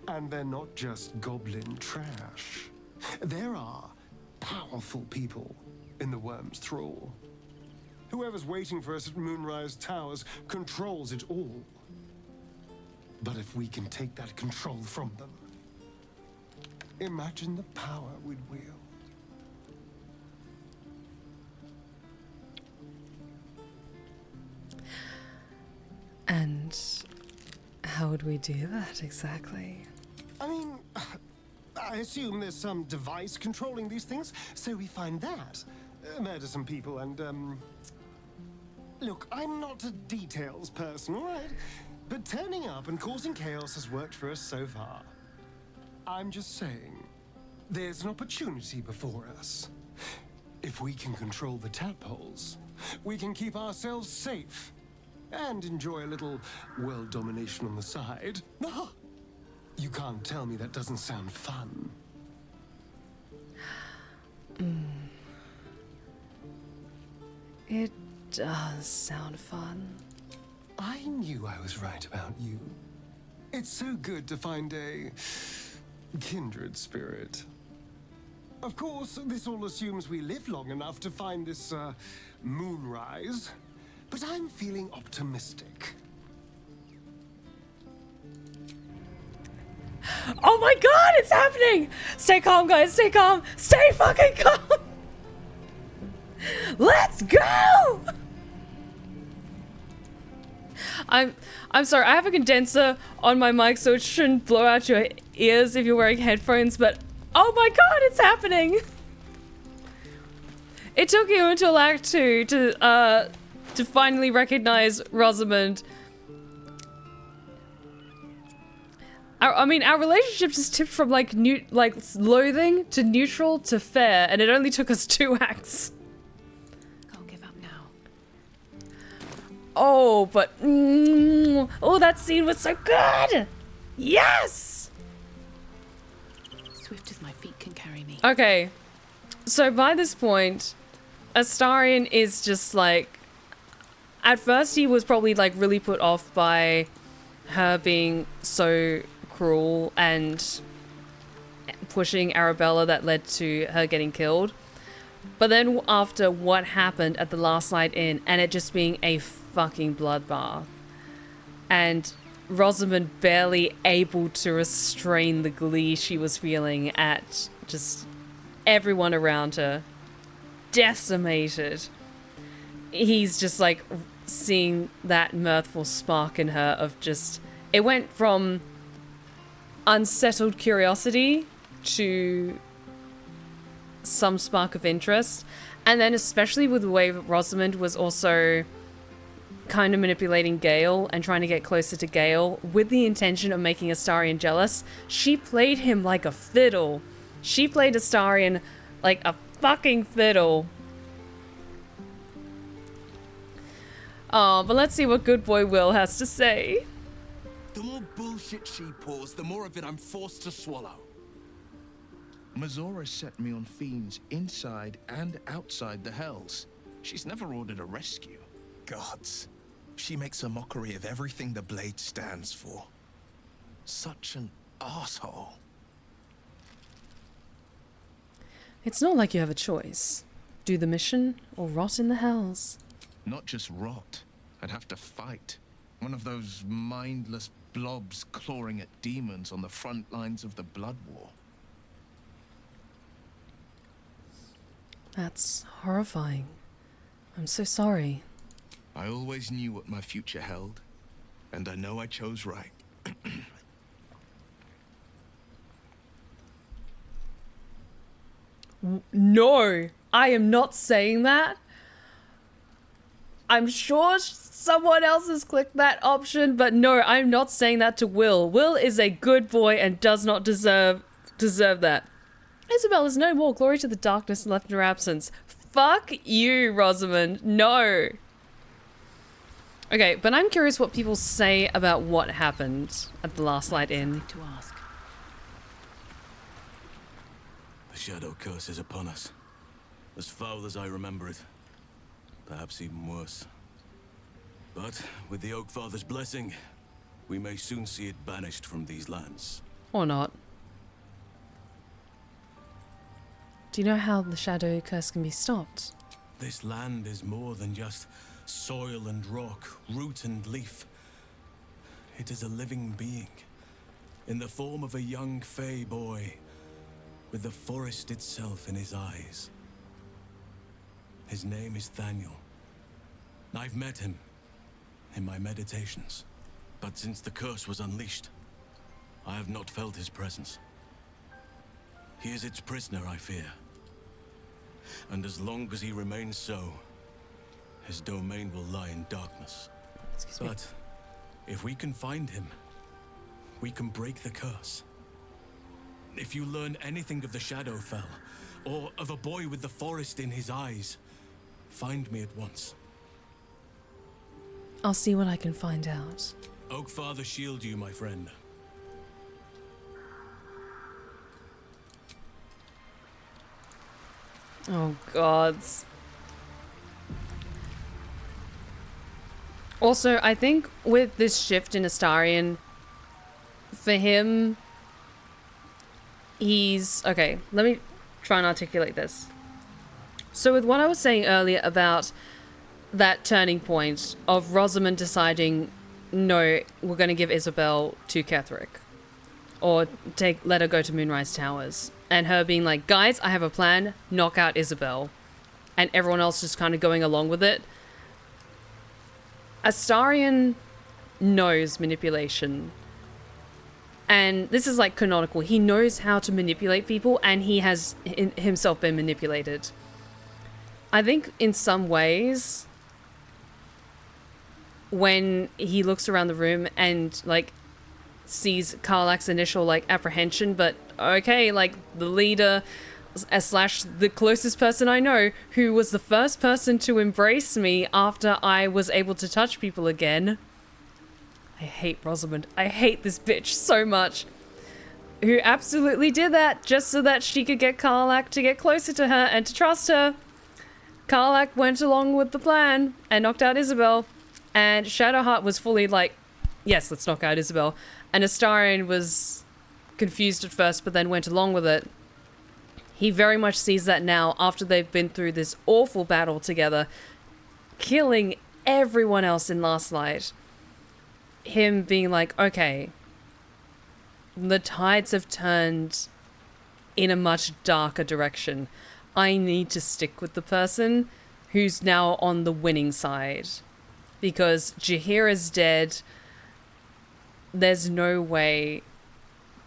And they're not just goblin trash. There are powerful people in the worm's thrall. Whoever's waiting for us at Moonrise Towers controls it all. But if we can take that control from them, imagine the power we'd wield. And how would we do that exactly? I mean, I assume there's some device controlling these things, so we find that. Murder some people and, Look, I'm not a details person, all right? But turning up and causing chaos has worked for us so far. I'm just saying, there's an opportunity before us. If we can control the tadpoles, we can keep ourselves safe and enjoy a little world domination on the side. You can't tell me that doesn't sound fun. It does sound fun. I knew I was right about you. It's so good to find a kindred spirit. Of course, this all assumes we live long enough to find this, moonrise. But I'm feeling optimistic. Oh my god, it's happening! Stay calm, guys, stay calm! Stay fucking calm! Let's go! I'm sorry, I have a condenser on my mic so it shouldn't blow out your ears if you're wearing headphones, but oh my god, it's happening! It took you until Act 2 to finally recognize Rosamund. Our relationship just tipped from like loathing to neutral to fair, and it only took us 2 acts. Can't give up now. Oh, but oh, that scene was so good. Yes. Swift as my feet can carry me. Okay, so by this point, Astarion is just like. At first, he was probably like really put off by her being so cruel and pushing Arabella that led to her getting killed. But then after what happened at the last night in, and it just being a fucking bloodbath, and Rosamund barely able to restrain the glee she was feeling at just everyone around her decimated, he's just like seeing that mirthful spark in her of just, it went from unsettled curiosity to some spark of interest. And then especially with the way Rosamund was also kind of manipulating Gale and trying to get closer to Gale with the intention of making Astarion jealous, she played him like a fiddle. She played Astarion like a fucking fiddle. Oh, but let's see what good boy Will has to say. The more bullshit she pours, the more of it I'm forced to swallow. Mazora set me on fiends inside and outside the Hells. She's never ordered a rescue. Gods. She makes a mockery of everything the blade stands for. Such an asshole. It's not like you have a choice. Do the mission or rot in the Hells. Not just rot. I'd have to fight. One of those mindless blobs clawing at demons on the front lines of the Blood War. That's horrifying. I'm so sorry. I always knew what my future held, and I know I chose right. No, I am not saying that. I'm sure someone else has clicked that option, but no, I'm not saying that to Will. Will is a good boy and does not deserve that. Isobel is no more. Glory to the darkness left in her absence. Fuck you, Rosamund. No. Okay, but I'm curious what people say about what happened at the Last Light Inn. To ask. The shadow curse is upon us. As foul as I remember it. Perhaps even worse. But with the Oak Father's blessing, we may soon see it banished from these lands. Or not. Do you know how the shadow curse can be stopped? This land is more than just soil and rock, root and leaf. It is a living being, in the form of a young fey boy, with the forest itself in his eyes. His name is Thaniel. I've met him in my meditations, but since the curse was unleashed, I have not felt his presence. He is its prisoner, I fear. And as long as he remains so, his domain will lie in darkness. But if we can find him, we can break the curse. If you learn anything of the Shadowfell, or of a boy with the forest in his eyes, find me at once. I'll see what I can find out. Oak Father shield you, my friend. Oh, gods. Also, I think with this shift in Astarion, for him, he's... Okay, let me try and articulate this. So with what I was saying earlier about that turning point of Rosamund deciding, no, we're going to give Isobel to Ketherick. Or let her go to Moonrise Towers. And her being like, guys, I have a plan, knock out Isobel. And everyone else just kind of going along with it. Astarion knows manipulation. And this is like canonical. He knows how to manipulate people, and he has himself been manipulated. I think in some ways, when he looks around the room and like sees Karlach's initial like apprehension, but okay, like the leader slash the closest person I know, who was the first person to embrace me after I was able to touch people again. I hate Rosamund. I hate this bitch so much. Who absolutely did that just so that she could get Karlach to get closer to her and to trust her. Karlach went along with the plan and knocked out Isobel. And Shadowheart was fully like, yes, let's knock out Isobel. And Astarion was confused at first, but then went along with it. He very much sees that now after they've been through this awful battle together, killing everyone else in Last Light. Him being like, okay, the tides have turned in a much darker direction. I need to stick with the person who's now on the winning side. Because Jaheira's dead. There's no way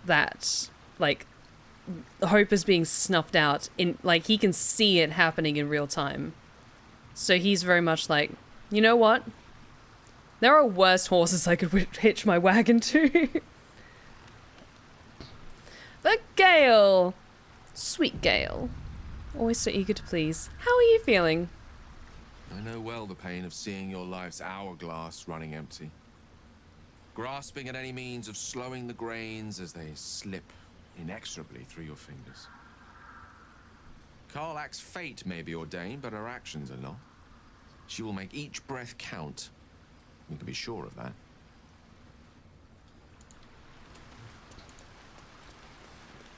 that, like, hope is being snuffed out. Like, he can see it happening in real time. So he's very much like, you know what? There are worse horses I could hitch my wagon to. But Gale. Sweet Gale. Always so eager to please. How are you feeling? I know well the pain of seeing your life's hourglass running empty. Grasping at any means of slowing the grains as they slip inexorably through your fingers. Karlach's fate may be ordained, but her actions are not. She will make each breath count. You can be sure of that.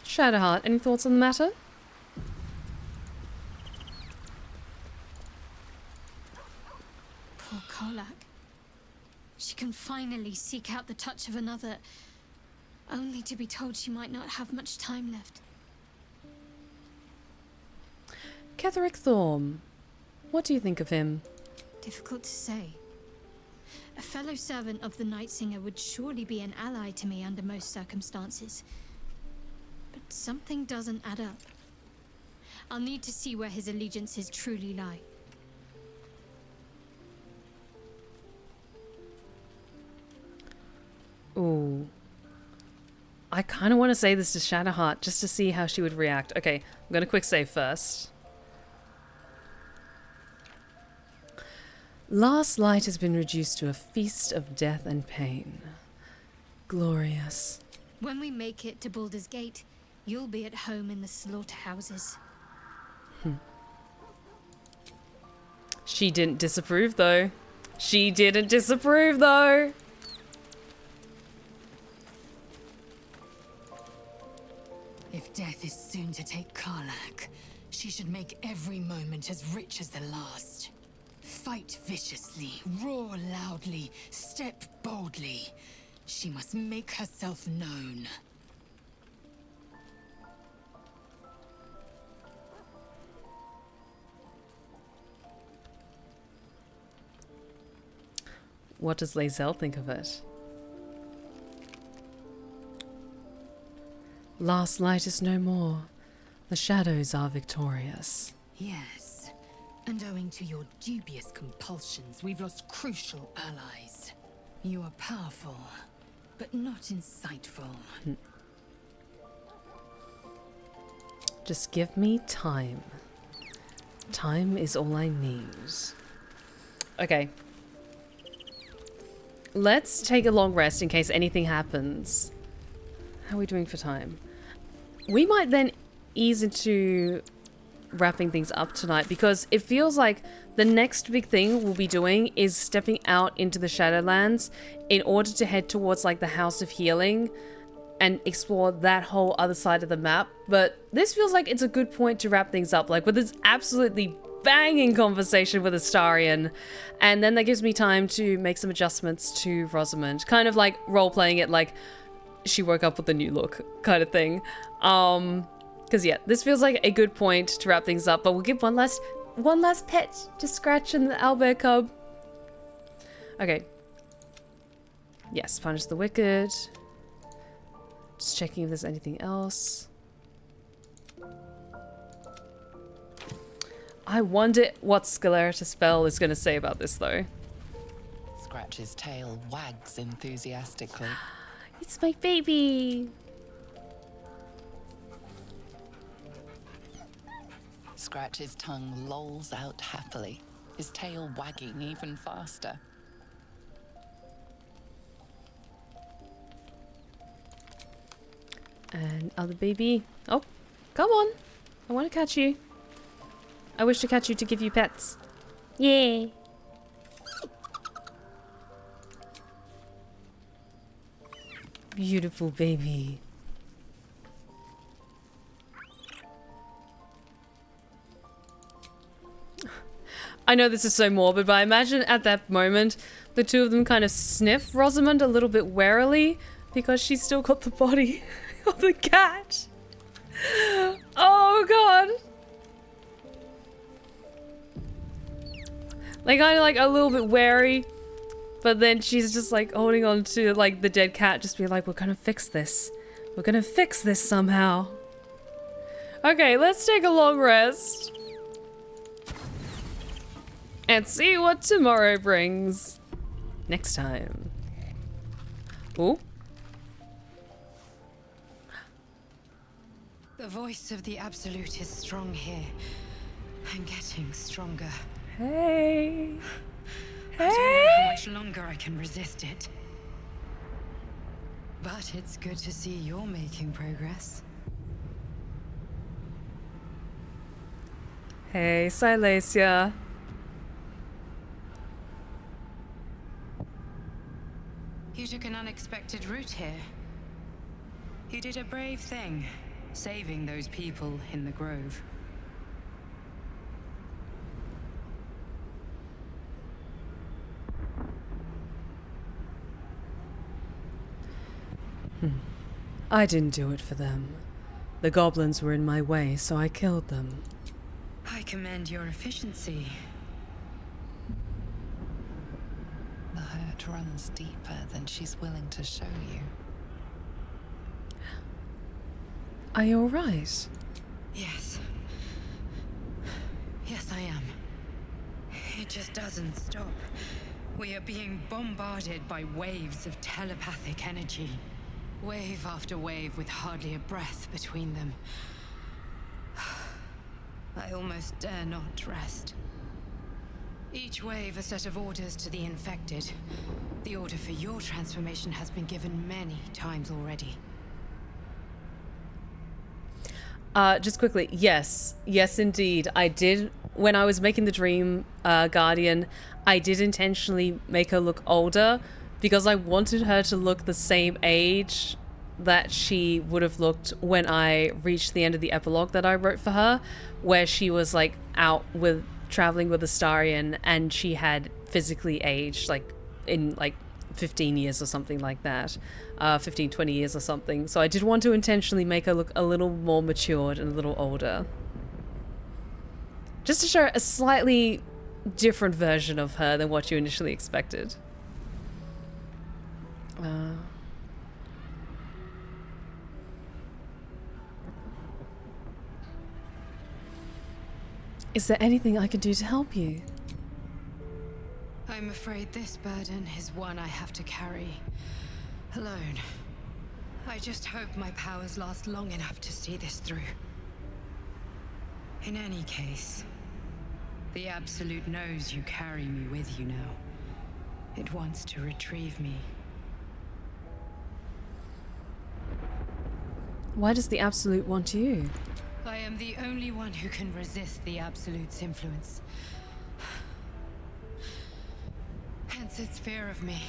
Shadowheart, any thoughts on the matter? Poor Karlach. She can finally seek out the touch of another, only to be told she might not have much time left. Ketheric Thorm. What do you think of him? Difficult to say. A fellow servant of the Night Singer would surely be an ally to me under most circumstances. But something doesn't add up. I'll need to see where his allegiances truly lie. Ooh. I kind of want to say this to Shadowheart just to see how she would react. Okay, I'm going to quick save first. Last light has been reduced to a feast of death and pain. Glorious. When we make it to Baldur's Gate, you'll be at home in the slaughterhouses. She didn't disapprove, though. She didn't disapprove, though. If death is soon to take Karlach, she should make every moment as rich as the last. Fight viciously, roar loudly, step boldly. She must make herself known. What does Lae'zel think of it? Last light is no more. The shadows are victorious. Yes, and owing to your dubious compulsions, we've lost crucial allies. You are powerful, but not insightful. Just give me time. Time is all I need. Okay. Let's take a long rest in case anything happens. How are we doing for time? We might then ease into wrapping things up tonight because it feels like the next big thing we'll be doing is stepping out into the Shadowlands in order to head towards like the House of Healing and explore that whole other side of the map. But this feels like it's a good point to wrap things up, like with this absolutely banging conversation with Astarion, and then that gives me time to make some adjustments to Rosamund, kind of like role-playing it like she woke up with a new look kind of thing. Because yeah, this feels like a good point to wrap things up, but we'll give one last pet to Scratch and the owlbear cub. Okay. Yes, punish the wicked. Just checking if there's anything else. I wonder what Scaleratus spell is going to say about this though. Scratch's tail wags enthusiastically. It's my baby! Scratch's tongue lolls out happily, his tail wagging even faster. And other baby. Oh, come on. I want to catch you. I wish to catch you to give you pets. Yay! Beautiful baby. I know this is so morbid, but I imagine at that moment the two of them kind of sniff Rosamund a little bit warily because she's still got the body of the cat. Oh god. Like kind of like a little bit wary. But then she's just like holding on to like the dead cat, just be like, we're gonna fix this. We're gonna fix this somehow. Okay, let's take a long rest. And see what tomorrow brings. Next time. Ooh. The voice of the Absolute is strong here. And getting stronger. Hey. I don't know how much longer I can resist it. But it's good to see you're making progress. Hey, Silesia. You took an unexpected route here. You did a brave thing, saving those people in the grove. I didn't do it for them. The goblins were in my way, so I killed them. I commend your efficiency. The hurt runs deeper than she's willing to show you. Are you alright? Yes. Yes, I am. It just doesn't stop. We are being bombarded by waves of telepathic energy. Wave after wave with hardly a breath between them. I almost dare not rest. Each wave a set of orders to the infected. The order for your transformation has been given many times already. Just quickly, yes. Yes, indeed. I did, when I was making the Dream Guardian, I did intentionally make her look older because I wanted her to look the same age that she would have looked when I reached the end of the epilogue that I wrote for her, where she was like out with traveling with Astarion and she had physically aged like in like 15 years or something like that. 15, 20 years or something. So I did want to intentionally make her look a little more matured and a little older. Just to show a slightly different version of her than what you initially expected. Is there anything I can do to help you? I'm afraid this burden is one I have to carry alone. I just hope my powers last long enough to see this through. In any case, the Absolute knows you carry me with you now. It wants to retrieve me. Why does the Absolute want you? I am the only one who can resist the Absolute's influence. Hence its fear of me,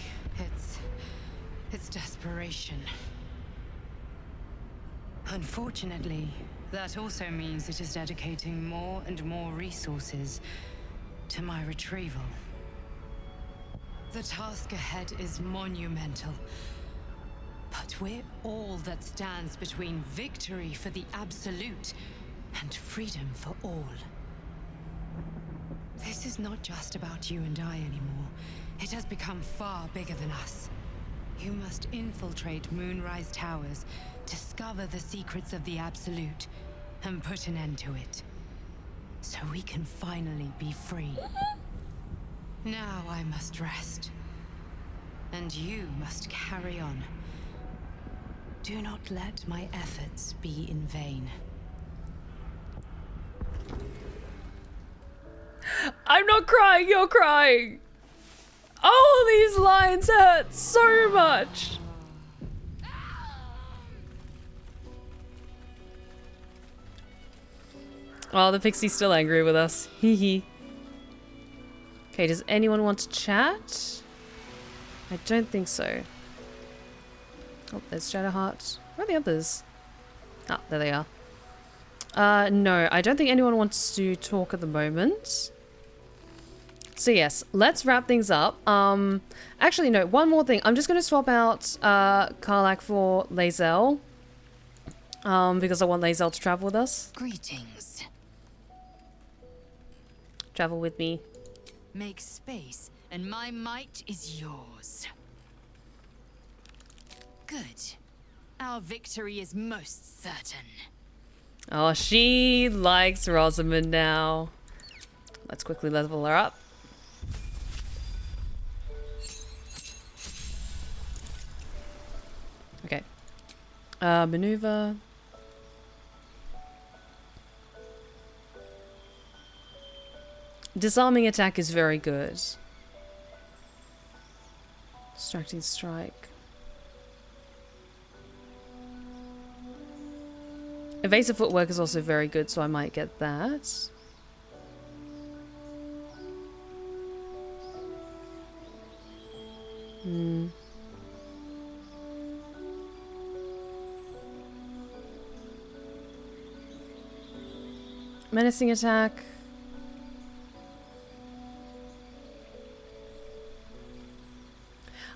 its desperation. Unfortunately, that also means it is dedicating more and more resources to my retrieval. The task ahead is monumental, but we're all that stands between victory for the Absolute and freedom for all. This is not just about you and I anymore. It has become far bigger than us. You must infiltrate Moonrise Towers, discover the secrets of the Absolute, and put an end to it. So we can finally be free. Now I must rest. And you must carry on. Do not let my efforts be in vain. I'm not crying, you're crying! Oh, these lines hurt so much! Oh, the pixie's still angry with us. Hee hee. Okay, does anyone want to chat? I don't think so. Oh, there's Shadowheart. Where are the others? Ah, there they are. No, I don't think anyone wants to talk at the moment. So yes, let's wrap things up. Actually, no, one more thing. I'm just going to swap out Karlach for Lae'zel. Because I want Lae'zel to travel with us. Greetings. Travel with me. Make space, and my might is yours. Good. Our victory is most certain. Oh, she likes Rosamund now. Let's quickly level her up. Okay. Maneuver. Disarming attack is very good. Distracting strike. Evasive footwork is also very good, so I might get that. Menacing attack.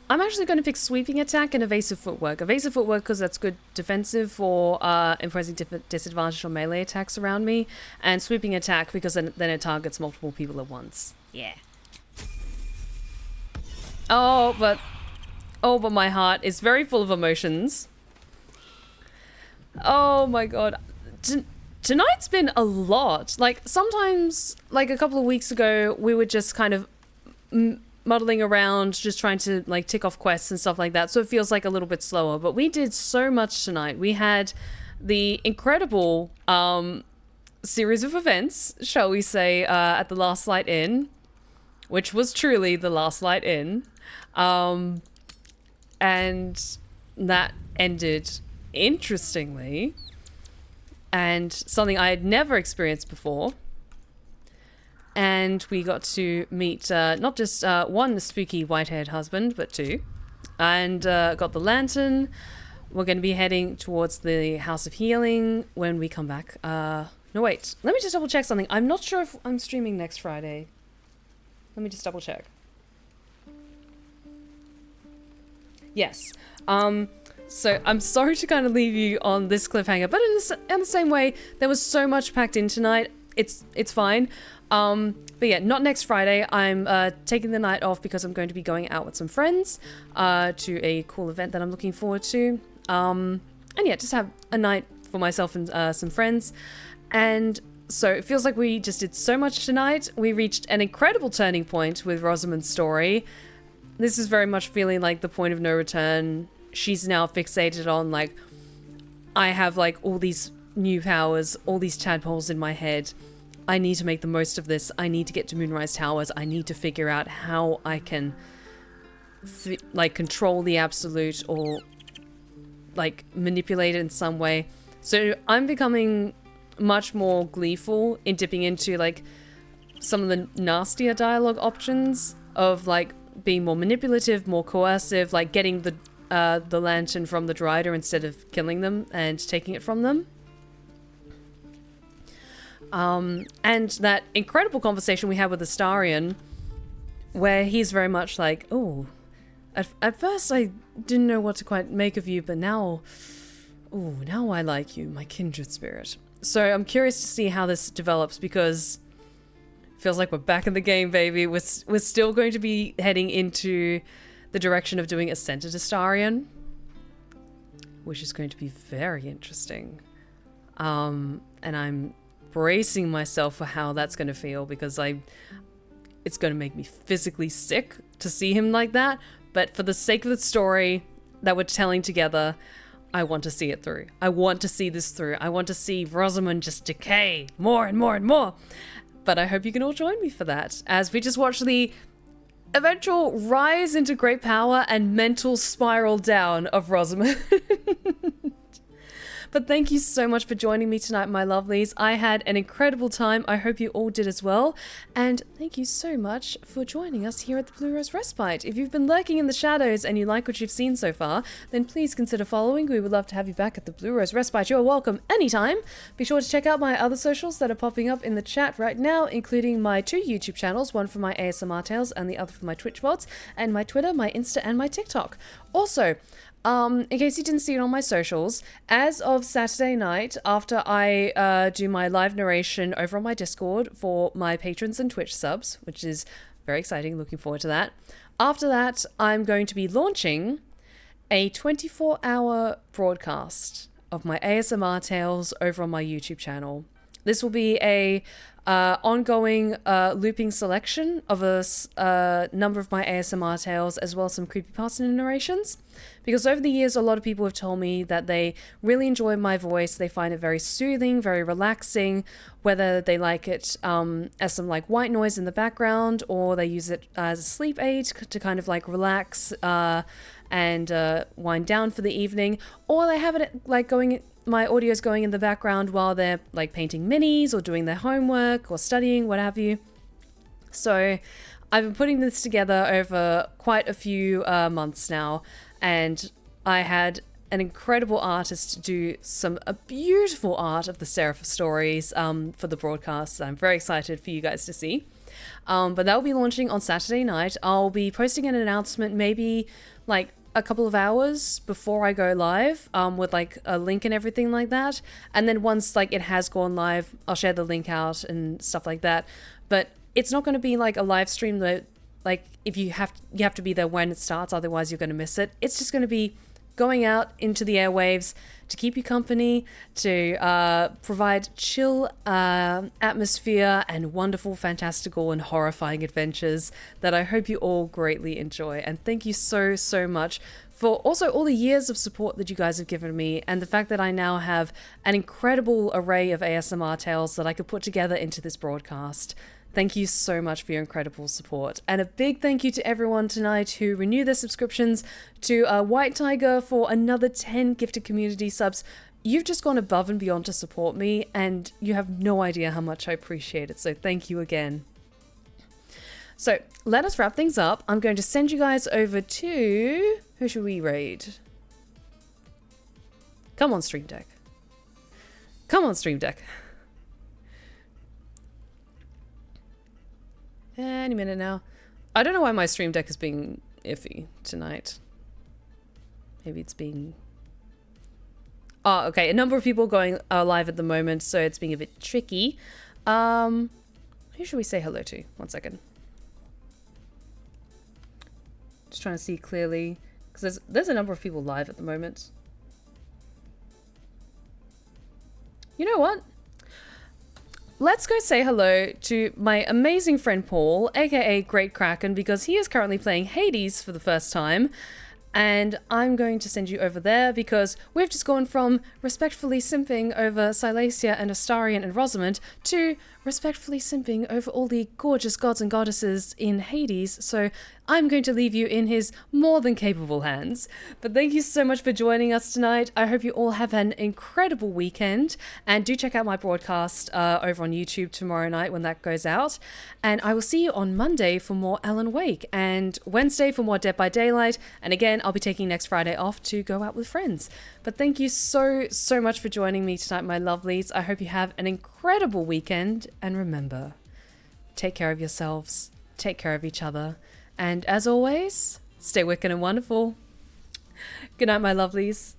I'm actually going to pick Sweeping Attack and Evasive Footwork. Evasive Footwork because that's good defensive for imposing disadvantage on melee attacks around me, and Sweeping Attack because then it targets multiple people at once. Yeah. Oh, but my heart is very full of emotions. Oh my god. Tonight's been a lot. Like, sometimes, like a couple of weeks ago, we were just kind of muddling around, just trying to, like, tick off quests and stuff like that, so it feels like a little bit slower. But we did so much tonight. We had the incredible series of events, shall we say, at the Last Light Inn, which was truly the Last Light Inn. And that ended interestingly, and something I had never experienced before. And we got to meet not just one spooky white-haired husband, but two. And got the lantern. We're going to be heading towards the House of Healing when we come back. No, wait. Let me just double check something. I'm not sure if I'm streaming next Friday. Let me just double check. Yes. So I'm sorry to kind of leave you on this cliffhanger, but in the same way, there was so much packed in tonight. It's fine. But yeah, not next Friday. I'm taking the night off because I'm going to be going out with some friends to a cool event that I'm looking forward to. And yeah, just have a night for myself and some friends. And so it feels like we just did so much tonight. We reached an incredible turning point with Rosamund's story. This is very much feeling like the point of no return. She's now fixated on, like, I have, like, all these new powers, all these tadpoles in my head. I need to make the most of this. I need to get to Moonrise Towers. I need to figure out how I can, like, control the Absolute or, like, manipulate it in some way. So I'm becoming much more gleeful in dipping into, like, some of the nastier dialogue options of, like, being more manipulative, more coercive, like getting the lantern from the Drider instead of killing them and taking it from them. And that incredible conversation we had with Astarion, where he's very much like, oh, at first I didn't know what to quite make of you, but now I like you, my kindred spirit. So I'm curious to see how this develops, because feels like we're back in the game, baby. We're still going to be heading into the direction of doing Ascended Astarion, which is going to be very interesting. And I'm bracing myself for how that's going to feel, because it's going to make me physically sick to see him like that. But for the sake of the story that we're telling together, I want to see it through. I want to see this through. I want to see Rosamund just decay more and more and more. But I hope you can all join me for that, as we just watch the eventual rise into great power and mental spiral down of Rosamund. But thank you so much for joining me tonight, my lovelies. I had an incredible time. I hope you all did as well. And thank you so much for joining us here at the Blue Rose Respite. If you've been lurking in the shadows and you like what you've seen so far, then please consider following. We would love to have you back at the Blue Rose Respite. You're welcome anytime. Be sure to check out my other socials that are popping up in the chat right now, including my 2 YouTube channels, one for my ASMR tales and the other for my Twitch VODs, and my Twitter, my Insta, and my TikTok. Also, in case you didn't see it on my socials, as of Saturday night, after I do my live narration over on my Discord for my patrons and Twitch subs, which is very exciting, looking forward to that. After that, I'm going to be launching a 24-hour broadcast of my ASMR tales over on my YouTube channel. This will be a ongoing looping selection of a number of my ASMR tales, as well as some creepypasta narrations. Because over the years, a lot of people have told me that they really enjoy my voice. They find it very soothing, very relaxing, whether they like it as some like white noise in the background, or they use it as a sleep aid to kind of like relax and wind down for the evening, or they have it like going, my audio's going in the background while they're like painting minis or doing their homework or studying, what have you. So I've been putting this together over quite a few months now, and I had an incredible artist do a beautiful art of the Seraph stories for the broadcast. I'm very excited for you guys to see. But that will be launching on Saturday night. I'll be posting an announcement maybe like a couple of hours before I go live, with like a link and everything like that. And then once like it has gone live, I'll share the link out and stuff like that. But it's not going to be like a live stream that like if you have to be there when it starts, otherwise you're going to miss it. It's just going to be going out into the airwaves to keep you company, to provide chill atmosphere and wonderful, fantastical, and horrifying adventures that I hope you all greatly enjoy. And thank you so, so much for also all the years of support that you guys have given me, and the fact that I now have an incredible array of ASMR tales that I could put together into this broadcast. Thank you so much for your incredible support. And a big thank you to everyone tonight who renewed their subscriptions, to White Tiger for another 10 gifted community subs. You've just gone above and beyond to support me, and you have no idea how much I appreciate it. So thank you again. So let us wrap things up. I'm going to send you guys over to... Who should we raid? Come on, Stream Deck. Come on, Stream Deck. Any minute now. I don't know why my Stream Deck is being iffy tonight. Maybe it's being... Oh, okay. A number of people going live at the moment, so it's being a bit tricky. Who should we say hello to? 1 second. Just trying to see clearly. Because there's a number of people live at the moment. You know what? Let's go say hello to my amazing friend Paul, aka Great Kraken, because he is currently playing Hades for the first time. And I'm going to send you over there because we've just gone from respectfully simping over Silesia and Astarion and Rosamund to respectfully simping over all the gorgeous gods and goddesses in Hades. So I'm going to leave you in his more than capable hands. But thank you so much for joining us tonight. I hope you all have an incredible weekend. And do check out my broadcast over on YouTube tomorrow night when that goes out. And I will see you on Monday for more Alan Wake, and Wednesday for more Dead by Daylight. And again, I'll be taking next Friday off to go out with friends. But thank you so, so much for joining me tonight, my lovelies. I hope you have an incredible weekend. And remember, take care of yourselves, take care of each other. And as always, stay wicked and wonderful. Good night, my lovelies.